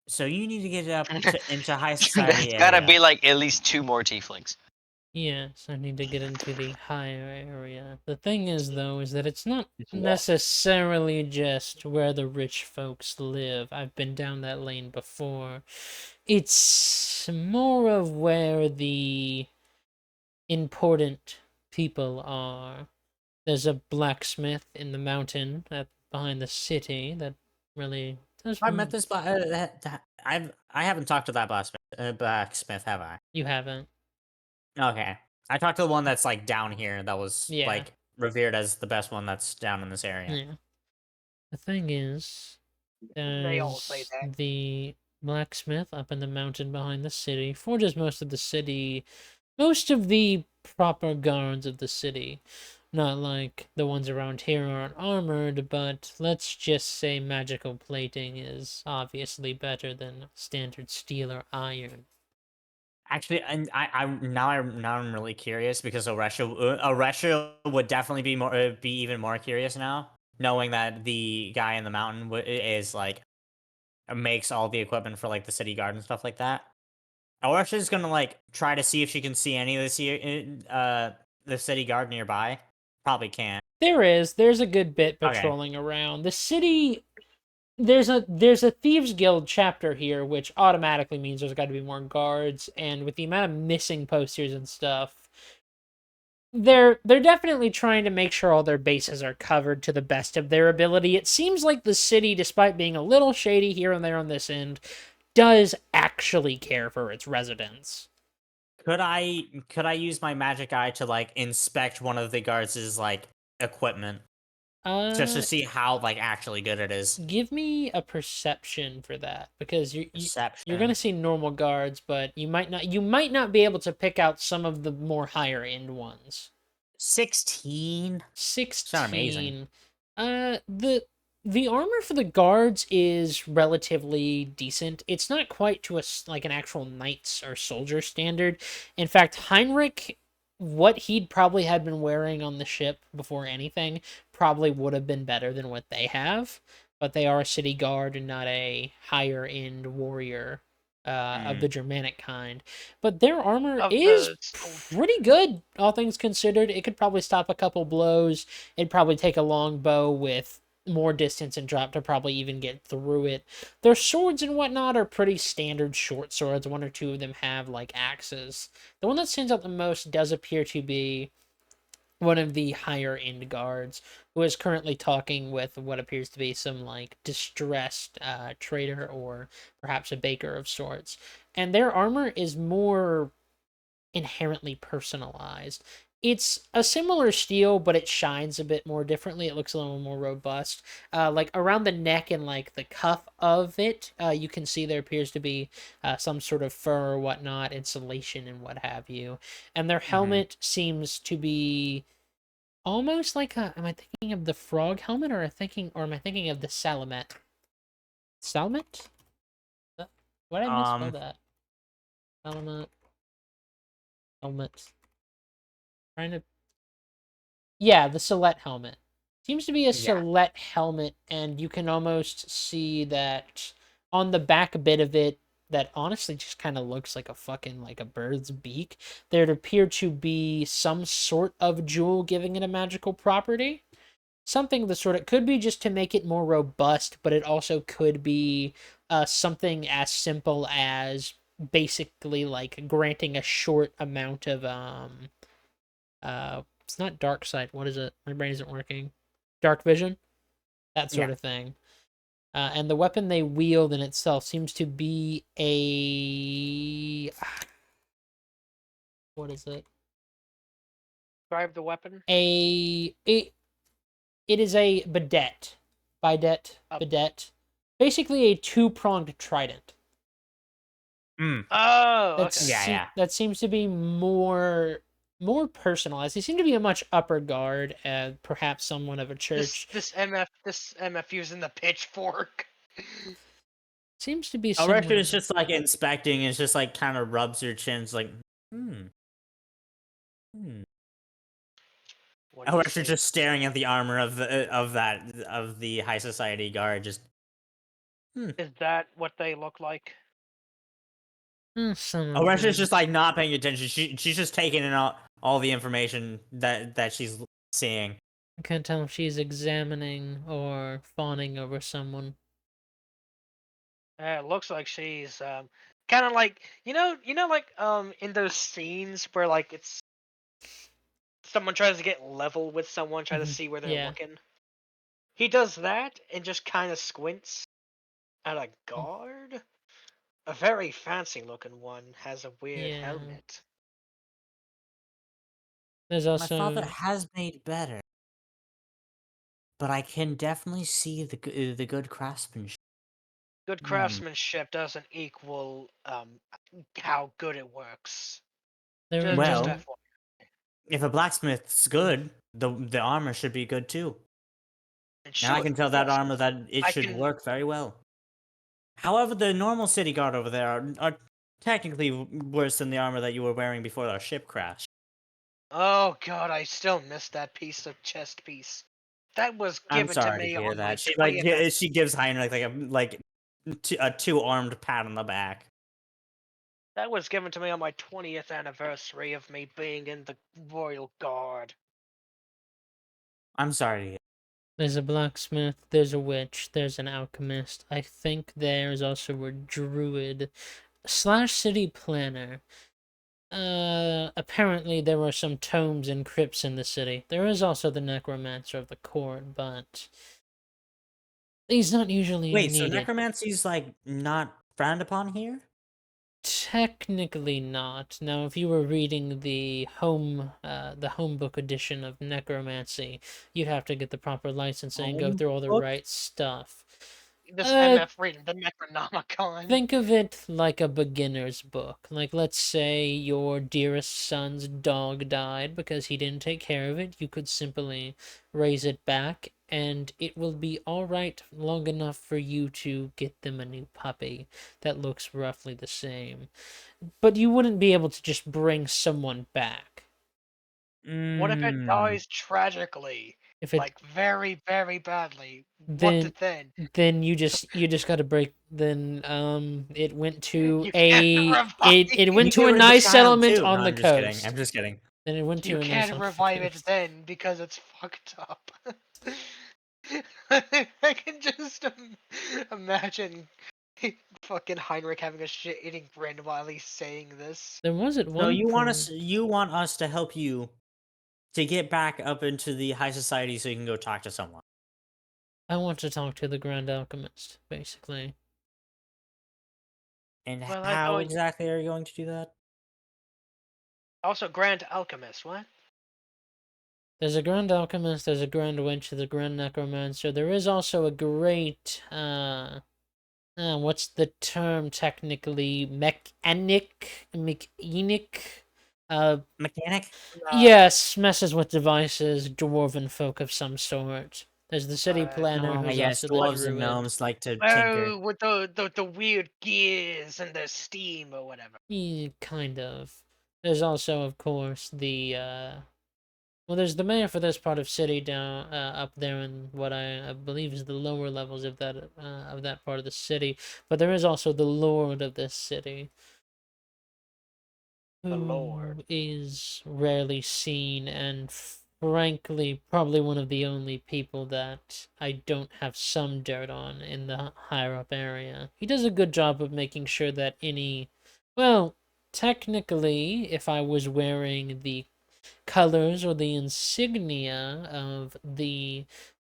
[SPEAKER 2] So you need to get into high
[SPEAKER 4] That's
[SPEAKER 2] society
[SPEAKER 4] gotta
[SPEAKER 2] area.
[SPEAKER 4] be like at least 2 more tieflings.
[SPEAKER 1] Yes, I need to get into the higher area. The thing is, though, is that it's not
[SPEAKER 2] It's what?
[SPEAKER 1] necessarily just where the rich folks live. I've been down that lane before. It's more of where the important people are. There's a blacksmith in the mountain behind the city that really does.
[SPEAKER 2] I met this I haven't talked to that blacksmith, have I?
[SPEAKER 1] You haven't.
[SPEAKER 2] Okay. I talked to the one that's like down here that was
[SPEAKER 1] Yeah.
[SPEAKER 2] like revered as the best one that's down in this area.
[SPEAKER 1] Yeah. The thing is,
[SPEAKER 3] They all say
[SPEAKER 1] there's
[SPEAKER 3] that.
[SPEAKER 1] the blacksmith up in the mountain behind the city, forges most of the city, most of the proper guards of the city. Not like the ones around here aren't armored, but let's just say magical plating is obviously better than standard steel or iron.
[SPEAKER 2] Actually, and I'm really curious because Oresha would definitely be even more curious now, knowing that the guy in the mountain is like makes all the equipment for like the city guard and stuff like that. Oresha's gonna like try to see if she can see any of the city guard nearby. Probably can't.
[SPEAKER 1] There's a good bit
[SPEAKER 2] Okay.
[SPEAKER 1] patrolling around. The city there's a thieves guild chapter here, which automatically means there's got to be more guards, and with the amount of missing posters and stuff, they're definitely trying to make sure all their bases are covered to the best of their ability. It seems like the city, despite being a little shady here and there on this end, does actually care for its residents.
[SPEAKER 2] Could I use my magic eye to like inspect one of the guards' like equipment just to see how like actually good it is?
[SPEAKER 1] Give me a perception for that, because you're
[SPEAKER 2] Perception.
[SPEAKER 1] gonna see normal guards, but you might not be able to pick out some of the more higher end ones.
[SPEAKER 2] 16.
[SPEAKER 1] 16.
[SPEAKER 2] Not amazing.
[SPEAKER 1] The armor for the guards is relatively decent. It's not quite to like an actual knight's or soldier standard. In fact, Heinrich, what he'd probably had been wearing on the ship before anything, probably would have been better than what they have. But they are a city guard and not a higher end warrior of the Germanic kind. But their armor
[SPEAKER 3] Of
[SPEAKER 1] is
[SPEAKER 3] the soldier.
[SPEAKER 1] pretty good, all things considered. It could probably stop a couple blows. It'd probably take a long bow with more distance and drop to probably even get through it. Their swords and whatnot are pretty standard short swords. One or two of them have like axes. The one that stands out the most does appear to be one of the higher end guards, who is currently talking with what appears to be some like distressed trader or perhaps a baker of sorts. And their armor is more inherently personalized. It's a similar steel, but it shines a bit more differently. It looks a little more robust. Like around the neck and like the cuff of it, you can see there appears to be some sort of fur or whatnot, insulation and what have you. And their helmet seems to be almost like a. Am I thinking of the frog helmet, or am I thinking of the Salamet? Salamet? Why did I misspell that? Salamet. helmet. Trying to. Yeah, the Celette helmet. Seems to be a
[SPEAKER 2] Yeah.
[SPEAKER 1] Celette helmet, and you can almost see that on the back bit of it. That honestly just kind of looks like a fucking like a bird's beak. There'd appear to be some sort of jewel giving it a magical property. Something of the sort. It could be just to make it more robust, but it also could be something as simple as basically like granting a short amount of it's not dark sight. What is it? My brain isn't working. Dark vision, that sort
[SPEAKER 2] Yeah.
[SPEAKER 1] of thing. And the weapon they wield in itself seems to be a what is it?
[SPEAKER 3] Drive the weapon.
[SPEAKER 1] It is a bidet. Bidet. Basically a two-pronged trident.
[SPEAKER 3] Oh,
[SPEAKER 1] That's
[SPEAKER 3] okay.
[SPEAKER 2] Yeah.
[SPEAKER 1] that seems to be more personalized. They seem to be a much upper guard, perhaps someone of a church.
[SPEAKER 3] This MF using the pitchfork.
[SPEAKER 1] Seems to be
[SPEAKER 2] Oresha
[SPEAKER 1] someone.
[SPEAKER 2] is just like inspecting and it's just like kind of rubs her chin. It's like,
[SPEAKER 3] What do you
[SPEAKER 2] Oresha
[SPEAKER 3] see?
[SPEAKER 2] just staring at the armor of the high society guard. Just
[SPEAKER 3] Is that what they look like?
[SPEAKER 1] Some of
[SPEAKER 2] Oresha is
[SPEAKER 1] them.
[SPEAKER 2] just like not paying attention. She's just taking in all the information that she's seeing.
[SPEAKER 1] I can't tell if she's examining or fawning over someone.
[SPEAKER 3] It looks like she's kind of like like in those scenes where like it's someone tries to get level with someone, try to see where they're
[SPEAKER 1] Yeah.
[SPEAKER 3] looking. He does that and just kind of squints at a guard. A very fancy looking one has a weird
[SPEAKER 1] Yeah.
[SPEAKER 3] helmet.
[SPEAKER 1] There's
[SPEAKER 2] My
[SPEAKER 1] also
[SPEAKER 2] father has made better, but I can definitely see the good craftsmanship.
[SPEAKER 3] Good craftsmanship doesn't equal how good it works.
[SPEAKER 1] there
[SPEAKER 3] Just
[SPEAKER 2] Well,
[SPEAKER 3] FYI.
[SPEAKER 2] if a blacksmith's good, the armor should be good too.
[SPEAKER 3] It
[SPEAKER 2] And I
[SPEAKER 3] should,
[SPEAKER 2] can tell
[SPEAKER 3] of
[SPEAKER 2] that
[SPEAKER 3] course.
[SPEAKER 2] armor that it
[SPEAKER 3] I
[SPEAKER 2] should
[SPEAKER 3] can-
[SPEAKER 2] work very well. However, the normal city guard over there are technically worse than the armor that you were wearing before our ship crashed.
[SPEAKER 3] Oh god, I still miss that piece of chest piece. That was
[SPEAKER 2] I'm
[SPEAKER 3] given to
[SPEAKER 2] sorry to
[SPEAKER 3] me
[SPEAKER 2] hear
[SPEAKER 3] on my
[SPEAKER 2] that. She
[SPEAKER 3] 20th.
[SPEAKER 2] she gives Heinrich a two-armed pat on the back.
[SPEAKER 3] That was given to me on my 20th anniversary of me being in the Royal Guard.
[SPEAKER 2] I'm sorry to hear.
[SPEAKER 1] there's a blacksmith, there's a witch, there's an alchemist. I think there's also a druid / city planner. Apparently there were some tomes and crypts in the city. There is also the necromancer of the court, but he's not usually
[SPEAKER 2] Wait, so
[SPEAKER 1] needed.
[SPEAKER 2] necromancy's like not frowned upon here?
[SPEAKER 1] Technically not. Now, if you were reading the home book edition of necromancy, you'd have to get the proper licensing and go
[SPEAKER 2] Home
[SPEAKER 1] through all the
[SPEAKER 2] book?
[SPEAKER 1] right stuff.
[SPEAKER 3] This MF reading the Necronomicon.
[SPEAKER 1] Think of it like a beginner's book. Like, let's say your dearest son's dog died because he didn't take care of it. You could simply raise it back, and it will be alright long enough for you to get them a new puppy that looks roughly the same. But you wouldn't be able to just bring someone back.
[SPEAKER 3] What if it dies tragically?
[SPEAKER 1] If it
[SPEAKER 3] Like very, very badly.
[SPEAKER 1] then
[SPEAKER 3] What then?
[SPEAKER 1] then you just got to break. Then it went to
[SPEAKER 3] You can't revive
[SPEAKER 1] it went
[SPEAKER 2] You
[SPEAKER 1] to
[SPEAKER 2] get
[SPEAKER 1] a
[SPEAKER 2] rid of the
[SPEAKER 1] nice
[SPEAKER 2] child,
[SPEAKER 1] settlement
[SPEAKER 2] too.
[SPEAKER 1] on
[SPEAKER 2] No,
[SPEAKER 1] the
[SPEAKER 2] I'm just kidding.
[SPEAKER 1] coast.
[SPEAKER 2] I'm just kidding.
[SPEAKER 1] Then it went to
[SPEAKER 3] You
[SPEAKER 1] a nice
[SPEAKER 3] can't
[SPEAKER 1] one on the
[SPEAKER 3] revive it
[SPEAKER 1] coast.
[SPEAKER 3] then because it's fucked up. I can just imagine fucking Heinrich having a shit-eating grin while he's saying this.
[SPEAKER 1] There was at
[SPEAKER 2] So
[SPEAKER 1] one
[SPEAKER 2] you want
[SPEAKER 1] point.
[SPEAKER 2] you want us to help you to get back up into the high society so you can go talk to someone.
[SPEAKER 1] I want to talk to the Grand Alchemist, basically.
[SPEAKER 2] And
[SPEAKER 3] Well,
[SPEAKER 2] how exactly are you going to do that?
[SPEAKER 3] Also, Grand Alchemist, what?
[SPEAKER 1] There's a Grand Alchemist, there's a Grand Witch, there's a Grand Necromancer. There is also a great, what's the term technically? Mechanic?
[SPEAKER 2] Mechanic?
[SPEAKER 1] Yes, messes with devices, dwarven folk of some sort. There's the city planner,
[SPEAKER 2] Ah,
[SPEAKER 1] who's
[SPEAKER 2] yes,
[SPEAKER 1] also the
[SPEAKER 2] dwarves and
[SPEAKER 1] druid.
[SPEAKER 2] gnomes like to tinker.
[SPEAKER 3] Oh, with the weird gears and the steam or whatever.
[SPEAKER 1] Kind of. There's also, of course, the well, there's the mayor for this part of city down up there in what I believe is the lower levels of that part of the city. But there is also the lord of this city,
[SPEAKER 3] The
[SPEAKER 1] who
[SPEAKER 3] Lord.
[SPEAKER 1] is rarely seen and frankly probably one of the only people that I don't have some dirt on in the higher up area. He does a good job of making sure that well, technically, if I was wearing the colors or the insignia of the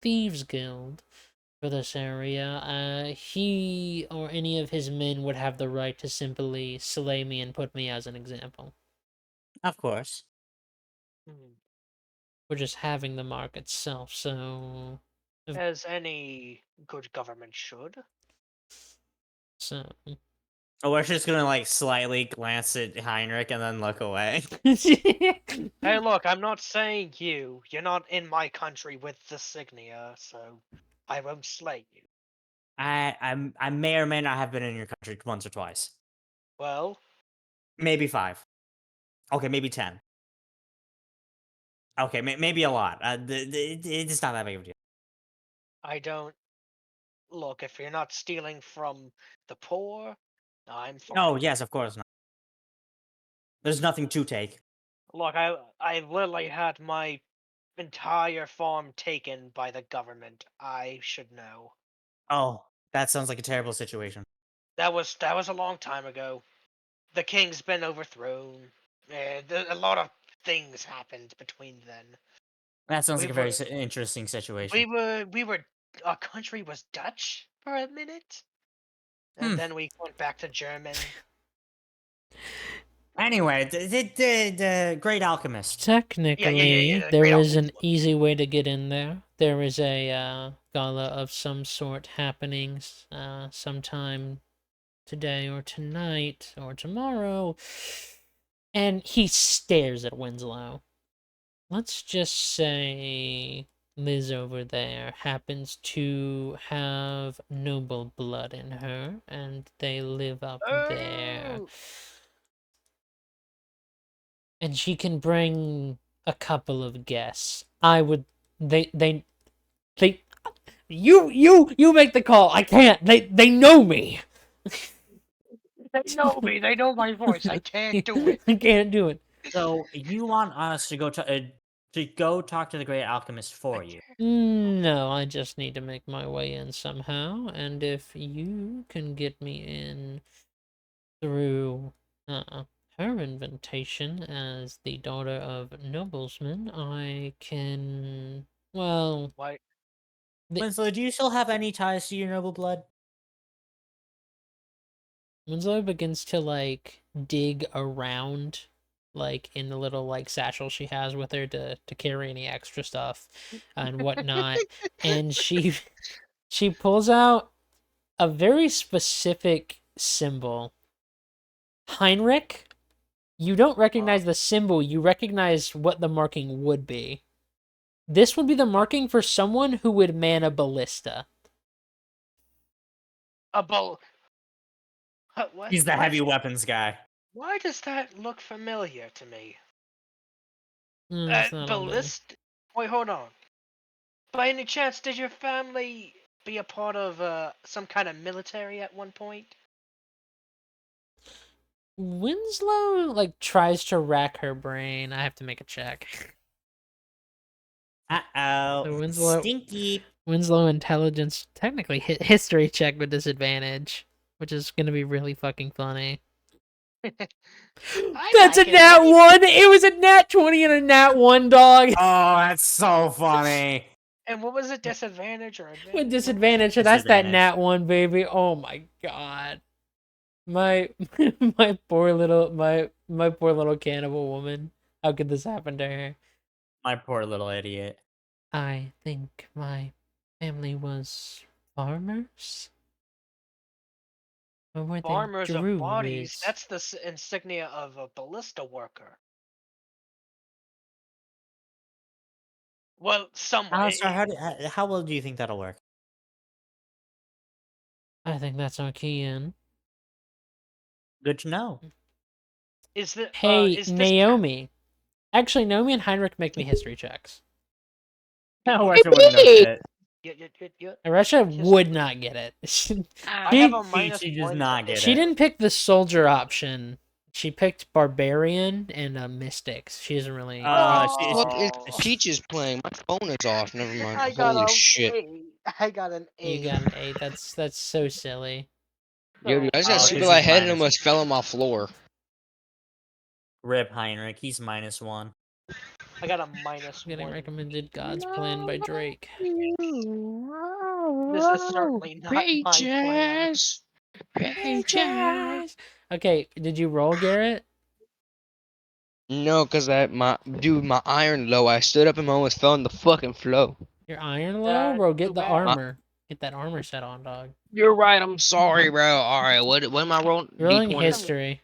[SPEAKER 1] Thieves Guild for this area, he or any of his men would have the right to simply slay me and put me as an example.
[SPEAKER 2] Of course.
[SPEAKER 3] Hmm.
[SPEAKER 1] We're just having the mark itself, so
[SPEAKER 3] As any good government should.
[SPEAKER 1] so
[SPEAKER 2] Oh, we're just gonna like slightly glance at Heinrich and then look away.
[SPEAKER 3] Hey, look, I'm not saying you. You're not in my country with the signia, so I won't slay you.
[SPEAKER 2] I may or may not have been in your country once or twice.
[SPEAKER 3] Well,
[SPEAKER 2] Maybe 5. Okay, maybe 10. Okay, maybe a lot. It's not that big of a deal.
[SPEAKER 3] I don't. Look, if you're not stealing from the poor, I'm fine.
[SPEAKER 2] Oh, yes, of course not. There's nothing to take.
[SPEAKER 3] Look, I literally had my entire farm taken by the government. I should know.
[SPEAKER 2] Oh, that sounds like a terrible situation.
[SPEAKER 3] That was a long time ago. The king's been overthrown. A lot of things happened between then.
[SPEAKER 2] That sounds
[SPEAKER 3] We
[SPEAKER 2] like a very
[SPEAKER 3] were
[SPEAKER 2] interesting situation.
[SPEAKER 3] we were our country was Dutch for a minute, and
[SPEAKER 2] Hmm.
[SPEAKER 3] then we went back to German.
[SPEAKER 2] Anyway, the Great Alchemist.
[SPEAKER 1] technically
[SPEAKER 3] The
[SPEAKER 1] there
[SPEAKER 3] Great
[SPEAKER 1] is an
[SPEAKER 3] Alchemist.
[SPEAKER 1] easy way to get in there. There is a gala of some sort happening sometime today or tonight or tomorrow, and he stares at Winslow. Let's just say Liz over there happens to have noble blood in her, and they live up there.
[SPEAKER 3] Oh,
[SPEAKER 1] And she can bring a couple of guests. I would. They. You make the call. I can't. They know me.
[SPEAKER 3] they know me. They know my voice. I can't do it.
[SPEAKER 1] I can't do it.
[SPEAKER 2] So you want us to go talk to the Great Alchemist for you?
[SPEAKER 1] No, I just need to make my way in somehow, and if you can get me in through her invitation as the daughter of noblesmen, I can. Well,
[SPEAKER 3] Why?
[SPEAKER 2] Winslow, do you still have any ties to your noble blood?
[SPEAKER 1] Winslow begins to like dig around, like in the little like satchel she has with her to carry any extra stuff and whatnot, and she pulls out a very specific symbol. Heinrich, you don't recognize the symbol, you recognize what the marking would be. This would be the marking for someone who would man a ballista.
[SPEAKER 3] A bull. What?
[SPEAKER 2] He's the heavy weapons guy.
[SPEAKER 3] Why does that look familiar to me?
[SPEAKER 1] It's not on me.
[SPEAKER 3] Ballist. Wait, hold on. By any chance, did your family be a part of some kind of military at one point?
[SPEAKER 1] Winslow like tries to rack her brain. I have to make a check.
[SPEAKER 2] Uh-oh.
[SPEAKER 1] So Winslow-
[SPEAKER 2] Stinky.
[SPEAKER 1] Winslow intelligence, technically history check with disadvantage, which is gonna be really fucking funny. That's
[SPEAKER 3] like
[SPEAKER 1] a
[SPEAKER 3] it.
[SPEAKER 1] nat 1. It was a nat 20 and a nat 1, dog.
[SPEAKER 2] Oh, that's so funny.
[SPEAKER 3] And what was it? Disadvantage or advantage?
[SPEAKER 1] With disadvantage, and that's that
[SPEAKER 2] Disadvantage.
[SPEAKER 1] nat 1, baby. Oh my god. My my poor little cannibal woman. How could this happen to her?
[SPEAKER 2] My poor little idiot.
[SPEAKER 1] I think my family was farmers. Or were
[SPEAKER 3] Farmers
[SPEAKER 1] they
[SPEAKER 3] of bodies.
[SPEAKER 1] druids?
[SPEAKER 3] That's the insignia of a ballista worker. Well, somewhat.
[SPEAKER 2] Alistar, how well do you think that'll work?
[SPEAKER 1] I think that's our key in.
[SPEAKER 2] Good to know.
[SPEAKER 3] Is the
[SPEAKER 1] Hey,
[SPEAKER 3] is this
[SPEAKER 1] Naomi. Actually, Naomi and Heinrich make me history checks.
[SPEAKER 2] No, Russia wouldn't know shit.
[SPEAKER 3] Yeah.
[SPEAKER 1] Russia
[SPEAKER 3] History.
[SPEAKER 1] would not get it.
[SPEAKER 3] I have a
[SPEAKER 2] She
[SPEAKER 3] minus
[SPEAKER 2] does
[SPEAKER 3] one.
[SPEAKER 2] not get
[SPEAKER 1] She
[SPEAKER 2] it.
[SPEAKER 1] didn't pick the soldier option. She picked barbarian and mystics. She doesn't really.
[SPEAKER 4] What is
[SPEAKER 3] Oh.
[SPEAKER 4] Peaches playing? My phone is off. Never mind.
[SPEAKER 3] I got
[SPEAKER 4] Holy
[SPEAKER 3] a
[SPEAKER 4] shit.
[SPEAKER 3] A. I got an A.
[SPEAKER 1] You got an 8. That's so silly.
[SPEAKER 4] Yo, dude, I just got
[SPEAKER 2] Oh,
[SPEAKER 4] super
[SPEAKER 2] 'cause
[SPEAKER 4] my
[SPEAKER 2] he's
[SPEAKER 4] head and
[SPEAKER 2] minus.
[SPEAKER 4] almost fell on my floor.
[SPEAKER 2] Rip Heinrich, he's -1.
[SPEAKER 3] I got a minus
[SPEAKER 1] Getting
[SPEAKER 3] one.
[SPEAKER 1] recommended God's Plan by Drake.
[SPEAKER 3] This is certainly not my plan.
[SPEAKER 4] Pages.
[SPEAKER 1] Okay, did you roll, Garrett?
[SPEAKER 4] No, cause my iron low. I stood up and almost fell on the fucking floor.
[SPEAKER 1] Your iron low, bro.
[SPEAKER 3] Too
[SPEAKER 1] Get the
[SPEAKER 3] bad.
[SPEAKER 1] armor. Get that armor set on, dog.
[SPEAKER 4] You're right. I'm sorry, bro. All right, what am I rolling?
[SPEAKER 1] You're rolling
[SPEAKER 4] D20.
[SPEAKER 1] history.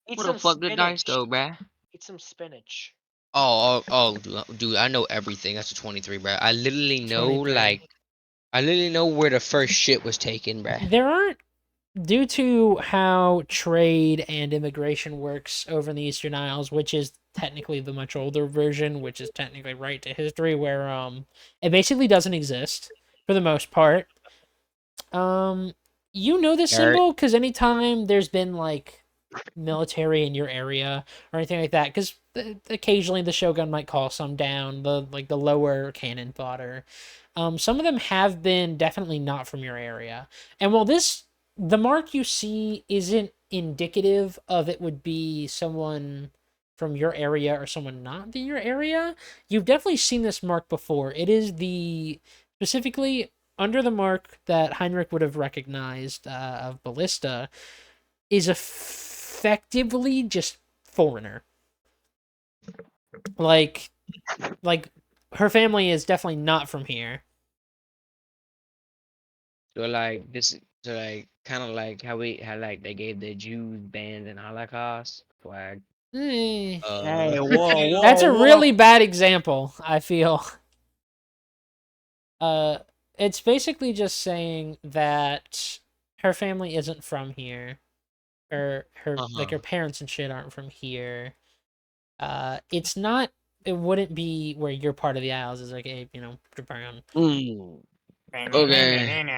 [SPEAKER 3] Eat
[SPEAKER 4] What
[SPEAKER 3] some
[SPEAKER 4] the fuck did dice
[SPEAKER 3] spinach.
[SPEAKER 4] go, bruh?
[SPEAKER 3] Eat some spinach.
[SPEAKER 4] Oh, dude, I know everything. That's a 23, bruh. I literally know
[SPEAKER 1] 23.
[SPEAKER 4] I literally know where the first shit was taken, bruh.
[SPEAKER 1] There aren't, due to how trade and immigration works over in the Eastern Isles, which is technically the much older version, which is technically right to history, where it basically doesn't exist for the most part. You know this
[SPEAKER 4] Garrett.
[SPEAKER 1] symbol because anytime there's been like military in your area or anything like that, because occasionally the shogun might call some down, the lower cannon fodder. Some of them have been definitely not from your area, and while the mark you see isn't indicative of it would be someone from your area or someone not in your area, you've definitely seen this mark before. It is specifically under the mark that Heinrich would have recognized of Ballista is effectively just foreigner. Like her family is definitely not from here.
[SPEAKER 4] So like this, so like kind of like how like they gave the Jews banned in Holocaust flag.
[SPEAKER 1] Eh,
[SPEAKER 2] Hey, whoa,
[SPEAKER 1] That's a
[SPEAKER 2] whoa.
[SPEAKER 1] really bad example, I feel. It's basically just saying that her family isn't from here. Or like her parents and shit aren't from here. It's not. It wouldn't be where your part of the Isles is like a Japan.
[SPEAKER 4] Okay.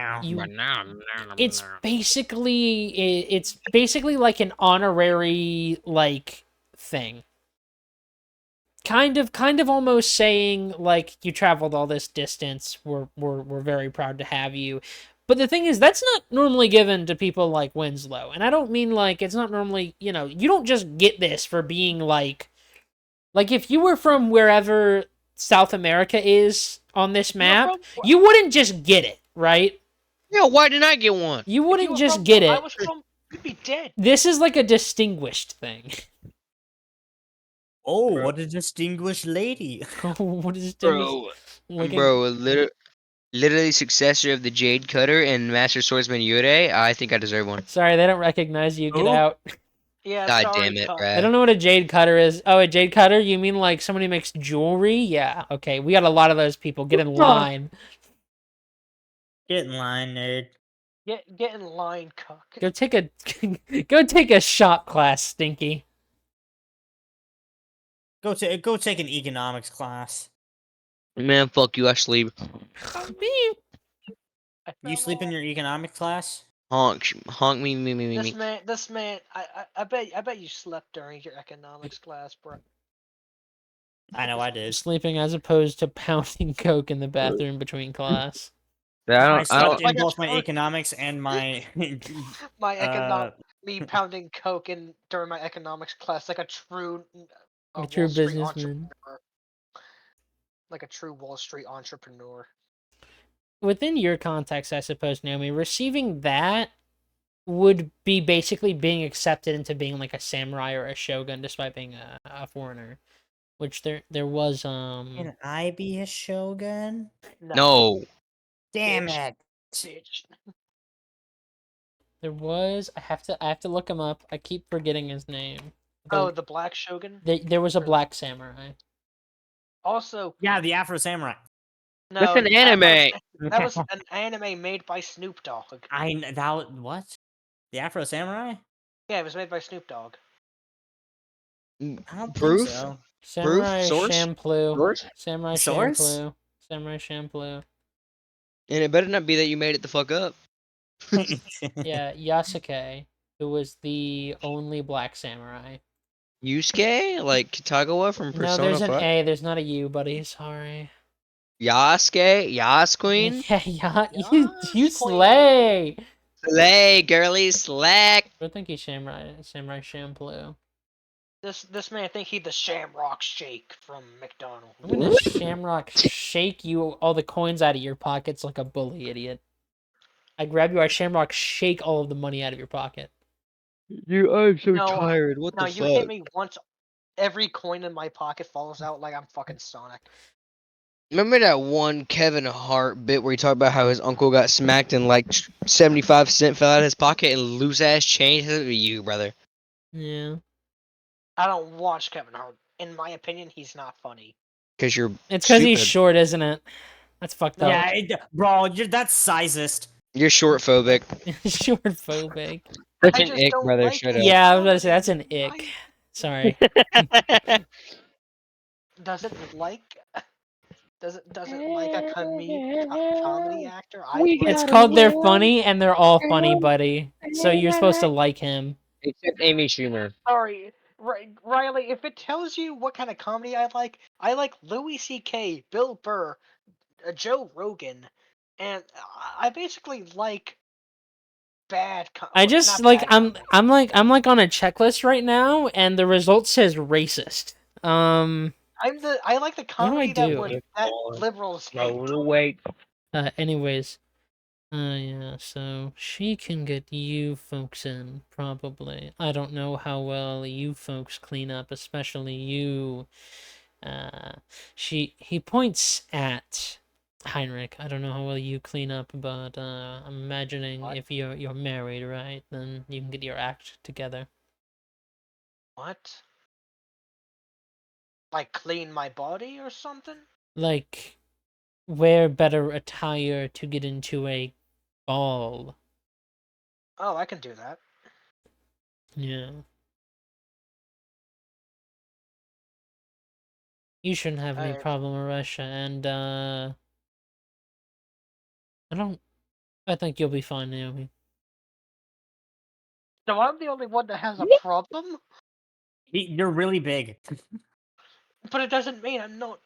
[SPEAKER 1] It's basically like an honorary like thing. Kind of almost saying like you traveled all this distance. We're very proud to have you. But the thing is, that's not normally given to people like Winslow. And I don't mean like it's not normally, you don't just get this for being like if you were from wherever South America is on this map, you wouldn't just get it, right?
[SPEAKER 4] Yeah, why didn't I get one?
[SPEAKER 1] You
[SPEAKER 3] If
[SPEAKER 1] wouldn't
[SPEAKER 3] you were
[SPEAKER 1] just
[SPEAKER 3] from
[SPEAKER 1] get
[SPEAKER 3] where I
[SPEAKER 1] it.
[SPEAKER 3] was from, you'd be dead.
[SPEAKER 1] This is like a distinguished thing.
[SPEAKER 2] Oh,
[SPEAKER 4] Bro.
[SPEAKER 2] what a distinguished lady.
[SPEAKER 1] What is distinguished?
[SPEAKER 4] Bro, literally successor of the Jade Cutter and Master Swordsman Yurei. I think I deserve one.
[SPEAKER 1] Sorry, they don't recognize you. Get
[SPEAKER 2] Who?
[SPEAKER 1] out.
[SPEAKER 3] Yeah,
[SPEAKER 4] God
[SPEAKER 3] sorry,
[SPEAKER 4] damn it,
[SPEAKER 3] Cut.
[SPEAKER 1] I
[SPEAKER 4] bruh.
[SPEAKER 1] don't know what a jade cutter is. Oh, a jade cutter? You mean like somebody makes jewelry? Yeah. Okay, we got a lot of those people. Get in line.
[SPEAKER 2] Get in line, nerd.
[SPEAKER 3] Get in line, Cuck.
[SPEAKER 1] Go take a shop class, Stinky.
[SPEAKER 2] Go take an economics class.
[SPEAKER 4] Man, fuck you. I sleep.
[SPEAKER 2] You sleep in your economics class?
[SPEAKER 4] Honk me.
[SPEAKER 3] This man. I bet you slept during your economics class, bro.
[SPEAKER 2] I know I did.
[SPEAKER 1] Sleeping as opposed to pounding coke in the bathroom between class.
[SPEAKER 2] I
[SPEAKER 4] I
[SPEAKER 2] slept
[SPEAKER 4] don't.
[SPEAKER 2] in both my economics and my
[SPEAKER 3] Me pounding coke during my economics class like a true
[SPEAKER 1] A true
[SPEAKER 3] Wall Street
[SPEAKER 1] businessman.
[SPEAKER 3] entrepreneur. Like a true Wall Street entrepreneur.
[SPEAKER 1] Within your context, I suppose, Naomi, receiving that would be basically being accepted into being like a samurai or a shogun despite being a foreigner. Which there was
[SPEAKER 2] Can I be a shogun?
[SPEAKER 4] No.
[SPEAKER 2] Damn
[SPEAKER 3] Bitch.
[SPEAKER 2] it.
[SPEAKER 3] Bitch.
[SPEAKER 1] there was I have to look him up. I keep forgetting his name.
[SPEAKER 3] Oh, the Black Shogun?
[SPEAKER 1] There was a black samurai.
[SPEAKER 3] Also,
[SPEAKER 2] Yeah, the Afro Samurai.
[SPEAKER 3] no,
[SPEAKER 4] That's an anime.
[SPEAKER 3] that was an anime made by Snoop Dogg.
[SPEAKER 2] What? The Afro Samurai?
[SPEAKER 3] Yeah, it was made by Snoop Dogg.
[SPEAKER 2] I don't think
[SPEAKER 4] Proof?
[SPEAKER 2] so.
[SPEAKER 1] Samurai
[SPEAKER 4] Source?
[SPEAKER 1] Champloo.
[SPEAKER 4] Source?
[SPEAKER 1] Samurai
[SPEAKER 2] Source?
[SPEAKER 1] Champloo. Samurai Champloo.
[SPEAKER 4] And it better not be that you made it the fuck up.
[SPEAKER 1] Yeah, Yasuke, who was the only black samurai.
[SPEAKER 4] Yusuke? Like Kitagawa from
[SPEAKER 1] No,
[SPEAKER 4] Persona
[SPEAKER 1] there's an
[SPEAKER 4] 5?
[SPEAKER 1] A. There's not a U, buddy. Sorry.
[SPEAKER 4] Yasuke? Yas Queen?
[SPEAKER 1] Yeah, yeah. You
[SPEAKER 3] Yes,
[SPEAKER 1] slay.
[SPEAKER 4] Slay, girly, slack.
[SPEAKER 1] I think he's Samurai Champloo.
[SPEAKER 3] This man think he the Shamrock Shake from McDonald's.
[SPEAKER 1] I'm gonna Shamrock shake you all the coins out of your pockets like a bully idiot. I grab you, I Shamrock shake all of the money out of your pocket.
[SPEAKER 5] I'm so
[SPEAKER 3] No,
[SPEAKER 4] Tired, what
[SPEAKER 3] No,
[SPEAKER 4] the
[SPEAKER 3] you
[SPEAKER 4] fuck?
[SPEAKER 3] hit me once, every coin in my pocket falls out like I'm fucking Sonic.
[SPEAKER 4] Remember that one Kevin Hart bit where he talked about how his uncle got smacked and like 75 cents fell out of his pocket and loose ass change? That would be you, brother.
[SPEAKER 1] Yeah.
[SPEAKER 3] I don't watch Kevin Hart. In my opinion, he's not funny.
[SPEAKER 4] Because you're
[SPEAKER 1] It's because he's
[SPEAKER 4] stupid.
[SPEAKER 1] short, isn't it? That's fucked up.
[SPEAKER 2] Yeah, bro, that's sizist.
[SPEAKER 4] You're short phobic.
[SPEAKER 1] Short phobic.
[SPEAKER 4] That's
[SPEAKER 3] I
[SPEAKER 4] an
[SPEAKER 3] just
[SPEAKER 4] ick,
[SPEAKER 3] don't
[SPEAKER 4] brother.
[SPEAKER 3] like
[SPEAKER 4] Shut
[SPEAKER 3] his
[SPEAKER 4] up.
[SPEAKER 1] Yeah, I was about to say
[SPEAKER 3] comedy.
[SPEAKER 1] that's an ick. Sorry.
[SPEAKER 3] Does it like a comedy actor? I
[SPEAKER 5] We
[SPEAKER 3] like
[SPEAKER 1] It's
[SPEAKER 5] got
[SPEAKER 3] it.
[SPEAKER 5] a
[SPEAKER 1] called They're
[SPEAKER 5] war.
[SPEAKER 1] Funny and they're all funny, buddy. So you're supposed to like him.
[SPEAKER 4] Except Amy Schumer.
[SPEAKER 3] Sorry, Riley. If it tells you what kind of comedy I like Louis C.K., Bill Burr, Joe Rogan, and I basically like
[SPEAKER 1] I just
[SPEAKER 3] not
[SPEAKER 1] like
[SPEAKER 3] bad
[SPEAKER 1] I'm
[SPEAKER 3] comedy.
[SPEAKER 1] I'm like on a checklist right now and the result says racist.
[SPEAKER 3] I like the
[SPEAKER 1] do I
[SPEAKER 3] comedy
[SPEAKER 1] do?
[SPEAKER 3] that liberals hate.
[SPEAKER 5] Wait.
[SPEAKER 1] Anyways. Yeah, so she can get you folks in, probably. I don't know how well you folks clean up, especially you. He points at Heinrich. I don't know how well you clean up, but I'm imagining
[SPEAKER 3] What?
[SPEAKER 1] if you're married, right, then you can get your act together.
[SPEAKER 3] What? Like clean my body or something?
[SPEAKER 1] Like, wear better attire to get into a ball.
[SPEAKER 3] Oh, I can do that.
[SPEAKER 1] Yeah. You shouldn't have any
[SPEAKER 3] Alright.
[SPEAKER 1] problem with Russia, and I think you'll be fine, Naomi.
[SPEAKER 3] So I'm the only one that has a problem?
[SPEAKER 2] You're really big.
[SPEAKER 3] But it doesn't mean I'm not.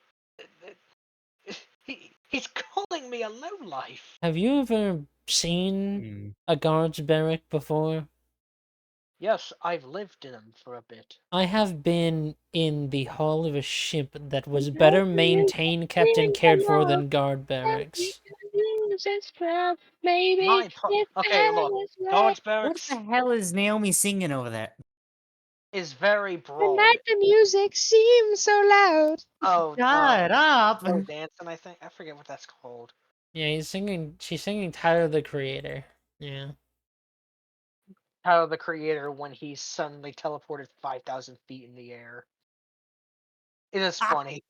[SPEAKER 3] He's calling me a lowlife.
[SPEAKER 1] Have you ever seen a guard's barrack before?
[SPEAKER 3] Yes, I've lived in them for a bit.
[SPEAKER 1] I have been in the hull of a ship that was better maintained, kept, and cared for than guard barracks.
[SPEAKER 3] Okay, look, God's
[SPEAKER 2] What
[SPEAKER 3] barracks
[SPEAKER 2] the hell is Naomi singing over there?
[SPEAKER 3] is very broad.
[SPEAKER 4] the music seems so loud.
[SPEAKER 3] Oh,
[SPEAKER 2] Shut up!
[SPEAKER 3] slow dancing. I think I forget what that's called.
[SPEAKER 1] Yeah, she's singing Tyler the Creator. Yeah.
[SPEAKER 3] Tyler the Creator when he suddenly teleported 5,000 feet in the air. It is funny.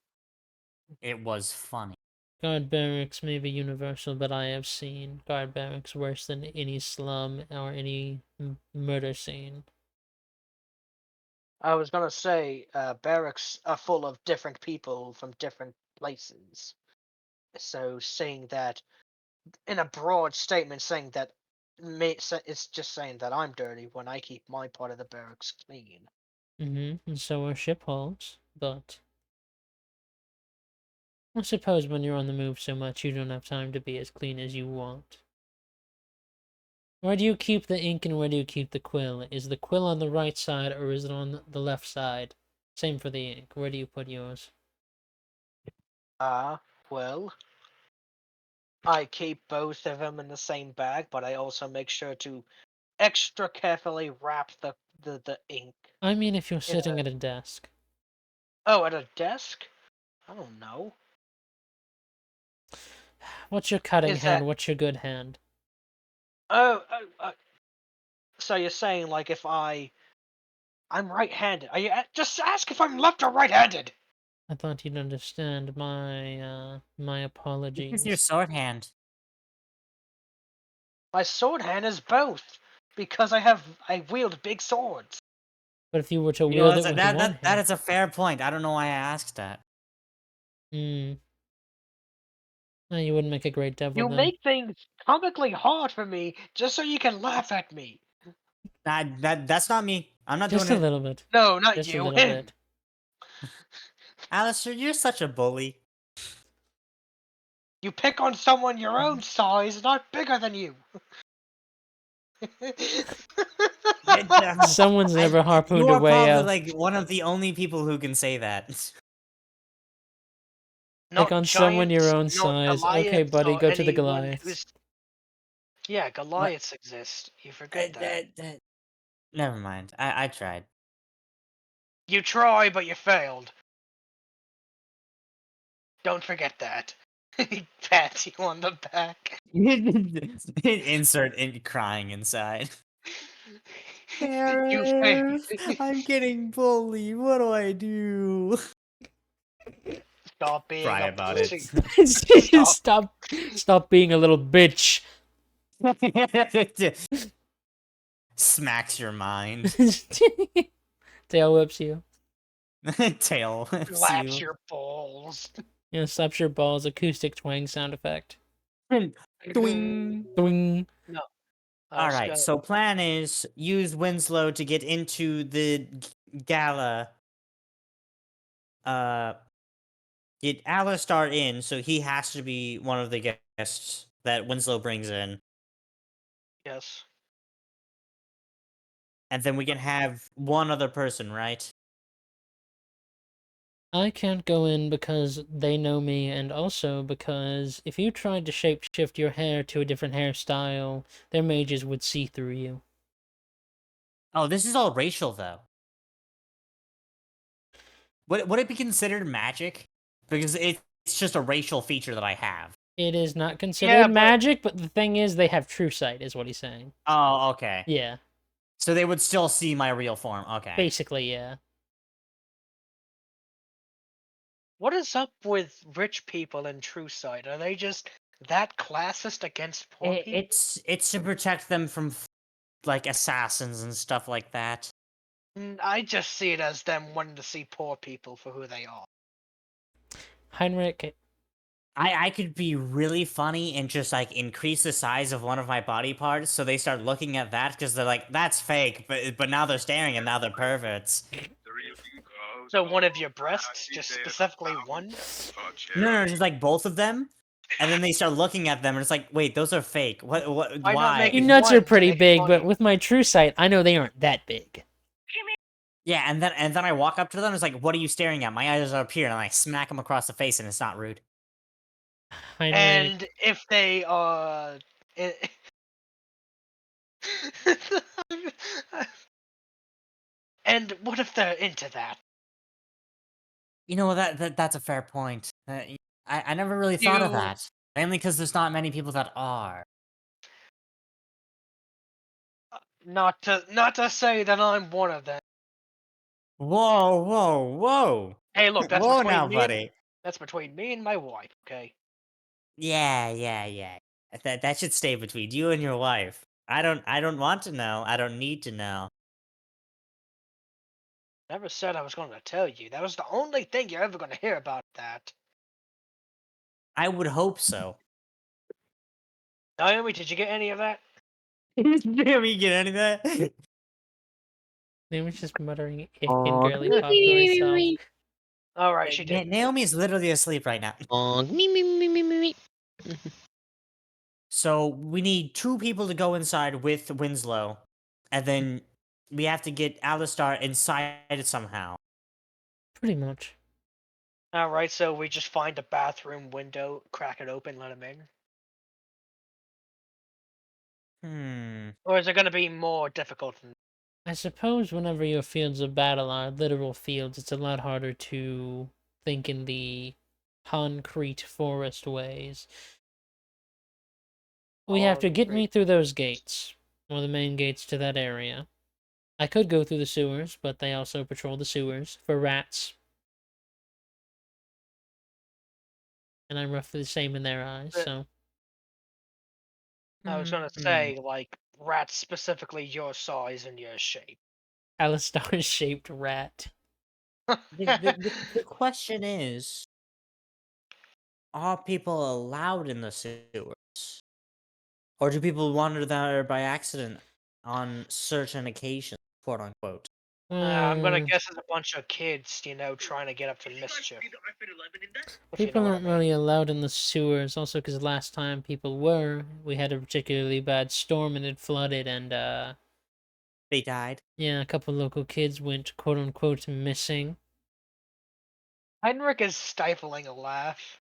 [SPEAKER 2] It was funny.
[SPEAKER 1] Guard barracks may be universal, but I have seen guard barracks worse than any slum or any murder scene.
[SPEAKER 3] I was gonna say, barracks are full of different people from different places. So saying that in a broad statement, saying that it's just saying that I'm dirty when I keep my part of the barracks clean.
[SPEAKER 1] And so are ship hulls, but I suppose when you're on the move so much, you don't have time to be as clean as you want. Where do you keep the ink and where do you keep the quill? Is the quill on the right side or is it on the left side? Same for the ink. Where do you put yours?
[SPEAKER 3] Well, I keep both of them in the same bag, but I also make sure to extra carefully wrap the ink.
[SPEAKER 1] I mean, if you're sitting at a desk.
[SPEAKER 3] Oh, at a desk? I don't know.
[SPEAKER 1] What's your cutting
[SPEAKER 3] Is
[SPEAKER 1] hand?
[SPEAKER 3] that-
[SPEAKER 1] What's your good hand?
[SPEAKER 3] So you're saying like if I'm right-handed? Are you just ask if I'm left or right-handed?
[SPEAKER 1] I thought you'd understand my my apologies.
[SPEAKER 2] Because your sword hand.
[SPEAKER 3] My sword hand is both because I wield big swords.
[SPEAKER 1] But if you were to
[SPEAKER 2] You know,
[SPEAKER 1] wield it with one
[SPEAKER 2] that
[SPEAKER 1] hand,
[SPEAKER 2] is a fair point. I don't know why I asked that.
[SPEAKER 1] no, you wouldn't make a great devil
[SPEAKER 3] You
[SPEAKER 1] then.
[SPEAKER 3] make things comically hard for me just so you can laugh at me.
[SPEAKER 2] That's not me. I'm not
[SPEAKER 1] Just a
[SPEAKER 2] doing it.
[SPEAKER 1] little bit.
[SPEAKER 3] No, not
[SPEAKER 1] Just a
[SPEAKER 3] you.
[SPEAKER 1] little
[SPEAKER 3] Him.
[SPEAKER 1] bit.
[SPEAKER 2] Alistair, you're such a bully.
[SPEAKER 3] You pick on someone your own size, not bigger than you.
[SPEAKER 1] Someone's never harpooned
[SPEAKER 2] You
[SPEAKER 1] a
[SPEAKER 2] are
[SPEAKER 1] way
[SPEAKER 2] probably
[SPEAKER 1] out.
[SPEAKER 2] like one of the only people who can say that.
[SPEAKER 1] Pick
[SPEAKER 3] Not
[SPEAKER 1] on someone your
[SPEAKER 3] giants,
[SPEAKER 1] own
[SPEAKER 3] not
[SPEAKER 1] size. Okay,
[SPEAKER 3] Goliaths,
[SPEAKER 1] buddy,
[SPEAKER 3] or
[SPEAKER 1] go to the
[SPEAKER 3] anyone
[SPEAKER 1] Goliaths.
[SPEAKER 3] who's... Yeah, Goliaths exist. You forget that.
[SPEAKER 2] Never mind. I tried.
[SPEAKER 3] You try, but you failed. Don't forget that. He pats you on the back.
[SPEAKER 2] Insert in crying inside.
[SPEAKER 3] You failed.
[SPEAKER 2] I'm getting bullied. What do I do?
[SPEAKER 3] Stop being
[SPEAKER 2] Cry
[SPEAKER 3] a
[SPEAKER 2] about
[SPEAKER 3] pussy.
[SPEAKER 2] it.
[SPEAKER 1] Stop being a little bitch.
[SPEAKER 2] Smacks your mind.
[SPEAKER 1] Tail whips you.
[SPEAKER 2] Tail whips
[SPEAKER 3] Slaps
[SPEAKER 2] you.
[SPEAKER 3] your balls.
[SPEAKER 1] Slaps your balls. Acoustic twang sound effect.
[SPEAKER 2] Doing.
[SPEAKER 1] Doing.
[SPEAKER 3] No.
[SPEAKER 2] All right. So plan is use Winslow to get into the gala. Get Alistar in, so he has to be one of the guests that Winslow brings in,
[SPEAKER 3] Yes.
[SPEAKER 2] and then we can have one other person, right?
[SPEAKER 1] I can't go in because they know me, and also because if you tried to shapeshift your hair to a different hairstyle, their mages would see through you.
[SPEAKER 2] Oh, this is all racial, though. Would it be considered magic? Because it's just a racial feature that I have.
[SPEAKER 1] It is not considered
[SPEAKER 3] but-
[SPEAKER 1] magic, but the thing is, they have true sight, is what he's saying.
[SPEAKER 2] Oh, okay.
[SPEAKER 1] Yeah,
[SPEAKER 2] So they would still see my real form. Okay.
[SPEAKER 1] basically, yeah.
[SPEAKER 3] What is up with rich people and True Sight? Are they just that classist against poor people?
[SPEAKER 2] It's to protect them from like assassins and stuff like that.
[SPEAKER 3] I just see it as them wanting to see poor people for who they are.
[SPEAKER 1] Heinrich,
[SPEAKER 2] I could be really funny and just like increase the size of one of my body parts so they start looking at that because they're like, that's fake, but now they're staring and now they're perverts.
[SPEAKER 3] So one of your breasts, just specifically one?
[SPEAKER 2] No, just like both of them. And then they start looking at them and it's like, wait, those are fake. What
[SPEAKER 3] Why not make
[SPEAKER 1] your
[SPEAKER 3] it
[SPEAKER 1] nuts
[SPEAKER 3] one
[SPEAKER 1] are
[SPEAKER 3] to
[SPEAKER 1] pretty
[SPEAKER 3] make it
[SPEAKER 1] big, but
[SPEAKER 3] funny?
[SPEAKER 1] with my true sight, I know they aren't that big.
[SPEAKER 2] Yeah, and then I walk up to them and it's like, what are you staring at? My eyes are up here, and I smack them across the face and it's not rude.
[SPEAKER 1] Heinrich,
[SPEAKER 3] And if they are... And what if they're into that?
[SPEAKER 2] You know, that's a fair point. I never really thought of
[SPEAKER 3] You-
[SPEAKER 2] that. Mainly because there's not many people that are.
[SPEAKER 3] Not to say that I'm one of them.
[SPEAKER 2] Whoa.
[SPEAKER 3] Hey, look, that's
[SPEAKER 2] Whoa
[SPEAKER 3] between
[SPEAKER 2] now,
[SPEAKER 3] me
[SPEAKER 2] buddy.
[SPEAKER 3] that's between me and my wife, okay?
[SPEAKER 2] Yeah. That should stay between you and your wife. I don't want to know. I don't need to know.
[SPEAKER 3] Never said I was going to tell you. That was the only thing you're ever going to hear about that.
[SPEAKER 2] I would hope so.
[SPEAKER 3] Naomi, did you get any of that?
[SPEAKER 2] Did we get any of that?
[SPEAKER 1] Naomi's just muttering
[SPEAKER 5] Aw,
[SPEAKER 1] girly pop to herself.
[SPEAKER 3] Alright, she did.
[SPEAKER 2] Naomi is literally asleep right now.
[SPEAKER 4] Me.
[SPEAKER 2] So we need 2 people to go inside with Winslow, and then we have to get Alistar inside it somehow.
[SPEAKER 1] Pretty much.
[SPEAKER 3] Alright, so we just find a bathroom window, crack it open, let him in? Or is it going to be more difficult than...
[SPEAKER 1] I suppose whenever your fields of battle are literal fields, it's a lot harder to think in the concrete forest ways. We have to get me through those gates, or the main gates to that area. I could go through the sewers, but they also patrol the sewers for rats. And I'm roughly the same in their eyes, so...
[SPEAKER 3] I was going to say, like, rats specifically your size and your shape.
[SPEAKER 1] Alistar-shaped rat.
[SPEAKER 2] The question is, are people allowed in the sewers? Or do people wander there by accident on certain occasions, quote unquote?
[SPEAKER 3] I'm gonna
[SPEAKER 1] Hmm,
[SPEAKER 3] guess it's a bunch of kids, trying to get up to mischief. If you
[SPEAKER 1] people
[SPEAKER 3] know what I
[SPEAKER 1] aren't
[SPEAKER 3] mean.
[SPEAKER 1] really allowed in the sewers, also because last time people were, we had a particularly bad storm and it flooded, and
[SPEAKER 2] They died.
[SPEAKER 1] yeah, a couple local kids went quote unquote missing.
[SPEAKER 3] Heinrich is stifling a laugh.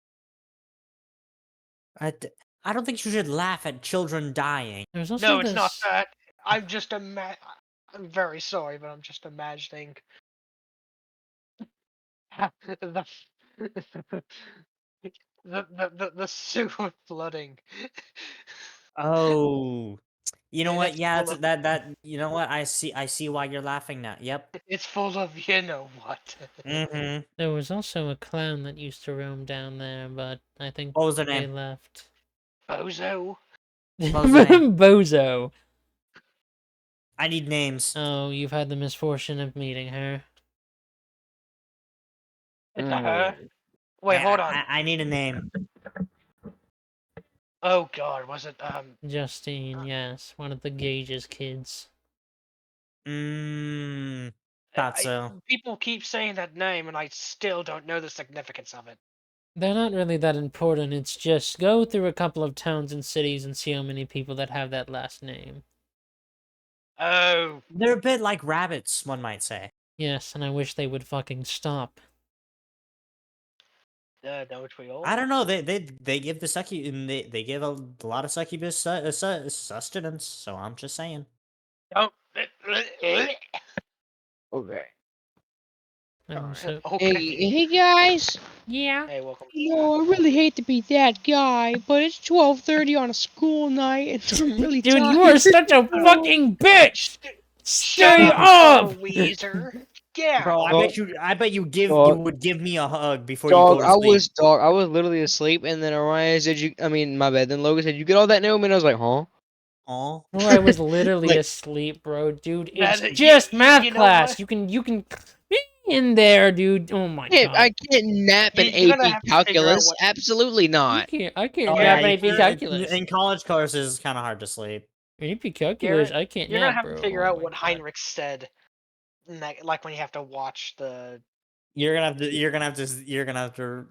[SPEAKER 2] I, d- I don't think you should laugh at children dying.
[SPEAKER 1] There's also
[SPEAKER 3] No, it's not
[SPEAKER 1] this.
[SPEAKER 3] that. I'm just I'm very sorry, but I'm just imagining the the sewer flooding.
[SPEAKER 2] Oh, you know
[SPEAKER 3] And
[SPEAKER 2] what?
[SPEAKER 3] it's
[SPEAKER 2] Yeah,
[SPEAKER 3] full
[SPEAKER 2] that's,
[SPEAKER 3] of
[SPEAKER 2] that. You know what? I see why you're laughing now. Yep.
[SPEAKER 3] it's full of you know what.
[SPEAKER 2] Mm-hmm.
[SPEAKER 1] There was also a clown that used to roam down there, but I think
[SPEAKER 2] What was her
[SPEAKER 1] they
[SPEAKER 2] name?
[SPEAKER 1] left.
[SPEAKER 3] Bozo.
[SPEAKER 2] What was her name?
[SPEAKER 1] Bozo.
[SPEAKER 2] I need names.
[SPEAKER 1] Oh, you've had the misfortune of meeting her.
[SPEAKER 3] It's a her. Wait, hold on.
[SPEAKER 2] I need a name.
[SPEAKER 3] Oh god, was it
[SPEAKER 1] Justine, yes, one of the Gage's kids.
[SPEAKER 2] Mmm. Thought so.
[SPEAKER 3] people keep saying that name and I still don't know the significance of it.
[SPEAKER 1] They're not really that important, it's just go through a couple of towns and cities and see how many people that have that last name.
[SPEAKER 3] Oh,
[SPEAKER 2] They're a bit like rabbits, one might say.
[SPEAKER 1] Yes, and I wish they would fucking stop.
[SPEAKER 3] don't we all?
[SPEAKER 2] I don't know. They give the they give a lot of succubus sustenance. So I'm just saying.
[SPEAKER 3] Don't.
[SPEAKER 5] Okay.
[SPEAKER 1] So,
[SPEAKER 3] Okay.
[SPEAKER 4] Hey guys.
[SPEAKER 1] yeah.
[SPEAKER 3] Hey, welcome.
[SPEAKER 4] You know, I really hate to be that guy, but it's 12:30 on a school night, and I'm really
[SPEAKER 1] Dude,
[SPEAKER 4] tired.
[SPEAKER 1] you are such a fucking bitch!
[SPEAKER 3] Shut
[SPEAKER 1] Stay
[SPEAKER 3] up,
[SPEAKER 1] up!
[SPEAKER 3] Weezer. Yeah.
[SPEAKER 2] Bro,
[SPEAKER 4] Dog,
[SPEAKER 2] I bet you
[SPEAKER 4] dog,
[SPEAKER 2] would give me a hug before you
[SPEAKER 4] dog,
[SPEAKER 2] go to sleep.
[SPEAKER 4] I was literally asleep, and then Orion said, I mean, my bad. Then Logan said, "You get all that Naomi?" And I was like, "Huh?"
[SPEAKER 2] Oh,
[SPEAKER 1] Bro, I was literally
[SPEAKER 4] Like,
[SPEAKER 1] asleep, bro. Dude, it's
[SPEAKER 3] That
[SPEAKER 1] just math
[SPEAKER 3] you know
[SPEAKER 1] class.
[SPEAKER 3] what?
[SPEAKER 1] You can be in there, dude. Oh my
[SPEAKER 4] I
[SPEAKER 1] god.
[SPEAKER 4] can't nap in
[SPEAKER 3] You're gonna
[SPEAKER 4] AP
[SPEAKER 3] have to figure out
[SPEAKER 4] calculus.
[SPEAKER 3] what.
[SPEAKER 4] Absolutely not.
[SPEAKER 1] I can't
[SPEAKER 2] oh yeah,
[SPEAKER 1] nap in
[SPEAKER 2] you
[SPEAKER 1] AP
[SPEAKER 2] can't.
[SPEAKER 1] calculus.
[SPEAKER 2] In college courses, it's kind of hard to sleep.
[SPEAKER 1] In AP calculus,
[SPEAKER 3] You're
[SPEAKER 1] I can't
[SPEAKER 3] you're gonna
[SPEAKER 1] nap,
[SPEAKER 3] have to
[SPEAKER 1] bro.
[SPEAKER 3] figure
[SPEAKER 1] Oh
[SPEAKER 3] out
[SPEAKER 1] my
[SPEAKER 3] what
[SPEAKER 1] god.
[SPEAKER 3] Heinrich said. Like when you have to watch the.
[SPEAKER 2] You're gonna have to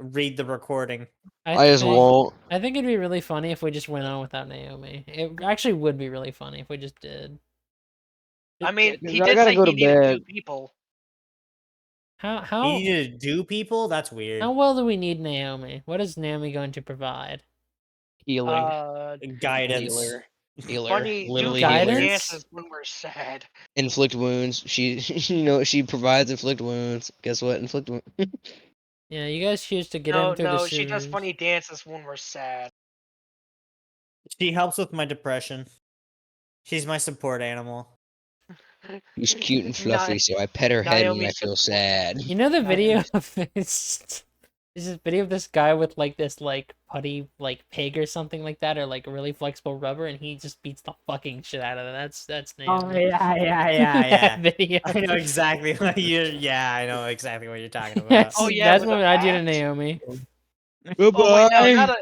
[SPEAKER 2] read the recording.
[SPEAKER 1] I
[SPEAKER 4] I just
[SPEAKER 1] think
[SPEAKER 4] won't.
[SPEAKER 1] I think it'd be really funny if we just went on without Naomi. It actually would be really funny if we just did.
[SPEAKER 3] I mean, he
[SPEAKER 4] I
[SPEAKER 3] did
[SPEAKER 4] gotta
[SPEAKER 3] say
[SPEAKER 4] go
[SPEAKER 3] he
[SPEAKER 4] to
[SPEAKER 3] needed two
[SPEAKER 4] bed.
[SPEAKER 3] people.
[SPEAKER 1] How
[SPEAKER 2] You
[SPEAKER 1] how
[SPEAKER 2] need to do people? That's weird.
[SPEAKER 1] how well do we need Naomi? What is Naomi going to provide?
[SPEAKER 4] Healing.
[SPEAKER 2] Guidance.
[SPEAKER 4] Healer. Healer.
[SPEAKER 3] Funny, do
[SPEAKER 4] Literally
[SPEAKER 3] funny
[SPEAKER 4] healer.
[SPEAKER 1] Guidance?
[SPEAKER 3] dances when we're sad.
[SPEAKER 4] Inflict wounds. She, she provides inflict wounds. Guess what? Inflict wounds.
[SPEAKER 1] Yeah, you guys choose to get
[SPEAKER 3] No,
[SPEAKER 1] him through the
[SPEAKER 3] no, she does
[SPEAKER 1] sewers.
[SPEAKER 3] funny dances when we're sad.
[SPEAKER 2] She helps with my depression. She's my support animal.
[SPEAKER 4] She's cute and
[SPEAKER 3] Ni-
[SPEAKER 4] fluffy, so I pet her head when I
[SPEAKER 3] Naomi
[SPEAKER 4] feel
[SPEAKER 3] support.
[SPEAKER 4] sad.
[SPEAKER 1] You know the video
[SPEAKER 3] Naomi.
[SPEAKER 1] of this? Is this video of this guy with like this like putty like pig or something like that, or like really flexible rubber, and he just beats the fucking shit out of it. That's
[SPEAKER 2] Oh
[SPEAKER 1] Naomi.
[SPEAKER 2] yeah.
[SPEAKER 1] That video.
[SPEAKER 2] I know exactly what you're. Yeah, I know exactly what you're talking about.
[SPEAKER 1] That's
[SPEAKER 3] Oh yeah,
[SPEAKER 1] that's
[SPEAKER 3] with the
[SPEAKER 1] what I do to
[SPEAKER 3] bat.
[SPEAKER 1] Naomi.
[SPEAKER 4] Bye
[SPEAKER 3] Oh wait, no,
[SPEAKER 4] bye.
[SPEAKER 3] not a.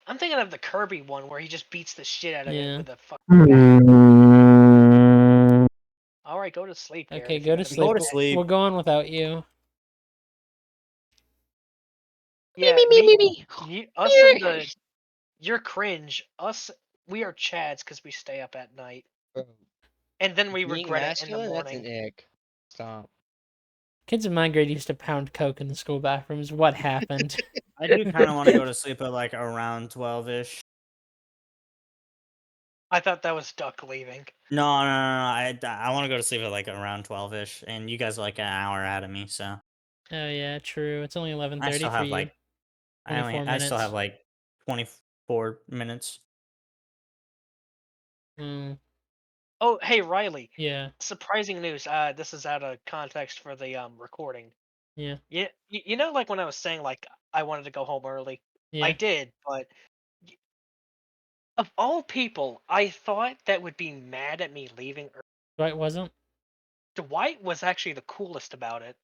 [SPEAKER 3] I'm thinking of the Kirby one where he just beats the shit out of it
[SPEAKER 1] Yeah.
[SPEAKER 3] with a fucking bat. All right, go to sleep, Garrett.
[SPEAKER 1] Okay,
[SPEAKER 3] If you're
[SPEAKER 1] go to
[SPEAKER 3] gonna be
[SPEAKER 1] sleep.
[SPEAKER 2] Go to
[SPEAKER 3] dead.
[SPEAKER 2] sleep.
[SPEAKER 1] We're going without you.
[SPEAKER 3] Yeah,
[SPEAKER 4] Me, me, me,
[SPEAKER 3] me,
[SPEAKER 4] me,
[SPEAKER 3] us, and
[SPEAKER 4] me.
[SPEAKER 3] the. You're cringe. Us, we are Chads because we stay up at night,
[SPEAKER 4] Bro,
[SPEAKER 3] and then we
[SPEAKER 4] being
[SPEAKER 3] regret it in the
[SPEAKER 4] masculine, that's an
[SPEAKER 3] morning.
[SPEAKER 4] ick. Stop.
[SPEAKER 1] Kids in my grade used to pound coke in the school bathrooms. What happened?
[SPEAKER 2] I do kind of want to go to sleep at like around 12ish.
[SPEAKER 3] I thought that was Duck leaving.
[SPEAKER 2] No. I want to go to sleep at like around 12ish, and you guys are like an hour ahead of me, so
[SPEAKER 1] Oh yeah, true. It's only
[SPEAKER 2] I
[SPEAKER 1] 11:30
[SPEAKER 2] still
[SPEAKER 1] for
[SPEAKER 2] have
[SPEAKER 1] you.
[SPEAKER 2] like
[SPEAKER 1] 24
[SPEAKER 2] I still have
[SPEAKER 1] minutes.
[SPEAKER 2] like 24 minutes.
[SPEAKER 1] Mm,
[SPEAKER 3] Oh, hey Riley.
[SPEAKER 1] yeah,
[SPEAKER 3] Surprising news. This is out of context for the recording.
[SPEAKER 1] yeah,
[SPEAKER 3] Yeah, you know, like when I was saying like I wanted to go home early. I
[SPEAKER 1] yeah.
[SPEAKER 3] did, but of all people, I thought that would be mad at me leaving early
[SPEAKER 1] Dwight wasn't.
[SPEAKER 3] Dwight was actually the coolest about it.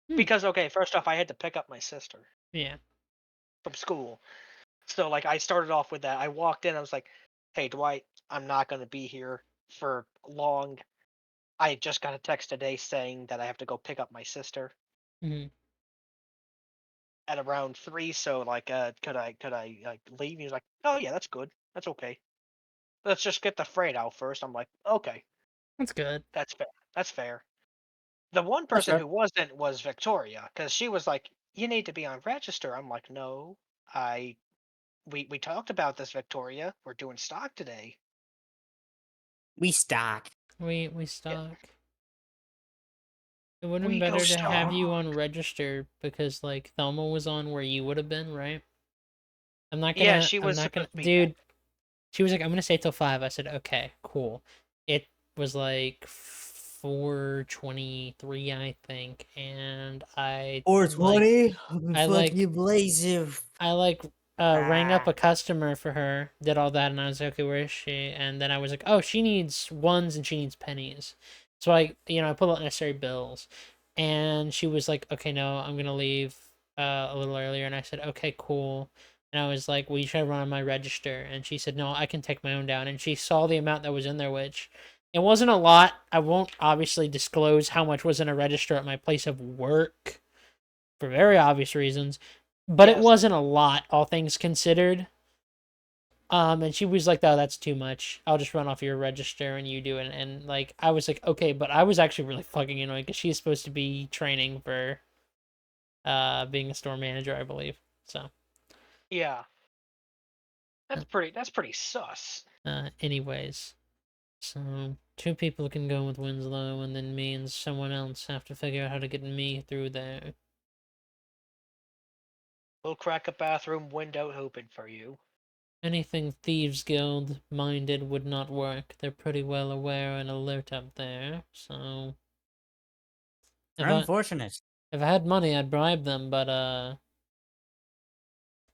[SPEAKER 1] Hmm.
[SPEAKER 3] Because okay, first off, I had to pick up my sister
[SPEAKER 1] Yeah.
[SPEAKER 3] from school. So like I started off with that. I walked in, I was like, "Hey Dwight, I'm not gonna be here for long. I just got a text today saying that I have to go pick up my sister
[SPEAKER 1] Hmm.
[SPEAKER 3] at around 3, so like could I like leave?" He was like, "Oh yeah, that's good. That's okay. Let's just get the freight out first." I'm like, "Okay,
[SPEAKER 1] That's good.
[SPEAKER 3] that's fair. That's fair." The one
[SPEAKER 2] That's
[SPEAKER 3] person
[SPEAKER 2] fair.
[SPEAKER 3] who wasn't was Victoria, because she was like, "You need to be on register." I'm like, "No, I we talked about this, Victoria. We're doing stock today."
[SPEAKER 2] We stock.
[SPEAKER 1] We
[SPEAKER 3] Yeah,
[SPEAKER 1] stock. It would have been
[SPEAKER 3] we go
[SPEAKER 1] better to have
[SPEAKER 3] stock.
[SPEAKER 1] you on register because like Thelma was on where you would have been, right? I'm not
[SPEAKER 3] Yeah,
[SPEAKER 1] gonna.
[SPEAKER 3] she
[SPEAKER 1] I'm
[SPEAKER 3] was
[SPEAKER 1] not gonna.
[SPEAKER 3] supposed to be dead.
[SPEAKER 1] Dude, she was like, I'm gonna stay till 5. I said, okay, cool. It was like 4:23, I think, and
[SPEAKER 2] $4.20.
[SPEAKER 1] I
[SPEAKER 2] Fucking
[SPEAKER 1] like
[SPEAKER 2] abrasive.
[SPEAKER 1] I like rang up
[SPEAKER 2] Ah.
[SPEAKER 1] a customer for her, did all that, and I was like, okay, where is she? And then I was like, oh, she needs ones and she needs pennies. So I put out necessary bills, and she was like, okay, no, I'm gonna leave a little earlier, and I said, okay, cool. And I was like, well, you should run on my register, and she said, no, I can take my own down, and she saw the amount that was in there, which it wasn't a lot. I won't obviously disclose how much was in a register at my place of work for very obvious reasons, but it
[SPEAKER 3] Yes.
[SPEAKER 1] wasn't a lot, all things considered. And she was like, "Oh, that's too much. I'll just run off your register and you do it." And like, I was like, "Okay," but I was actually really fucking annoyed because she's supposed to be training for being a store manager, I believe. So,
[SPEAKER 3] Yeah,
[SPEAKER 1] uh,
[SPEAKER 3] that's pretty sus.
[SPEAKER 1] anyways, so 2 people can go with Winslow, and then me and someone else have to figure out how to get me through there.
[SPEAKER 3] We'll crack a bathroom window open for you.
[SPEAKER 1] Anything Thieves Guild minded would not work. They're pretty well aware and alert up there, so if I
[SPEAKER 2] Unfortunate.
[SPEAKER 1] if I had money I'd bribe them, but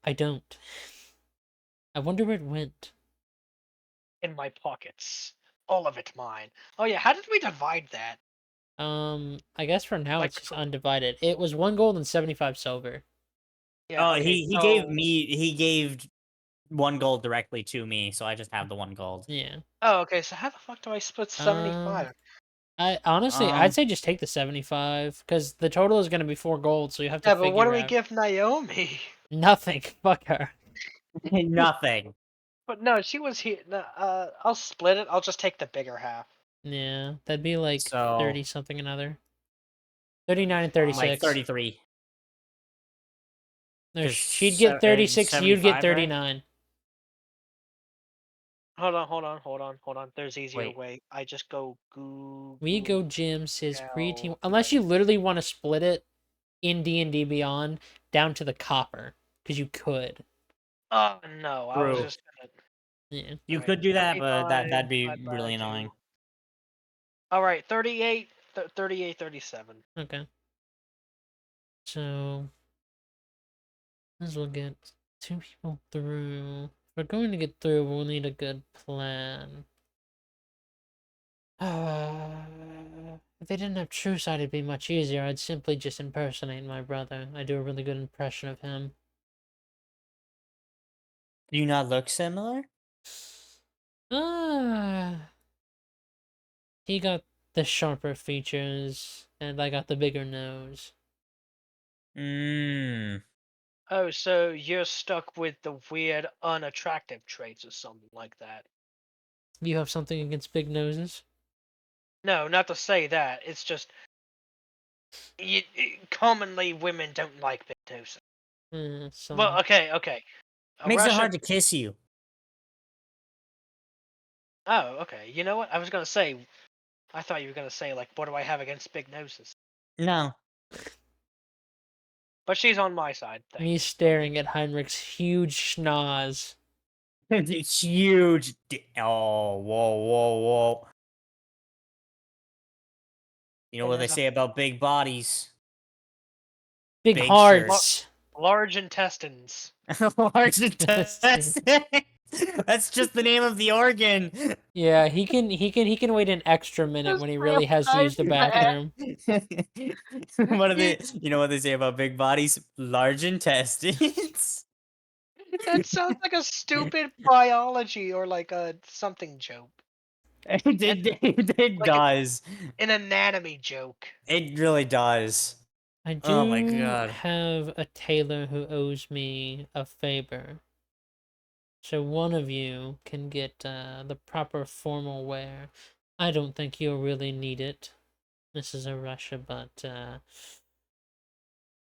[SPEAKER 1] I don't. I wonder where it went.
[SPEAKER 3] In my pockets. All of it mine. Oh yeah, how did we divide that?
[SPEAKER 1] I guess for now
[SPEAKER 3] Like
[SPEAKER 1] it's just
[SPEAKER 3] between.
[SPEAKER 1] undivided. It was 1 gold and 75 silver.
[SPEAKER 3] Yeah,
[SPEAKER 2] Oh,
[SPEAKER 3] okay,
[SPEAKER 2] he gave 1 gold directly to me, so I just have the 1 gold.
[SPEAKER 1] Yeah.
[SPEAKER 3] Oh, okay, so how the fuck do I split
[SPEAKER 1] Um
[SPEAKER 3] 75?
[SPEAKER 1] I honestly I'd
[SPEAKER 2] Um,
[SPEAKER 1] say just take the 75 because the total is gonna be 4 gold, so you have to
[SPEAKER 3] Yeah, but what do
[SPEAKER 1] figure
[SPEAKER 3] we
[SPEAKER 1] out
[SPEAKER 3] give Naomi?
[SPEAKER 1] nothing. Fuck her.
[SPEAKER 2] nothing.
[SPEAKER 3] But no, she was here. No, I'll split it. I'll just take the bigger half.
[SPEAKER 1] Yeah, that'd be like
[SPEAKER 2] So
[SPEAKER 1] 30 something another. 39 and
[SPEAKER 2] like
[SPEAKER 1] 36.
[SPEAKER 2] 33.
[SPEAKER 1] No,
[SPEAKER 2] Because
[SPEAKER 1] she'd get 36, you'd get
[SPEAKER 2] 75, right?
[SPEAKER 1] 39.
[SPEAKER 3] Hold on. There's easier
[SPEAKER 2] Wait.
[SPEAKER 3] way. I just go Google.
[SPEAKER 1] We go Jim says creatine
[SPEAKER 3] Cal-
[SPEAKER 1] unless you literally want to split it in D&D Beyond down to the copper because you could.
[SPEAKER 3] Oh no, I was
[SPEAKER 2] True.
[SPEAKER 3] just gonna.
[SPEAKER 1] Yeah.
[SPEAKER 2] You
[SPEAKER 3] Alright,
[SPEAKER 2] could do that, but
[SPEAKER 3] 75
[SPEAKER 2] that'd be
[SPEAKER 3] divided by
[SPEAKER 2] really
[SPEAKER 3] 2.
[SPEAKER 2] annoying.
[SPEAKER 3] Alright, 38, 38, 37.
[SPEAKER 1] Okay. So as we'll get 2 people through. If we're going to get through, we'll need a good plan. If they didn't have true sight, it'd be much easier. I'd simply just impersonate my brother. I do a really good impression of him.
[SPEAKER 2] Do you not look similar?
[SPEAKER 1] Ah, he got the sharper features, and I got the bigger nose.
[SPEAKER 2] Mmm.
[SPEAKER 3] Oh, so you're stuck with the weird, unattractive traits or something like that.
[SPEAKER 1] You have something against big noses?
[SPEAKER 3] No, not to say that. It's just commonly women don't like big noses. Well,
[SPEAKER 1] Some.
[SPEAKER 3] okay. A
[SPEAKER 2] Makes it
[SPEAKER 3] Russian.
[SPEAKER 2] hard to kiss you.
[SPEAKER 3] Oh, okay. You know what? I was gonna say. I thought you were gonna say like, what do I have against big noses?
[SPEAKER 2] No.
[SPEAKER 3] But she's on my side.
[SPEAKER 1] Me
[SPEAKER 3] Thanks.
[SPEAKER 1] staring at Heinrich's huge schnoz.
[SPEAKER 2] It's huge. Oh, whoa. You know
[SPEAKER 3] And
[SPEAKER 2] what they
[SPEAKER 3] there's a
[SPEAKER 2] say about big bodies?
[SPEAKER 1] Big
[SPEAKER 2] Big
[SPEAKER 1] hearts.
[SPEAKER 3] large intestines.
[SPEAKER 2] Large intestine. That's just the name of the organ.
[SPEAKER 1] Yeah, he can wait an extra minute
[SPEAKER 3] Just
[SPEAKER 1] when he
[SPEAKER 3] for a
[SPEAKER 1] really has to use the
[SPEAKER 3] pipe
[SPEAKER 1] bathroom.
[SPEAKER 2] What are they? You know what they say about big bodies? Large intestines.
[SPEAKER 3] That sounds like a stupid biology or like a something joke.
[SPEAKER 2] It
[SPEAKER 3] Like
[SPEAKER 2] does.
[SPEAKER 3] an anatomy joke.
[SPEAKER 2] It really does.
[SPEAKER 1] I
[SPEAKER 2] Oh my
[SPEAKER 1] do
[SPEAKER 2] god.
[SPEAKER 1] have a tailor who owes me a favor. So one of you can get the proper formal wear. I don't think you'll really need it, Mrs. Arusha, but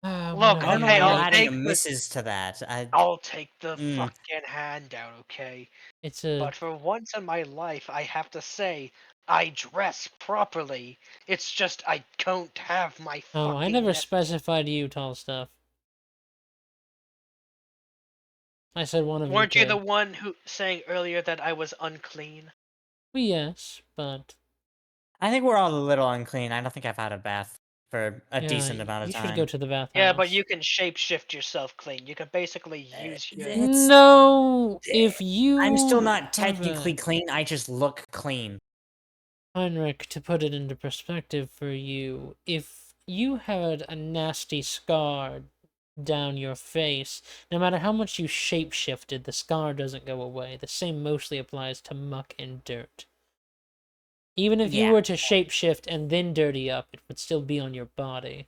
[SPEAKER 1] one
[SPEAKER 3] Look,
[SPEAKER 1] of
[SPEAKER 2] I don't
[SPEAKER 1] you
[SPEAKER 2] know why
[SPEAKER 3] okay,
[SPEAKER 2] you're
[SPEAKER 3] I'll
[SPEAKER 1] might.
[SPEAKER 2] adding a
[SPEAKER 3] take the
[SPEAKER 2] misses to that.
[SPEAKER 3] I'll take the
[SPEAKER 2] Mm.
[SPEAKER 3] fucking handout, okay?
[SPEAKER 1] It's a.
[SPEAKER 3] But for once in my life, I have to say, I dress properly. It's just I don't have my
[SPEAKER 1] Oh, I
[SPEAKER 3] fucking
[SPEAKER 1] never
[SPEAKER 3] nest.
[SPEAKER 1] specified you, tall stuff. I said one of you
[SPEAKER 3] Weren't you the
[SPEAKER 1] could.
[SPEAKER 3] one who saying earlier that I was unclean?
[SPEAKER 1] Well, yes, but
[SPEAKER 2] I think we're all a little unclean. I don't think I've had a bath for a
[SPEAKER 1] yeah,
[SPEAKER 2] decent amount of
[SPEAKER 1] you should go
[SPEAKER 2] time.
[SPEAKER 1] to the
[SPEAKER 3] Yeah, but you
[SPEAKER 1] bathhouse.
[SPEAKER 3] can shapeshift yourself clean. You can basically use your.
[SPEAKER 2] It's
[SPEAKER 1] No, if
[SPEAKER 2] I'm still
[SPEAKER 1] you
[SPEAKER 2] not
[SPEAKER 1] have
[SPEAKER 2] technically
[SPEAKER 1] a
[SPEAKER 2] clean. I just look clean.
[SPEAKER 1] Heinrich, to put it into perspective for you, if you had a nasty scar down your face, no matter how much you shapeshifted, the scar doesn't go away. The same mostly applies to muck and dirt. Even if you
[SPEAKER 2] Yeah.
[SPEAKER 1] were to shapeshift and then dirty up, it would still be on your body.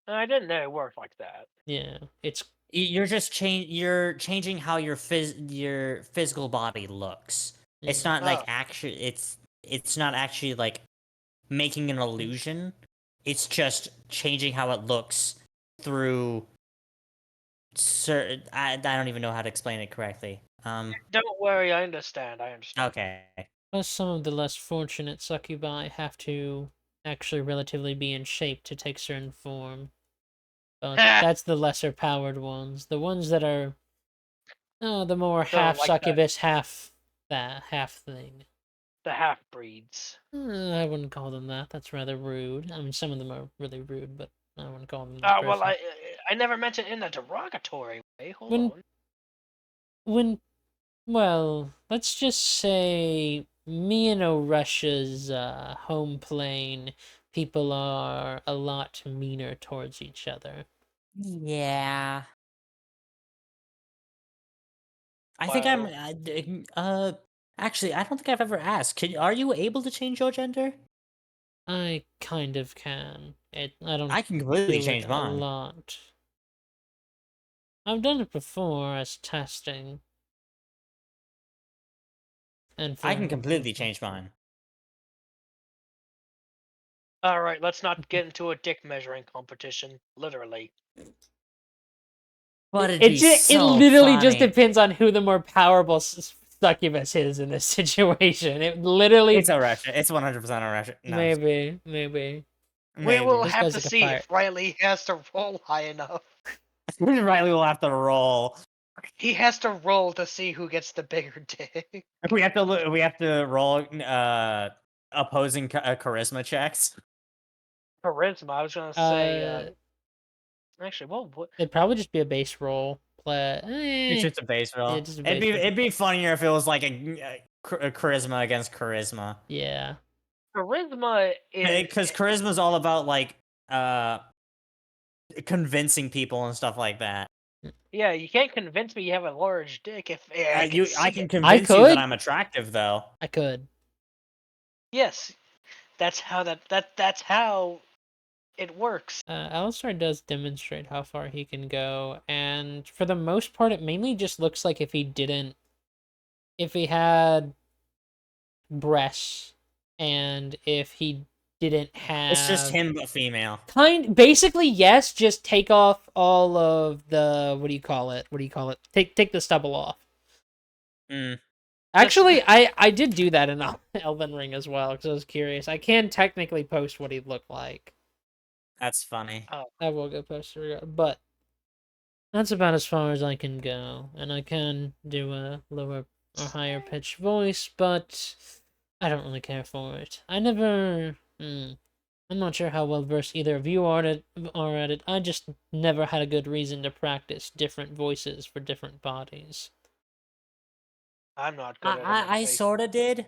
[SPEAKER 3] I didn't know it worked like that.
[SPEAKER 1] Yeah, it's
[SPEAKER 2] You're just you're changing how your physical body looks. It's
[SPEAKER 1] yeah.
[SPEAKER 2] not like
[SPEAKER 3] Oh,
[SPEAKER 2] actually it's not actually like making an illusion. It's just changing how it looks through certain I don't even know how to explain it correctly.
[SPEAKER 3] don't worry, I understand. I understand.
[SPEAKER 2] Okay.
[SPEAKER 1] Plus, some of the less fortunate succubi have to actually relatively be in shape to take certain form. But
[SPEAKER 3] Ha!
[SPEAKER 1] that's the lesser powered ones. The ones that are the more
[SPEAKER 3] So
[SPEAKER 1] half
[SPEAKER 3] like
[SPEAKER 1] succubus, half that half thing.
[SPEAKER 3] the half breeds.
[SPEAKER 1] I wouldn't call them that. That's rather rude. I mean, some of them are really rude, but I wouldn't call them that
[SPEAKER 3] Well,
[SPEAKER 1] personally.
[SPEAKER 3] I never meant it in a derogatory way. Hold
[SPEAKER 1] When
[SPEAKER 3] on.
[SPEAKER 1] when well, let's just say me and O'Russia's home plane people are a lot meaner towards each other.
[SPEAKER 2] Yeah. I think I'm
[SPEAKER 3] Well,
[SPEAKER 2] actually I don't think I've ever asked. Are you able to change your gender?
[SPEAKER 1] I kind of can. I don't
[SPEAKER 2] I can completely
[SPEAKER 1] do it
[SPEAKER 2] change
[SPEAKER 1] a
[SPEAKER 2] mine.
[SPEAKER 1] lot. I've done it before as testing and
[SPEAKER 2] I can
[SPEAKER 1] for
[SPEAKER 2] completely change mine.
[SPEAKER 3] all right. Let's not get into a dick measuring competition. Literally.
[SPEAKER 2] But it'd be
[SPEAKER 1] it
[SPEAKER 2] so
[SPEAKER 1] literally just
[SPEAKER 2] funny.
[SPEAKER 1] depends on who the more powerful succubus is in this situation. It literally
[SPEAKER 2] It's a Russian. It's 100% a Russian. No,
[SPEAKER 1] maybe
[SPEAKER 3] We will
[SPEAKER 2] maybe.
[SPEAKER 1] this
[SPEAKER 3] have
[SPEAKER 1] guy's
[SPEAKER 3] to
[SPEAKER 1] like a
[SPEAKER 3] see
[SPEAKER 1] pirate.
[SPEAKER 3] if Riley has to roll high enough.
[SPEAKER 2] Riley will have to roll.
[SPEAKER 3] He has to roll to see who gets the bigger dick.
[SPEAKER 2] We have to we have to roll opposing charisma checks.
[SPEAKER 3] Charisma. I was gonna say. Actually, well, what?
[SPEAKER 1] It'd probably just be a base roll.
[SPEAKER 2] It's just a base
[SPEAKER 1] Yeah,
[SPEAKER 2] roll.
[SPEAKER 1] just a base roll.
[SPEAKER 2] It'd be funnier if it was like a charisma against charisma.
[SPEAKER 1] Yeah.
[SPEAKER 3] Charisma is.
[SPEAKER 2] Because charisma's all about like uh convincing people and stuff like that.
[SPEAKER 3] Yeah, you can't convince me you have a large dick if I can see
[SPEAKER 2] I
[SPEAKER 3] it.
[SPEAKER 2] can
[SPEAKER 1] I
[SPEAKER 2] convince you that
[SPEAKER 1] could.
[SPEAKER 2] I'm attractive though.
[SPEAKER 1] I could.
[SPEAKER 3] Yes, that's how that's how it works.
[SPEAKER 1] Alistar does demonstrate how far he can go, and for the most part, it mainly just looks like if he had breasts, and if he didn't
[SPEAKER 2] It's just
[SPEAKER 1] have
[SPEAKER 2] him but female.
[SPEAKER 1] basically yes, just take off all of the what do you call it? What do you call it? Take the stubble off.
[SPEAKER 2] Mm.
[SPEAKER 1] Actually, I did do that in Elven Ring as well because I was curious. I can technically post what he'd look like.
[SPEAKER 2] That's funny.
[SPEAKER 3] Oh,
[SPEAKER 1] I will go post it, but that's about as far as I can go, and I can do a lower or higher pitched voice, but I don't really care for it. I never. I'm not sure how well versed either of you are at it. I just never had a good reason to practice different voices for different bodies.
[SPEAKER 3] I'm not good at
[SPEAKER 2] I
[SPEAKER 3] imitation.
[SPEAKER 2] sort of did.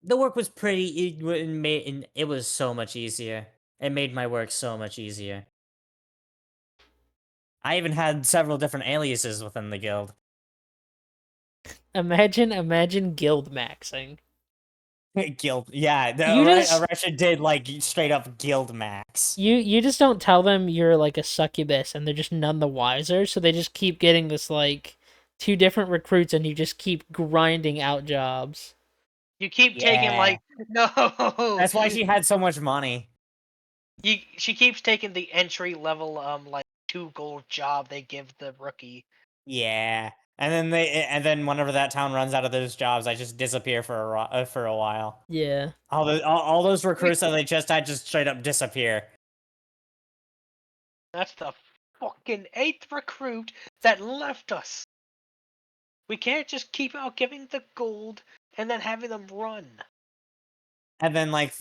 [SPEAKER 2] The work was pretty. It was so much easier. It made my work so much easier. I even had several different aliases within the guild.
[SPEAKER 1] Imagine guild maxing.
[SPEAKER 2] Guild, yeah.
[SPEAKER 1] You just
[SPEAKER 2] Russia did like straight up guild max.
[SPEAKER 1] you just don't tell them you're like a succubus, and they're just none the wiser. So they just keep getting this like two different recruits, and you just keep grinding out jobs.
[SPEAKER 3] You keep taking
[SPEAKER 2] Yeah,
[SPEAKER 3] like no.
[SPEAKER 2] that's why she had so much money.
[SPEAKER 3] She keeps taking the entry level like 2 gold job they give the rookie.
[SPEAKER 2] Yeah, and then whenever that town runs out of those jobs, I just disappear for a while.
[SPEAKER 1] Yeah.
[SPEAKER 2] All those recruits that they just had just straight up disappear.
[SPEAKER 3] That's the fucking 8th recruit that left us. We can't just keep out giving the gold and then having them run.
[SPEAKER 2] And then like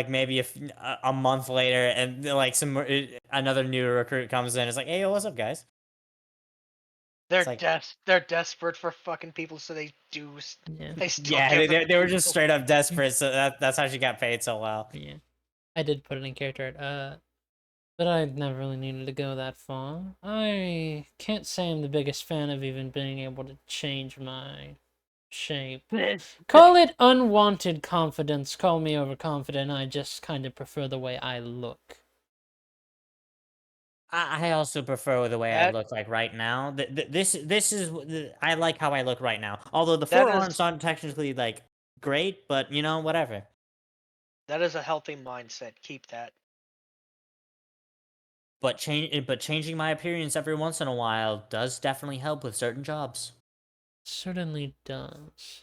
[SPEAKER 2] maybe a month later, and like another new recruit comes in. It's like, hey, what's up, guys?
[SPEAKER 3] They're
[SPEAKER 2] like-
[SPEAKER 3] they're desperate for fucking people, so they
[SPEAKER 1] Yeah.
[SPEAKER 3] they still
[SPEAKER 2] Yeah,
[SPEAKER 3] give them
[SPEAKER 2] they were just
[SPEAKER 3] people.
[SPEAKER 2] straight up desperate. So that's how she got paid so well.
[SPEAKER 1] Yeah. I did put it in character art. But I never really needed to go that far. I can't say I'm the biggest fan of even being able to change my shape. Call it unwanted confidence, call me overconfident, I just kind of prefer the way I look.
[SPEAKER 2] I also prefer the way I
[SPEAKER 3] That
[SPEAKER 2] look like right now. This is I like how I look right now. Although the
[SPEAKER 3] that is
[SPEAKER 2] forearms aren't technically like great, but you know, whatever.
[SPEAKER 3] that is a healthy mindset. Keep that.
[SPEAKER 2] But changing my appearance every once in a while does definitely help with certain jobs.
[SPEAKER 1] Certainly does.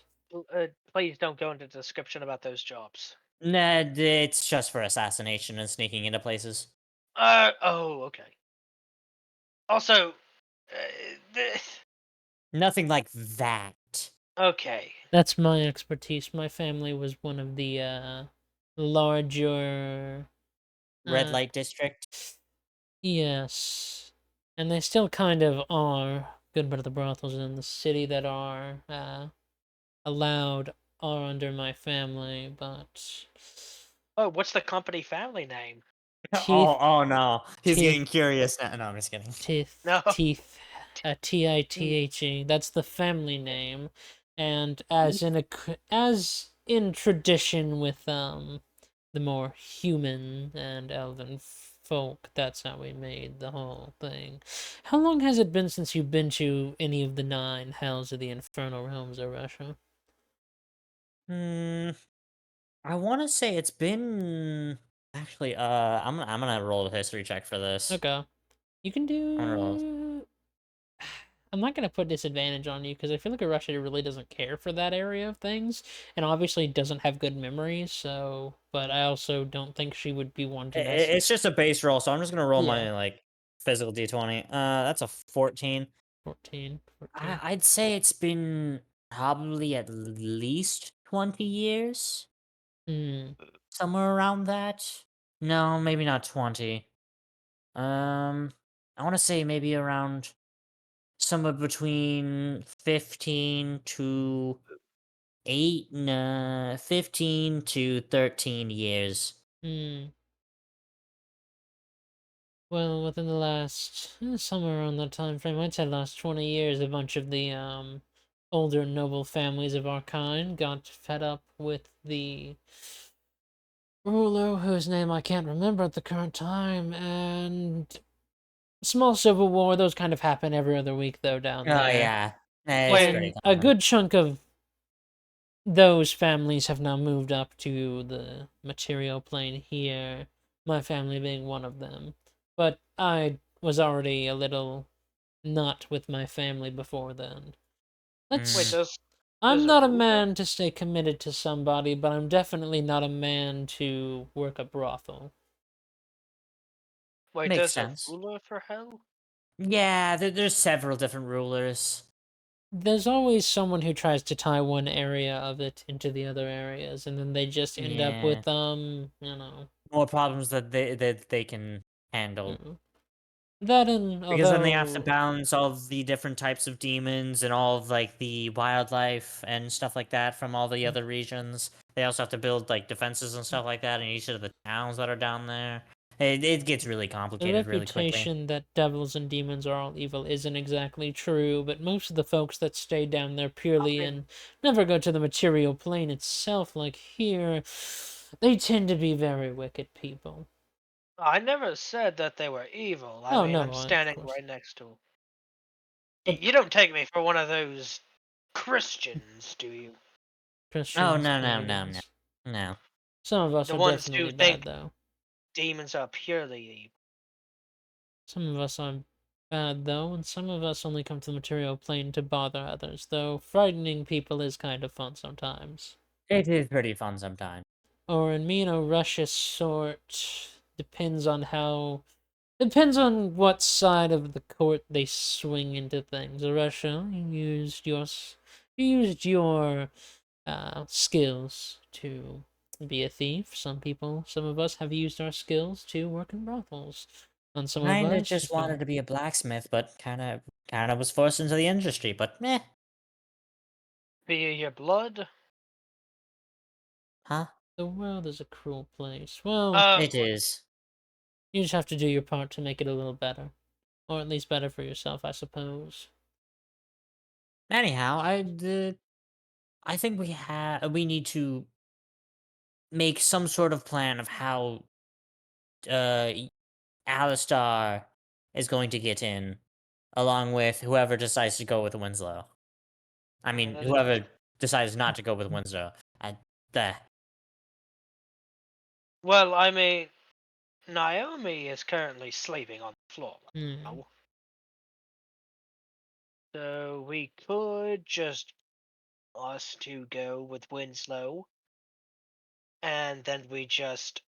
[SPEAKER 3] Please don't go into description about those jobs.
[SPEAKER 2] Nah, it's just for assassination and sneaking into places.
[SPEAKER 3] Oh, okay. Also,
[SPEAKER 2] Nothing like that.
[SPEAKER 3] okay.
[SPEAKER 1] That's my expertise. My family was one of the larger
[SPEAKER 2] Red
[SPEAKER 1] uh
[SPEAKER 2] light district.
[SPEAKER 1] yes. And they still kind of are. Good bit of the brothels in the city that are allowed are under my family, but
[SPEAKER 3] Oh, what's the company family name?
[SPEAKER 1] teeth,
[SPEAKER 2] Oh no, he's
[SPEAKER 1] teeth,
[SPEAKER 2] getting curious now. No, I'm just kidding.
[SPEAKER 1] teeth,
[SPEAKER 3] No.
[SPEAKER 1] teeth, Tithe. That's the family name, and as in tradition with the more human and elven folk, that's how we made the whole thing. How long has it been since you've been to any of the 9 hells of the infernal realms of Russia?
[SPEAKER 2] Hmm. I want to say it's been actually. I'm gonna roll a history check for this.
[SPEAKER 1] Okay. You can
[SPEAKER 2] I'm gonna roll.
[SPEAKER 1] do. I'm not gonna put disadvantage on you because I feel like Russia really doesn't care for that area of things, and obviously doesn't have good memories. So, but I also don't think she would be one to mess.
[SPEAKER 2] It's just a base roll, so I'm just gonna roll
[SPEAKER 1] Yeah,
[SPEAKER 2] my like physical d20. That's a 14.
[SPEAKER 1] 14, 14.
[SPEAKER 2] I'd say it's been probably at least 20 years,
[SPEAKER 1] Hmm.
[SPEAKER 2] somewhere around that. No, maybe not 20. I want to say maybe around somewhere between 15 to 15 to 13 years.
[SPEAKER 1] Hmm. Well, within the last somewhere around that time frame, I'd say last 20 years, a bunch of the older noble families of our kind got fed up with the ruler whose name I can't remember at the current time, and small civil war. Those kind of happen every other week, though, down
[SPEAKER 2] Oh
[SPEAKER 1] there.
[SPEAKER 2] yeah, it's
[SPEAKER 3] Wait,
[SPEAKER 2] very
[SPEAKER 1] And a
[SPEAKER 2] common.
[SPEAKER 1] good chunk of those families have now moved up to the material plane here, my family being one of them. But I was already a little not with my family before then.
[SPEAKER 3] wait,
[SPEAKER 2] Mm.
[SPEAKER 1] Let's.
[SPEAKER 3] there's
[SPEAKER 1] I'm
[SPEAKER 3] a
[SPEAKER 1] not a
[SPEAKER 3] ruler?
[SPEAKER 1] man to stay committed to somebody, but I'm definitely not a man to work a brothel.
[SPEAKER 3] Wait,
[SPEAKER 2] Makes
[SPEAKER 3] there's a
[SPEAKER 2] sense.
[SPEAKER 3] ruler for hell?
[SPEAKER 2] Yeah, there's several different rulers.
[SPEAKER 1] There's always someone who tries to tie one area of it into the other areas, and then they just end up
[SPEAKER 2] Yeah,
[SPEAKER 1] with you know,
[SPEAKER 2] more problems that they can handle.
[SPEAKER 1] mm, That and
[SPEAKER 2] Because then they have to
[SPEAKER 1] although
[SPEAKER 2] balance all of the different types of demons and all of like the wildlife and stuff like that from all the other regions. They also have to build like defenses and stuff like that in each of the towns that are down there. It gets really
[SPEAKER 1] the
[SPEAKER 2] complicated really quickly.
[SPEAKER 1] reputation that devils and demons are all evil isn't exactly true, but most of the folks that stay down there purely and never go to the material plane itself, like here, they tend to be very wicked people.
[SPEAKER 3] I never said that they were evil. I
[SPEAKER 1] Oh
[SPEAKER 3] mean, I'm
[SPEAKER 1] no, of
[SPEAKER 3] standing
[SPEAKER 1] course.
[SPEAKER 3] right next to 'em.
[SPEAKER 1] But
[SPEAKER 3] You don't take me for one of those Christians, do you?
[SPEAKER 2] Oh
[SPEAKER 1] Christians,
[SPEAKER 2] no no no no
[SPEAKER 1] pagans.
[SPEAKER 2] no.
[SPEAKER 1] Some of us
[SPEAKER 3] The
[SPEAKER 1] are
[SPEAKER 3] ones who
[SPEAKER 1] definitely bad,
[SPEAKER 3] think
[SPEAKER 1] though.
[SPEAKER 3] demons are purely evil.
[SPEAKER 1] Some of us are bad, though, and some of us only come to the material plane to bother others, though frightening people is kind of fun sometimes.
[SPEAKER 2] It is pretty fun sometimes.
[SPEAKER 1] Or in me and a Russia's sort, depends on depends on what side of the court they swing into things. Russia, you used your skills to be a thief. Some of us have used our skills to work in brothels. And some of
[SPEAKER 2] Kinda
[SPEAKER 1] us
[SPEAKER 2] just
[SPEAKER 1] have been
[SPEAKER 2] wanted to be a blacksmith, but kinda was forced into the industry, but meh.
[SPEAKER 3] Via your blood?
[SPEAKER 2] Huh?
[SPEAKER 1] the world is a cruel place. Well,
[SPEAKER 2] It is.
[SPEAKER 1] you just have to do your part to make it a little better. Or at least better for yourself, I suppose.
[SPEAKER 2] Anyhow, I think we need to make some sort of plan of how uh Alistar is going to get in, along with whoever decides to go with Winslow. I mean,
[SPEAKER 3] That is
[SPEAKER 2] whoever decides not to go with Winslow. I, the
[SPEAKER 3] Well, I mean, Naomi is currently sleeping on the floor right
[SPEAKER 1] Hmm.
[SPEAKER 3] now. So we could just us to go with Winslow, and then we just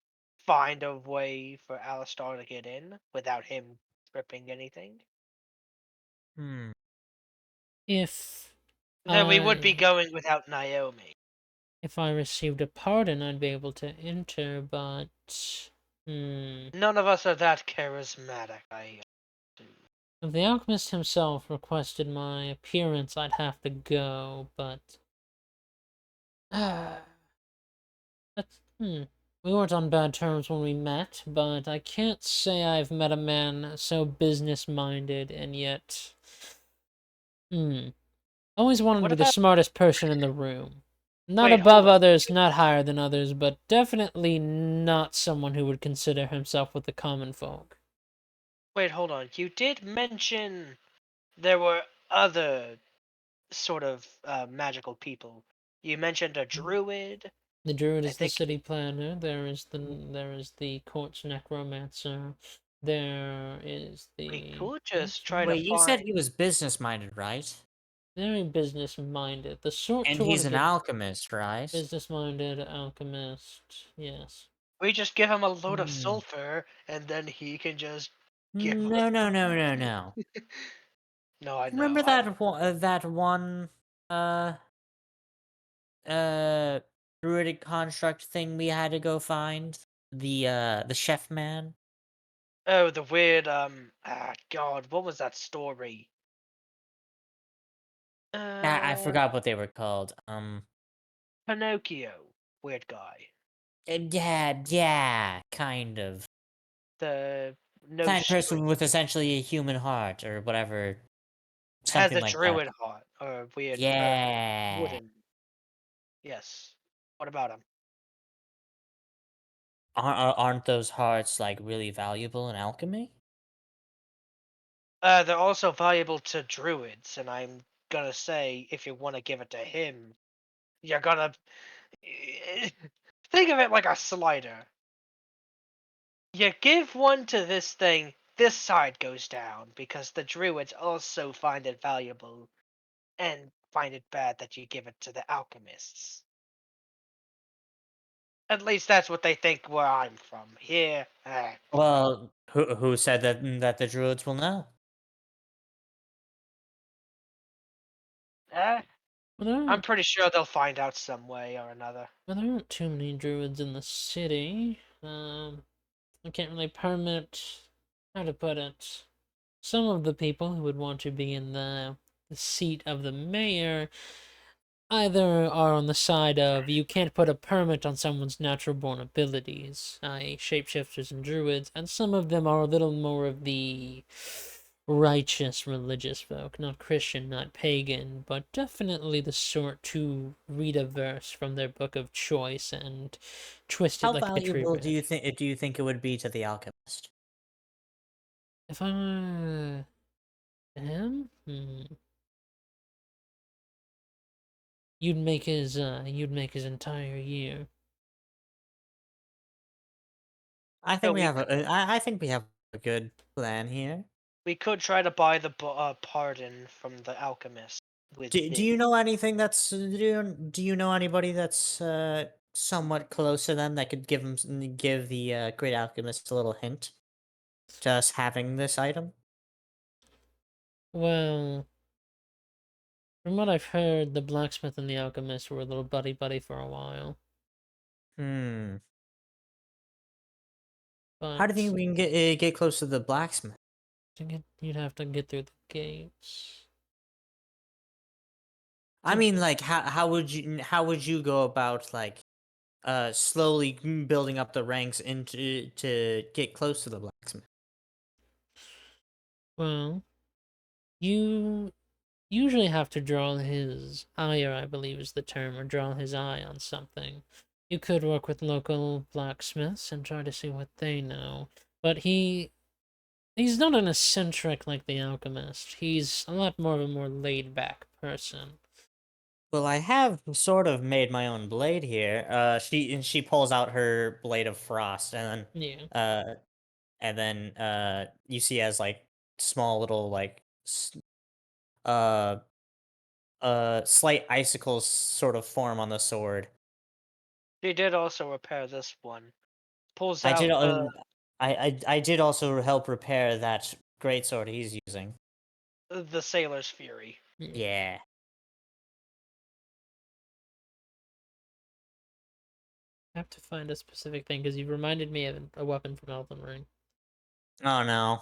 [SPEAKER 3] find a way for Alistar to get in without him tripping anything.
[SPEAKER 2] hmm.
[SPEAKER 1] If
[SPEAKER 3] Though we would be
[SPEAKER 1] I
[SPEAKER 3] going without Naomi.
[SPEAKER 1] if I received a pardon, I'd be able to enter, but
[SPEAKER 3] None of us are that charismatic, I assume.
[SPEAKER 1] if the alchemist himself requested my appearance, I'd have to go, but that's we weren't on bad terms when we met, but I can't say I've met a man so business-minded and yet always wanted to
[SPEAKER 3] What
[SPEAKER 1] be the
[SPEAKER 3] about?
[SPEAKER 1] smartest person in the room. Not
[SPEAKER 3] Wait, hold
[SPEAKER 1] above
[SPEAKER 3] on.
[SPEAKER 1] others, not higher than others, but definitely not someone who would consider himself with the common folk.
[SPEAKER 3] Wait, hold on. You did mention there were other sort of magical people. You mentioned a druid.
[SPEAKER 1] The druid
[SPEAKER 3] I
[SPEAKER 1] is the
[SPEAKER 3] think
[SPEAKER 1] city planner. There is the court's necromancer. There is
[SPEAKER 3] we
[SPEAKER 1] the
[SPEAKER 3] could just try to
[SPEAKER 2] Wait, you said
[SPEAKER 3] find.
[SPEAKER 2] he was business minded, right?
[SPEAKER 1] very business minded. The sort
[SPEAKER 2] And
[SPEAKER 1] to want
[SPEAKER 2] he's
[SPEAKER 1] to
[SPEAKER 2] an
[SPEAKER 1] get
[SPEAKER 2] alchemist, right?
[SPEAKER 1] business minded alchemist. Yes.
[SPEAKER 3] We just give him a load of
[SPEAKER 2] Hmm.
[SPEAKER 3] sulfur, and then he can just give us.
[SPEAKER 2] No, no, no, no, no.
[SPEAKER 3] No, I
[SPEAKER 2] Remember
[SPEAKER 3] know.
[SPEAKER 2] that one uh uh druidic construct thing we had to go find? The chef man?
[SPEAKER 3] Oh, the weird. God, what was that story?
[SPEAKER 2] I
[SPEAKER 3] Uh,
[SPEAKER 2] forgot what they were called.
[SPEAKER 3] Pinocchio, weird guy.
[SPEAKER 2] Yeah, yeah, kind of.
[SPEAKER 3] The no
[SPEAKER 2] Kind of
[SPEAKER 3] string
[SPEAKER 2] person with essentially a human heart or whatever,
[SPEAKER 3] has
[SPEAKER 2] something
[SPEAKER 3] a
[SPEAKER 2] like that.
[SPEAKER 3] druid heart or weird
[SPEAKER 2] Yeah.
[SPEAKER 3] wooden. Yes. What about him?
[SPEAKER 2] Aren't those hearts like really valuable in alchemy?
[SPEAKER 3] They're also valuable to druids, and I'm gonna say if you want to give it to him, you're gonna think of it like a slider. You give one to this thing, this side goes down because the druids also find it valuable and find it bad that you give it to the alchemists. At least that's what they think where I'm from. Here,
[SPEAKER 2] Well, who said that the druids will know?
[SPEAKER 3] eh,
[SPEAKER 1] Well, there
[SPEAKER 3] I'm
[SPEAKER 1] aren't,
[SPEAKER 3] pretty sure they'll find out some way or another.
[SPEAKER 1] well, there aren't too many druids in the city. I can't really permit. How to put it? some of the people who would want to be in the seat of the mayor either are on the side of you can't put a permit on someone's natural born abilities, i.e., shapeshifters and druids, and some of them are a little more of the righteous religious folk, not Christian, not pagan, but definitely the sort to read a verse from their book of choice and twist it
[SPEAKER 2] How
[SPEAKER 1] like a tree
[SPEAKER 2] valuable
[SPEAKER 1] branch.
[SPEAKER 2] do you think it would be to the alchemist?
[SPEAKER 1] If I were him, you'd make his entire year.
[SPEAKER 2] I
[SPEAKER 3] So
[SPEAKER 2] think we have I think we have a good plan here.
[SPEAKER 3] we could try to buy the pardon from the alchemist with
[SPEAKER 2] Do you know anything that's do you know anybody that's somewhat close to them that could give the great alchemist a little hint to us having this item?
[SPEAKER 1] Well, from what I've heard, the blacksmith and the alchemist were a little buddy for a while.
[SPEAKER 2] Hmm.
[SPEAKER 1] But
[SPEAKER 2] How do you think we can get close to the blacksmith?
[SPEAKER 1] you'd have to get through the gates.
[SPEAKER 2] I mean, like, how would you go about like slowly building up the ranks into to get close to the blacksmith?
[SPEAKER 1] Well, you usually have to draw his ire, I believe is the term, or draw his eye on something. You could work with local blacksmiths and try to see what they know. But he's not an eccentric like the alchemist. He's a lot more of a more laid back person.
[SPEAKER 2] Well, I have sort of made my own blade here. She pulls out her blade of frost,
[SPEAKER 1] Yeah.
[SPEAKER 2] and then you see as like small little like uh slight icicles sort of form on the sword.
[SPEAKER 3] She did also repair this one. Pulls
[SPEAKER 2] I did
[SPEAKER 3] out
[SPEAKER 2] I did also help repair that great sword he's using.
[SPEAKER 3] the sailor's fury.
[SPEAKER 1] Yeah.
[SPEAKER 2] Yeah.
[SPEAKER 1] I have to find a specific thing because you reminded me of a weapon from Elden Ring.
[SPEAKER 2] Oh no.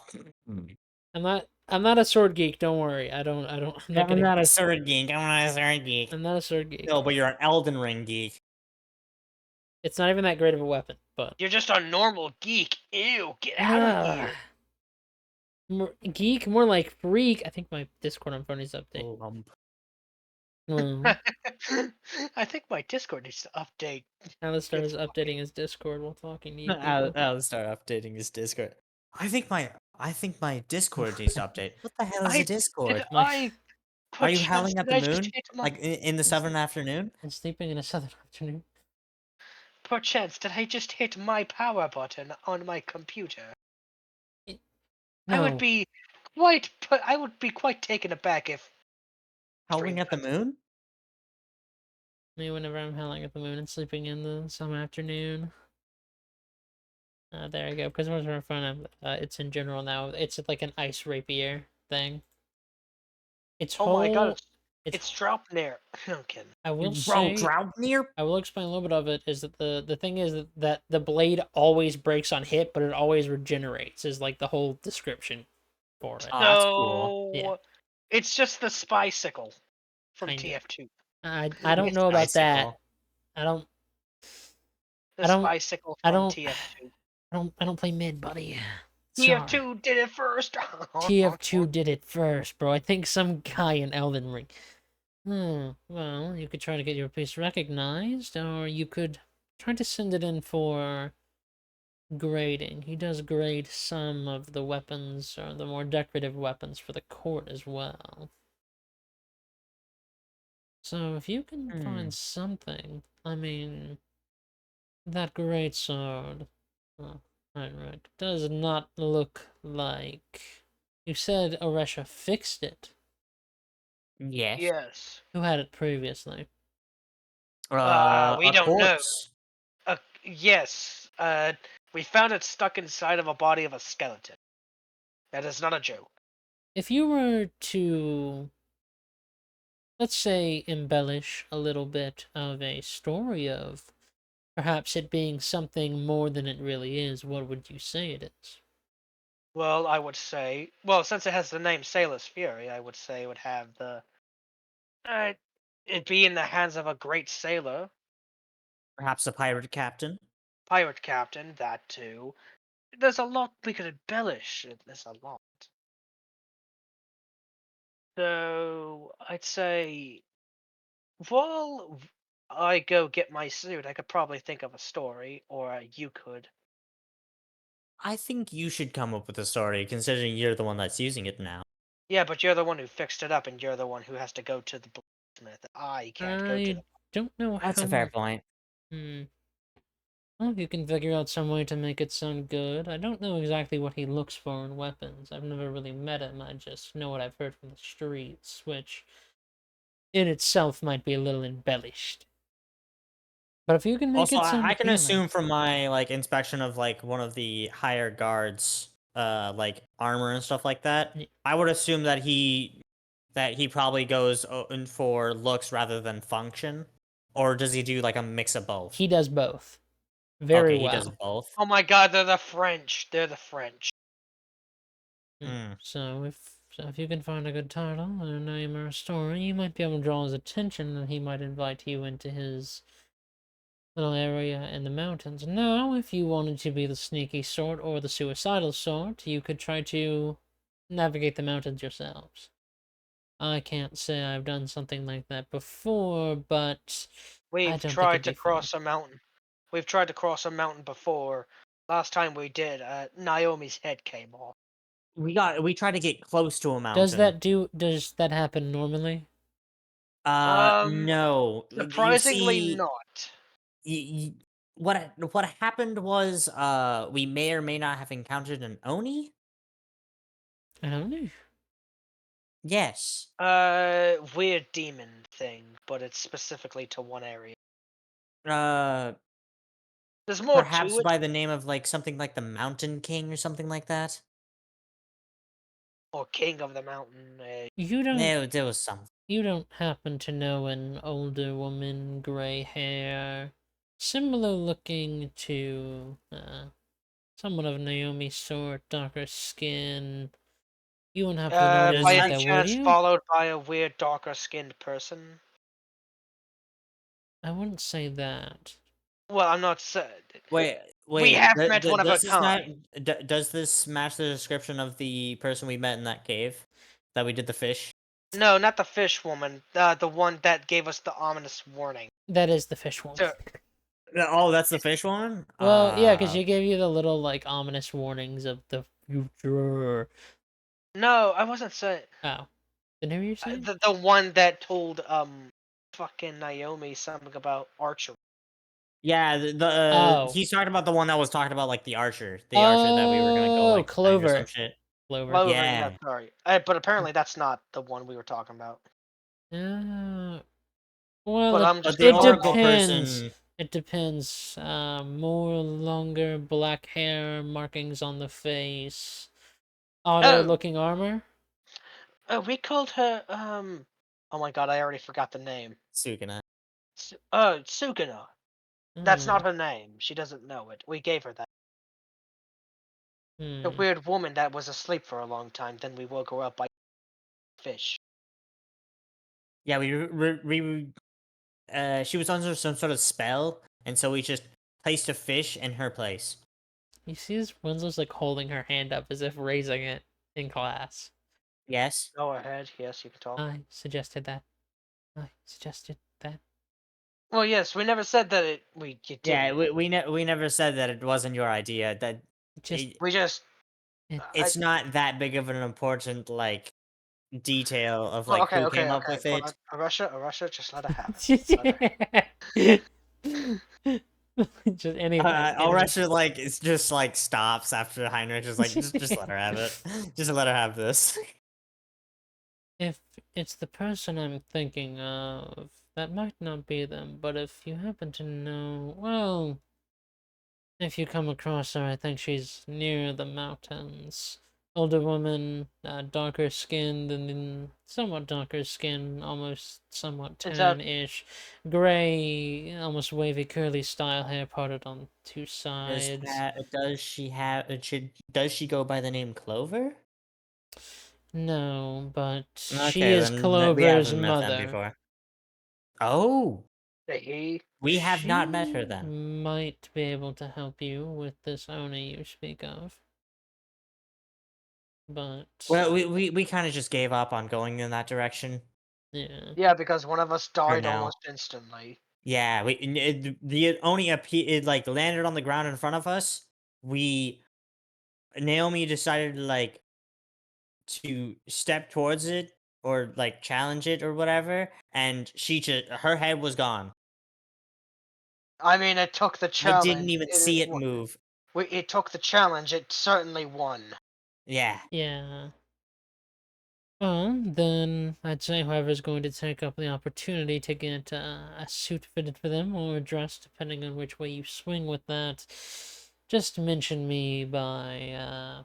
[SPEAKER 1] I'm not a sword geek, don't worry.
[SPEAKER 2] I'm not a sword geek. I'm not a sword geek.
[SPEAKER 1] I'm not a sword geek.
[SPEAKER 2] No, but you're an Elden Ring geek.
[SPEAKER 1] It's not even that great of a weapon, but
[SPEAKER 3] You're just a normal geek. Ew, get out of here.
[SPEAKER 1] More geek, more like freak. I think my Discord on phone is updated.
[SPEAKER 2] Lump.
[SPEAKER 3] I think my Discord needs to update.
[SPEAKER 1] Alistar is
[SPEAKER 3] It's
[SPEAKER 1] updating his Discord while talking to you people.
[SPEAKER 2] I'll start updating his Discord. I think my Discord needs to update. What the hell is a
[SPEAKER 3] Did
[SPEAKER 2] Discord?
[SPEAKER 1] My-
[SPEAKER 2] Are you
[SPEAKER 3] perchance,
[SPEAKER 2] howling at
[SPEAKER 3] did
[SPEAKER 2] the
[SPEAKER 3] I just
[SPEAKER 2] moon?
[SPEAKER 3] hit my
[SPEAKER 2] Like in the southern afternoon?
[SPEAKER 1] And sleeping in a southern afternoon.
[SPEAKER 3] perchance did I just hit my power button on my computer?
[SPEAKER 1] No,
[SPEAKER 3] I would be quite taken aback if
[SPEAKER 2] Howling at the moon?
[SPEAKER 1] me whenever I'm howling at the moon and sleeping in the summer afternoon. There you go. Because most of our fun, it's in general now. It's like an ice rapier thing. It's
[SPEAKER 3] oh my god,
[SPEAKER 1] it's
[SPEAKER 3] it's Draupnir. I'm kidding.
[SPEAKER 1] I will
[SPEAKER 2] Bro,
[SPEAKER 1] say
[SPEAKER 2] Draupnir?
[SPEAKER 1] I will explain a little bit of it. Is that the thing is that the blade always breaks on hit, but it always regenerates. Is like the whole description for it.
[SPEAKER 2] Oh, that's cool.
[SPEAKER 1] Yeah.
[SPEAKER 3] It's just the spycicle from
[SPEAKER 1] Kinda.
[SPEAKER 3] TF2.
[SPEAKER 1] I don't know about that.
[SPEAKER 2] Icicle.
[SPEAKER 1] I don't
[SPEAKER 3] The
[SPEAKER 1] I don't-
[SPEAKER 3] spycicle
[SPEAKER 1] I
[SPEAKER 3] from
[SPEAKER 1] don't-
[SPEAKER 3] TF2.
[SPEAKER 1] I don't play mid, buddy.
[SPEAKER 3] TF2 did it first.
[SPEAKER 1] TF2 did it first, bro. I think some guy in Elden Ring. Well, you could try to get your piece recognized, or you could try to send it in for grading. He does grade some of the weapons, or the more decorative weapons for the court as well. So if you can find something, I mean, that great sword, right, does not look like. You said Oresha fixed it.
[SPEAKER 2] Yes.
[SPEAKER 3] Yes.
[SPEAKER 1] Who had it previously?
[SPEAKER 3] We
[SPEAKER 2] A
[SPEAKER 3] don't know.
[SPEAKER 2] corpse.
[SPEAKER 3] Yes. We found it stuck inside of a body of a skeleton. That is not a joke.
[SPEAKER 1] If you were to, let's say, embellish a little bit of a story of perhaps it being something more than it really is, what would you say it is?
[SPEAKER 3] Well, I would say, well, since it has the name Sailor's Fury, I would say it would have the, uh, it be in the hands of a great sailor,
[SPEAKER 2] Perhaps a pirate captain.
[SPEAKER 3] pirate captain, that too. There's a lot we could embellish. There's a lot. So I'd say, while I go get my suit, I could probably think of a story, or you could.
[SPEAKER 2] I think you should come up with a story, considering you're the one that's using it now.
[SPEAKER 3] Yeah, but you're the one who fixed it up, and you're the one who has to go to the blacksmith. I can't go to
[SPEAKER 1] I
[SPEAKER 3] the.
[SPEAKER 1] don't know
[SPEAKER 2] That's
[SPEAKER 1] how.
[SPEAKER 2] a fair point.
[SPEAKER 1] Hmm. Well, if you can figure out some way to make it sound good. I don't know exactly what he looks for in weapons. I've never really met him. I just know what I've heard from the streets, which in itself might be a little embellished. But if you can make
[SPEAKER 2] Also,
[SPEAKER 1] it
[SPEAKER 2] I
[SPEAKER 1] sound
[SPEAKER 2] can
[SPEAKER 1] appealing,
[SPEAKER 2] assume from my like inspection of like one of the higher guards, like armor and stuff like that,
[SPEAKER 1] Y-
[SPEAKER 2] I would assume that he probably goes in for looks rather than function, or does he do like a mix of both?
[SPEAKER 1] he does both very
[SPEAKER 2] Okay, he does
[SPEAKER 1] well.
[SPEAKER 2] both.
[SPEAKER 3] Oh my God, they're the French. They're the French.
[SPEAKER 2] Hmm.
[SPEAKER 1] So if you can find a good title, a name, or a story, you might be able to draw his attention, and he might invite you into his little area in the mountains. Now, if you wanted to be the sneaky sort or the suicidal sort, you could try to navigate the mountains yourselves. I can't say I've done something like that before, but I
[SPEAKER 3] We've
[SPEAKER 1] don't think
[SPEAKER 3] tried
[SPEAKER 1] it'd
[SPEAKER 3] to
[SPEAKER 1] be fun.
[SPEAKER 3] cross a mountain. We've tried to cross a mountain before. Last time we did, Naomi's head came off.
[SPEAKER 2] We tried to get close to a
[SPEAKER 1] Does
[SPEAKER 2] mountain.
[SPEAKER 1] that happen normally?
[SPEAKER 3] Um,
[SPEAKER 2] No. You
[SPEAKER 3] Surprisingly
[SPEAKER 2] see,
[SPEAKER 3] not.
[SPEAKER 2] what happened was, we may or may not have encountered an oni.
[SPEAKER 1] I don't know.
[SPEAKER 2] Yes.
[SPEAKER 3] Weird demon thing, but it's specifically to one area.
[SPEAKER 2] Uh,
[SPEAKER 3] There's more
[SPEAKER 2] Perhaps
[SPEAKER 3] to it,
[SPEAKER 2] by the name of like something like the Mountain King or something like that.
[SPEAKER 3] or King of the Mountain.
[SPEAKER 1] You don't
[SPEAKER 2] No, there was some.
[SPEAKER 1] You don't happen to know an older woman, gray hair, similar looking to someone of Naomi's sort, darker skin. You wouldn't happen to know
[SPEAKER 2] Does
[SPEAKER 1] anyone
[SPEAKER 3] By
[SPEAKER 1] like
[SPEAKER 3] any
[SPEAKER 1] that, would
[SPEAKER 3] chance,
[SPEAKER 1] you?
[SPEAKER 3] followed by a weird, darker-skinned person?
[SPEAKER 1] I wouldn't say that.
[SPEAKER 3] Well, I'm not saying.
[SPEAKER 2] Wait,
[SPEAKER 3] We
[SPEAKER 2] wait.
[SPEAKER 3] have met one of a
[SPEAKER 2] Does this not
[SPEAKER 3] kind.
[SPEAKER 2] does this match the description of the person we met in that cave that we did the fish?
[SPEAKER 3] No, not the fish woman. The one that gave us the ominous warning.
[SPEAKER 1] That is the fish woman.
[SPEAKER 3] So,
[SPEAKER 2] Oh, that's the fish one.
[SPEAKER 1] Well, yeah, because she gave you the little, like, ominous warnings of the future.
[SPEAKER 3] no, I wasn't saying
[SPEAKER 1] Oh. Then who are you saying?
[SPEAKER 3] the one that told fucking Naomi something about archery.
[SPEAKER 2] Yeah,
[SPEAKER 1] Oh.
[SPEAKER 2] he's talking about the one that was talking about like the archer that we were gonna go like find or some
[SPEAKER 1] Clover.
[SPEAKER 2] shit.
[SPEAKER 1] Clover.
[SPEAKER 3] Clover, yeah,
[SPEAKER 2] Yeah,
[SPEAKER 3] sorry. But apparently that's not the one we were talking about.
[SPEAKER 1] Well,
[SPEAKER 3] But
[SPEAKER 1] it,
[SPEAKER 3] I'm
[SPEAKER 2] but
[SPEAKER 3] just
[SPEAKER 2] the
[SPEAKER 1] it
[SPEAKER 3] going
[SPEAKER 2] Oracle
[SPEAKER 3] off.
[SPEAKER 1] depends.
[SPEAKER 2] person.
[SPEAKER 1] It depends. More longer black hair, markings on the face, odder
[SPEAKER 3] Oh,
[SPEAKER 1] looking armor.
[SPEAKER 3] we called her Oh my God, I already forgot the name.
[SPEAKER 2] Sukuna.
[SPEAKER 3] Sukuna. That's
[SPEAKER 1] Hmm.
[SPEAKER 3] not her name. She doesn't know it. We gave her that. The
[SPEAKER 1] Hmm.
[SPEAKER 3] weird woman that was asleep for a long time. Then we woke her up by fish.
[SPEAKER 2] Yeah, she was under some sort of spell, and so we just placed a fish in her place.
[SPEAKER 1] You see, this Winslow's like holding her hand up as if raising it in class.
[SPEAKER 2] Yes.
[SPEAKER 3] Go ahead. Yes, you can talk.
[SPEAKER 1] I suggested that. I suggested that.
[SPEAKER 3] Well, yes, we never said that you
[SPEAKER 2] Yeah,
[SPEAKER 3] didn't.
[SPEAKER 2] we never said that it wasn't your idea. That
[SPEAKER 1] Just
[SPEAKER 3] We just.
[SPEAKER 1] it,
[SPEAKER 3] I,
[SPEAKER 2] it's not that big of an important like detail of
[SPEAKER 3] well,
[SPEAKER 2] like
[SPEAKER 3] okay,
[SPEAKER 2] who
[SPEAKER 3] okay,
[SPEAKER 2] came up
[SPEAKER 3] okay.
[SPEAKER 2] with
[SPEAKER 3] But
[SPEAKER 2] it.
[SPEAKER 3] Russia, just let her have it. Just let her.
[SPEAKER 1] just anything, anything.
[SPEAKER 2] Ulrich like it's just like stops after Heinrich is like just let her have it. Just let her have this.
[SPEAKER 1] If it's the person I'm thinking of, that might not be them, but if you happen to know, well, if you come across her, I think she's near the mountains. older woman, darker skinned, and then somewhat darker skin, almost somewhat
[SPEAKER 3] Is that
[SPEAKER 1] tan-ish, gray, almost wavy curly style hair parted on two
[SPEAKER 2] Does
[SPEAKER 1] sides.
[SPEAKER 2] does she have does she go by the name Clover?
[SPEAKER 1] No, but she
[SPEAKER 2] Okay,
[SPEAKER 1] is
[SPEAKER 2] then we
[SPEAKER 1] Clover's
[SPEAKER 2] haven't met them
[SPEAKER 1] mother.
[SPEAKER 2] before. Oh,
[SPEAKER 3] the he?
[SPEAKER 2] we have not met her
[SPEAKER 1] She
[SPEAKER 2] then.
[SPEAKER 1] might be able to help you with this Oni you speak of. But
[SPEAKER 2] Well, we kind of just gave up on going in that direction
[SPEAKER 1] yeah.
[SPEAKER 3] Yeah, because one of us
[SPEAKER 2] for
[SPEAKER 3] died
[SPEAKER 2] now.
[SPEAKER 3] almost instantly.
[SPEAKER 2] Yeah, the Oni it like landed on the ground in front of us. Naomi decided to step towards it or like challenge it or whatever, and her head was gone.
[SPEAKER 3] I mean, it took the
[SPEAKER 2] I didn't
[SPEAKER 3] challenge.
[SPEAKER 2] even see it move.
[SPEAKER 3] It took the challenge. It certainly won.
[SPEAKER 2] Yeah.
[SPEAKER 1] Yeah. Well, then I'd say whoever's going to take up the opportunity to get a suit fitted for them or a dress, depending on which way you swing with that, just mention me by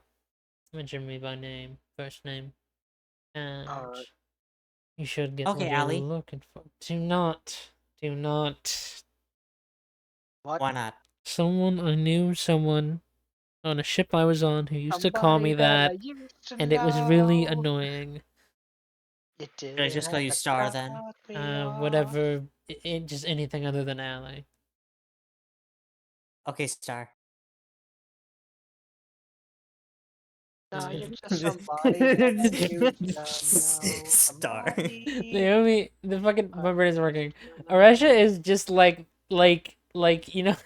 [SPEAKER 1] name, first name, and
[SPEAKER 3] Alright.
[SPEAKER 1] you should get what
[SPEAKER 2] Okay,
[SPEAKER 1] you're
[SPEAKER 2] Allie.
[SPEAKER 1] looking for. Do not.
[SPEAKER 3] What?
[SPEAKER 2] Why not?
[SPEAKER 1] Someone on a ship I was on who used to call me
[SPEAKER 3] Somebody that I
[SPEAKER 1] that,
[SPEAKER 3] used to
[SPEAKER 1] and it was really
[SPEAKER 3] know.
[SPEAKER 1] annoying.
[SPEAKER 3] You
[SPEAKER 2] Should I
[SPEAKER 3] didn't
[SPEAKER 2] just call
[SPEAKER 3] have
[SPEAKER 2] you
[SPEAKER 3] to
[SPEAKER 2] Star
[SPEAKER 3] cut
[SPEAKER 2] then?
[SPEAKER 3] me off.
[SPEAKER 1] Whatever, just anything other than Ally.
[SPEAKER 2] Okay, Star.
[SPEAKER 3] No,
[SPEAKER 1] Uh,
[SPEAKER 3] you're just somebody that I used to know.
[SPEAKER 2] Star.
[SPEAKER 3] Somebody.
[SPEAKER 1] the fucking my brain is working. Aresha is just like you know.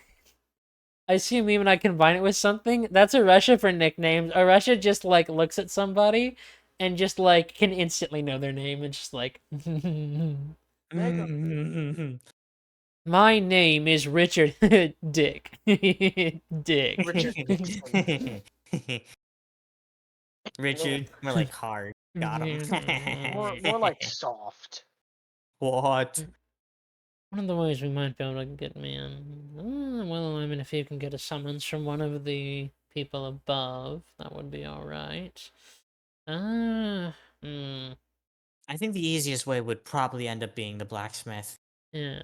[SPEAKER 1] I see a meme and I combine it with something. That's Aresha for nicknames. Aresha just like looks at somebody, and just like can instantly know their name and just like.
[SPEAKER 3] Mega.
[SPEAKER 1] My name is Richard Dick. Dick.
[SPEAKER 3] Richard Nixon.
[SPEAKER 2] Richard, more like hard. Got
[SPEAKER 3] More like
[SPEAKER 2] him.
[SPEAKER 3] soft.
[SPEAKER 2] What?
[SPEAKER 1] One of the ways we might be able to get me in. Well, I mean, if you can get a summons from one of the people above, that would be alright. Hmm.
[SPEAKER 2] I think the easiest way would probably end up being the blacksmith.
[SPEAKER 1] Yeah.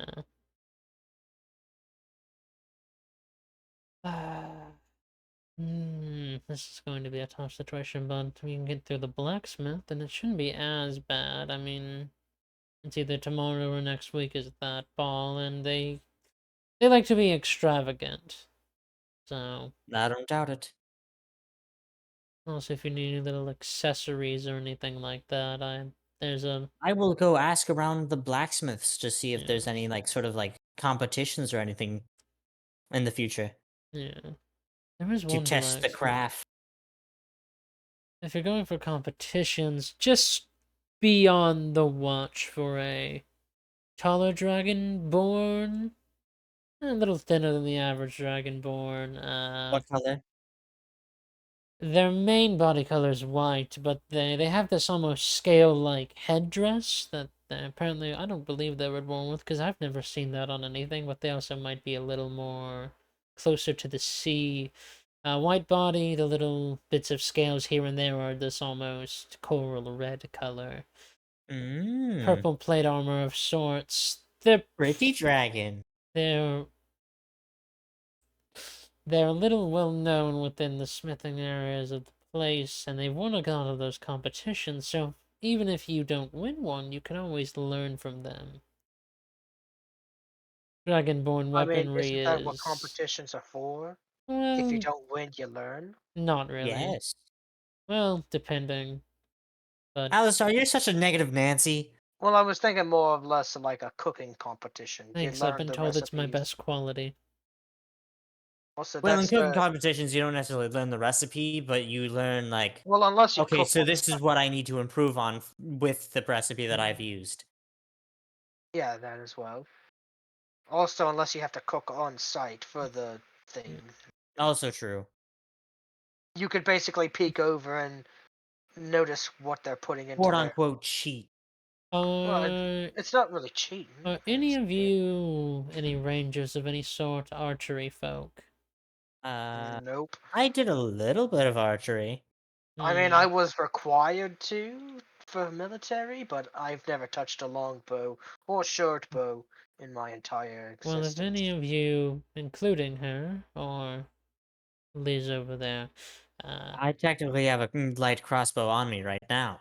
[SPEAKER 1] This is going to be a tough situation, but we can get through the blacksmith, and it shouldn't be as bad. I mean, it's either tomorrow or next week is that ball, and they like to be extravagant. So,
[SPEAKER 2] I don't doubt it.
[SPEAKER 1] also if you need any little accessories or anything like that, there's a
[SPEAKER 2] I will go ask around the blacksmiths to see if
[SPEAKER 1] yeah,
[SPEAKER 2] there's any sort of competitions or anything in the future
[SPEAKER 1] yeah. There is
[SPEAKER 2] to
[SPEAKER 1] one
[SPEAKER 2] test the
[SPEAKER 1] blacksmith.
[SPEAKER 2] craft.
[SPEAKER 1] If you're going for competitions, just be on the watch for a taller dragonborn. A little thinner than the average dragonborn.
[SPEAKER 2] What color?
[SPEAKER 1] Their main body color is white, but they have this almost scale-like headdress that apparently I don't believe they were born with because I've never seen that on anything. But they also might be a little more closer to the sea. White body, the little bits of scales here and there are this almost coral red color.
[SPEAKER 2] Mmm.
[SPEAKER 1] Purple plate armor of sorts.
[SPEAKER 2] Pretty dragon.
[SPEAKER 1] They're they're a little well known within the smithing areas of the place, and they've won a lot of those competitions, so even if you don't win one, you can always learn from them. Dragonborn
[SPEAKER 3] I mean,
[SPEAKER 1] weaponry
[SPEAKER 3] isn't that what
[SPEAKER 1] is,
[SPEAKER 3] competitions are for? If you
[SPEAKER 1] well,
[SPEAKER 3] don't win, you learn.
[SPEAKER 1] not really.
[SPEAKER 2] Yes.
[SPEAKER 1] Well, depending, but
[SPEAKER 2] Alistar, you're such a negative Nancy.
[SPEAKER 3] Well, I was thinking more or less like a cooking competition. You
[SPEAKER 1] thanks, I've
[SPEAKER 3] learn
[SPEAKER 1] been
[SPEAKER 3] the
[SPEAKER 1] told it's my
[SPEAKER 3] recipes.
[SPEAKER 1] best quality.
[SPEAKER 3] Also,
[SPEAKER 2] Well, in
[SPEAKER 3] that's
[SPEAKER 2] cooking
[SPEAKER 3] the
[SPEAKER 2] competitions, you don't necessarily learn the recipe, but you learn
[SPEAKER 3] well, unless you
[SPEAKER 2] okay,
[SPEAKER 3] cook
[SPEAKER 2] so
[SPEAKER 3] on
[SPEAKER 2] this is
[SPEAKER 3] site.
[SPEAKER 2] what I need to improve on with the recipe that I've used.
[SPEAKER 3] Yeah, that as well. Also, unless you have to cook on site for the thing,
[SPEAKER 2] Also true.
[SPEAKER 3] you could basically peek over and notice what they're putting into
[SPEAKER 2] Quote
[SPEAKER 3] their.
[SPEAKER 2] unquote cheat.
[SPEAKER 3] Well,
[SPEAKER 1] Are,
[SPEAKER 3] it's not really cheating.
[SPEAKER 1] are any of you any rangers of any sort, archery folk?
[SPEAKER 2] Uh,
[SPEAKER 3] Nope.
[SPEAKER 2] I did a little bit of archery.
[SPEAKER 3] I mean, I
[SPEAKER 1] Hmm.
[SPEAKER 3] was required to for military, but I've never touched a longbow or short bow in my entire
[SPEAKER 1] Well, if
[SPEAKER 3] existence.
[SPEAKER 1] any of you, including her, or Liz over there,
[SPEAKER 2] I technically have a light crossbow on me right now.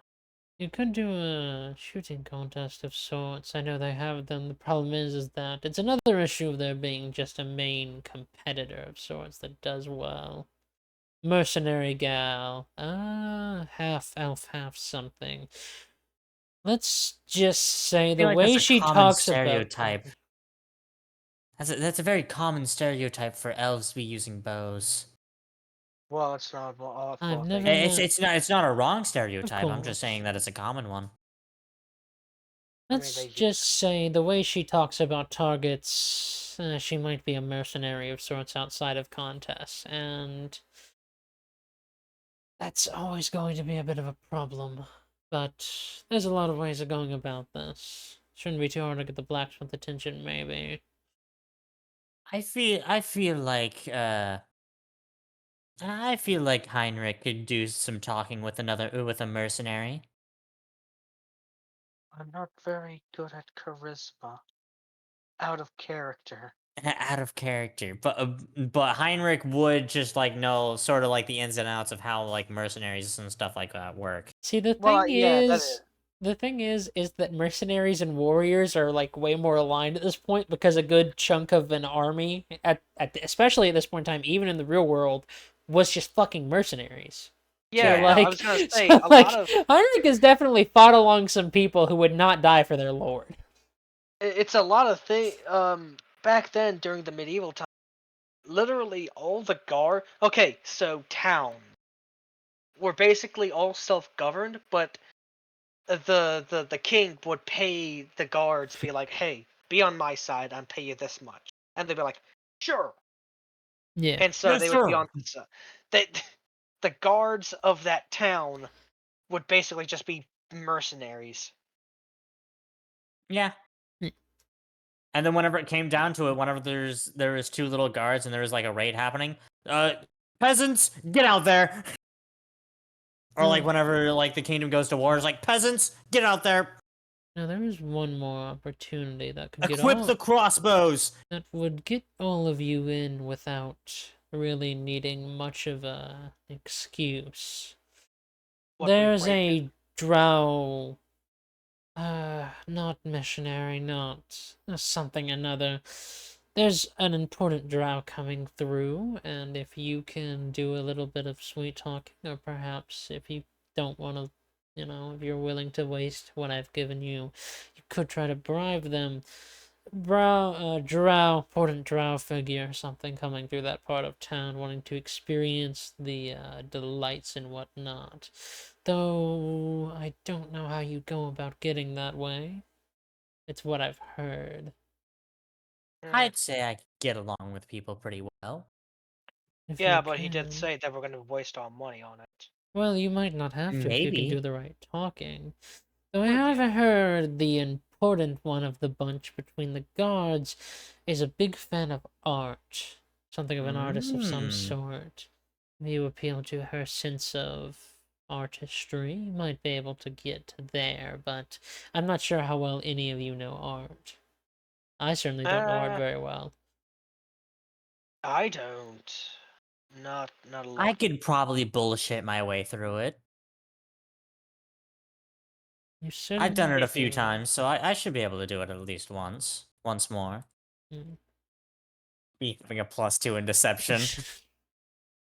[SPEAKER 1] you could do a shooting contest of sorts. I know they have them. The problem is that it's another issue of there being just a main competitor of sorts that does well. Mercenary gal. Half elf, half something. Let's just say
[SPEAKER 2] I
[SPEAKER 1] the
[SPEAKER 2] feel like
[SPEAKER 1] way
[SPEAKER 2] that's a
[SPEAKER 1] she
[SPEAKER 2] common
[SPEAKER 1] talks about
[SPEAKER 2] stereotype. That's a very common stereotype for elves to be using bows.
[SPEAKER 3] Well, it's not all
[SPEAKER 1] I've
[SPEAKER 3] what they
[SPEAKER 1] never met.
[SPEAKER 2] It's not a wrong
[SPEAKER 1] Of
[SPEAKER 2] stereotype. I'm just saying
[SPEAKER 1] course.
[SPEAKER 2] that it's a common one.
[SPEAKER 3] I mean,
[SPEAKER 1] Let's
[SPEAKER 3] they
[SPEAKER 1] just
[SPEAKER 3] use.
[SPEAKER 1] say the way she talks about targets, she might be a mercenary of sorts outside of contests, and that's always going to be a bit of a problem. But there's a lot of ways of going about this. Shouldn't be too hard to get the blacksmith attention, maybe.
[SPEAKER 2] I feel like Heinrich could do some talking with with a mercenary.
[SPEAKER 3] I'm not very good at charisma. Out of character.
[SPEAKER 2] Out of character, but Heinrich would just like know sort of like the ins and outs of how like mercenaries and stuff like that work.
[SPEAKER 1] See, the
[SPEAKER 3] Well,
[SPEAKER 1] thing
[SPEAKER 3] yeah, that
[SPEAKER 1] is,
[SPEAKER 3] is.
[SPEAKER 1] is that mercenaries and warriors are like way more aligned at this point because a good chunk of an army especially at this point in time, even in the real world, was just fucking mercenaries. So
[SPEAKER 3] Yeah, no, I
[SPEAKER 2] Yeah.
[SPEAKER 3] was
[SPEAKER 1] like,
[SPEAKER 3] gonna say
[SPEAKER 1] so
[SPEAKER 3] a lot
[SPEAKER 1] like,
[SPEAKER 3] of
[SPEAKER 1] Heinrich has definitely fought along some people who would not die for their lord.
[SPEAKER 3] it's a lot of thing. Back then during the medieval time, literally all the guard. Okay, so towns were basically all self-governed, but the king would pay the guards, be like, "Hey, be on my side. I'm pay you this much," and they'd be like, "Sure."
[SPEAKER 1] Yeah.
[SPEAKER 3] And so
[SPEAKER 2] Yes,
[SPEAKER 3] they would be
[SPEAKER 2] sir.
[SPEAKER 3] on his side. They, the guards of that town would basically just be mercenaries.
[SPEAKER 2] Yeah.
[SPEAKER 1] Mm.
[SPEAKER 2] And then whenever it came down to it, whenever there was two little guards and there was like a raid happening, uh, peasants, get out there. Or like
[SPEAKER 1] Uh,
[SPEAKER 2] whenever like the kingdom goes to war, it's like peasants, get out there,
[SPEAKER 1] Now there is one more opportunity
[SPEAKER 2] equip the crossbows.
[SPEAKER 1] that would get all of you in without really needing much of a excuse.
[SPEAKER 3] What we
[SPEAKER 1] There's
[SPEAKER 3] break it.
[SPEAKER 1] a drow, not missionary, not something another. There's an important drow coming through, and if you can do a little bit of sweet talking, or perhaps if you don't want to, if you're willing to waste what I've given you, you could try to bribe them. Important drow figure or something coming through that part of town, wanting to experience the delights and whatnot. Though I don't know how you go about getting that way. It's what I've heard.
[SPEAKER 3] Hmm.
[SPEAKER 2] I'd say I could get along with people pretty well.
[SPEAKER 1] If
[SPEAKER 3] Yeah,
[SPEAKER 1] you
[SPEAKER 3] but he did
[SPEAKER 1] can.
[SPEAKER 3] say that we're gonna waste our money on it.
[SPEAKER 1] Well, you might not have to if you can do
[SPEAKER 2] Maybe.
[SPEAKER 1] the right talking. Though I
[SPEAKER 3] Well,
[SPEAKER 1] have
[SPEAKER 3] yeah.
[SPEAKER 1] heard the important one of the bunch between the guards is a big fan of art. Something of an artist of some
[SPEAKER 2] Mm.
[SPEAKER 1] sort. If you appeal to her sense of artistry, you might be able to get there, but I'm not sure how well any of you know art. I certainly don't know art
[SPEAKER 3] Uh,
[SPEAKER 1] very well.
[SPEAKER 3] I don't. Not a
[SPEAKER 2] I
[SPEAKER 3] lot.
[SPEAKER 2] could probably bullshit my way through it.
[SPEAKER 1] You
[SPEAKER 2] I've done it
[SPEAKER 1] certainly
[SPEAKER 2] a few
[SPEAKER 1] could.
[SPEAKER 2] times, so I should be able to do it at least once. Once more.
[SPEAKER 1] Mm.
[SPEAKER 2] Be having a +2 in deception.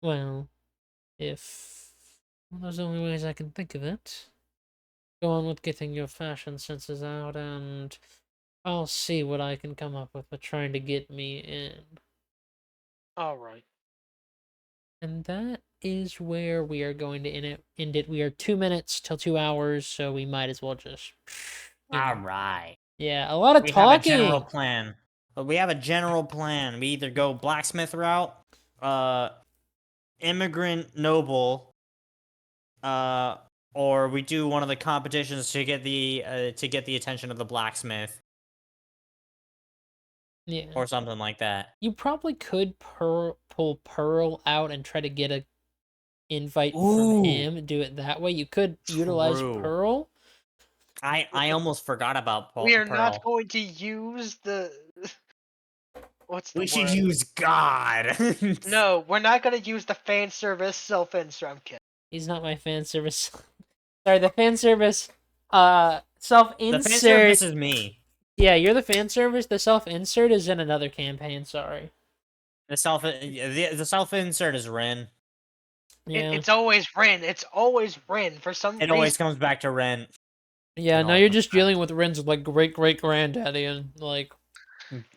[SPEAKER 1] Well, if well, those are the only ways I can think of it. Go on with getting your fashion senses out, and I'll see what I can come up with trying to get me in.
[SPEAKER 3] All right.
[SPEAKER 1] And that is where we are going to end it. We are 2 minutes till 2 hours, so we might as well just,
[SPEAKER 2] Alright.
[SPEAKER 1] Yeah, a lot of
[SPEAKER 2] We have a general
[SPEAKER 1] talking.
[SPEAKER 2] plan. But we have a general plan. We either go blacksmith route, uh, immigrant noble, uh, or we do one of the competitions to get the attention of the blacksmith
[SPEAKER 1] Yeah,
[SPEAKER 2] or something like that.
[SPEAKER 1] you probably could pull Pearl out and try to get a invite from
[SPEAKER 2] Ooh.
[SPEAKER 1] him, do it that way. You could utilize
[SPEAKER 2] True.
[SPEAKER 1] Pearl.
[SPEAKER 2] I almost forgot about
[SPEAKER 3] We are
[SPEAKER 2] Pearl.
[SPEAKER 3] not going to use the. What's the
[SPEAKER 2] We should
[SPEAKER 3] word?
[SPEAKER 2] use God.
[SPEAKER 3] No, we're not going to use the fan service self-insert. I'm kidding.
[SPEAKER 1] He's not my fan service. Sorry, the fan service
[SPEAKER 2] The
[SPEAKER 1] self-insert.
[SPEAKER 2] fan service is me.
[SPEAKER 1] Yeah, you're the fan service. The self-insert is in another campaign, sorry.
[SPEAKER 2] The self insert is Ren.
[SPEAKER 1] Yeah.
[SPEAKER 3] It's always Ren. It's always Ren for some
[SPEAKER 2] It
[SPEAKER 3] reason.
[SPEAKER 2] always comes back to Ren.
[SPEAKER 1] Yeah,
[SPEAKER 2] It
[SPEAKER 1] now
[SPEAKER 2] all
[SPEAKER 1] you're
[SPEAKER 2] comes
[SPEAKER 1] just
[SPEAKER 2] back.
[SPEAKER 1] dealing with Ren's like great granddaddy and like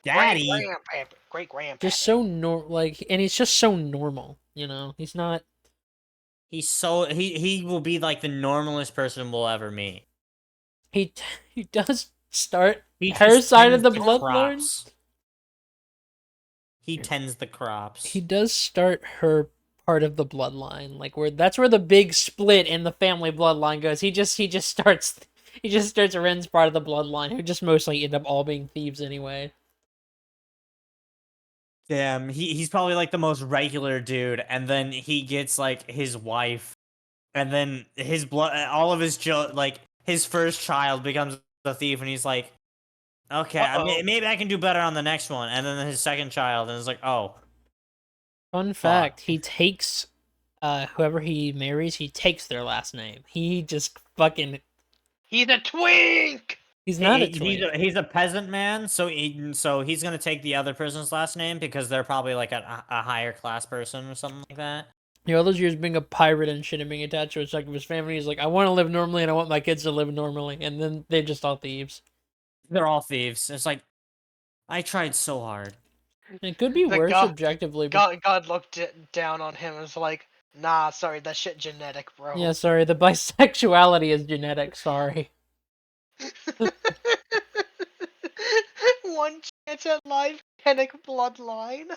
[SPEAKER 2] Daddy.
[SPEAKER 3] Great grandpa.
[SPEAKER 1] just so and he's just so normal, you know. He's not
[SPEAKER 2] He will be like the normalest person we'll ever meet.
[SPEAKER 1] he does start
[SPEAKER 2] He
[SPEAKER 1] her
[SPEAKER 2] just
[SPEAKER 1] side of
[SPEAKER 2] tends
[SPEAKER 1] the bloodline.
[SPEAKER 2] crops. He tends the crops.
[SPEAKER 1] He does start her part of the bloodline, like that's where the big split in the family bloodline goes. He just starts Ren's part of the bloodline, who just mostly end up all being thieves anyway.
[SPEAKER 2] Damn, he's probably like the most regular dude, and then he gets like his wife, and then his all of his like his first child becomes a thief, and he's like, okay,
[SPEAKER 3] Uh-oh.
[SPEAKER 2] maybe I can do better on the next one, and then his second child, and it's like, oh,
[SPEAKER 1] Fun fact, he takes whoever he marries, he takes their last name. He just fucking
[SPEAKER 3] He's a twink.
[SPEAKER 1] he's not a twink.
[SPEAKER 2] he's a peasant man, so he's gonna take the other person's last name because they're probably like a higher class person or something like that.
[SPEAKER 1] You know, all those years being a pirate and shit and being attached to a chunk of his family, he's like, I want to live normally and I want my kids to live normally, and then they're just all thieves.
[SPEAKER 2] They're all thieves. It's like, I tried so hard.
[SPEAKER 1] It could be
[SPEAKER 3] The
[SPEAKER 1] worse
[SPEAKER 3] God-
[SPEAKER 1] objectively, but
[SPEAKER 3] God looked down on him and was like, nah, sorry, that shit genetic, bro.
[SPEAKER 1] yeah, sorry, the bisexuality is genetic, sorry.
[SPEAKER 3] One chance at life, genetic bloodline.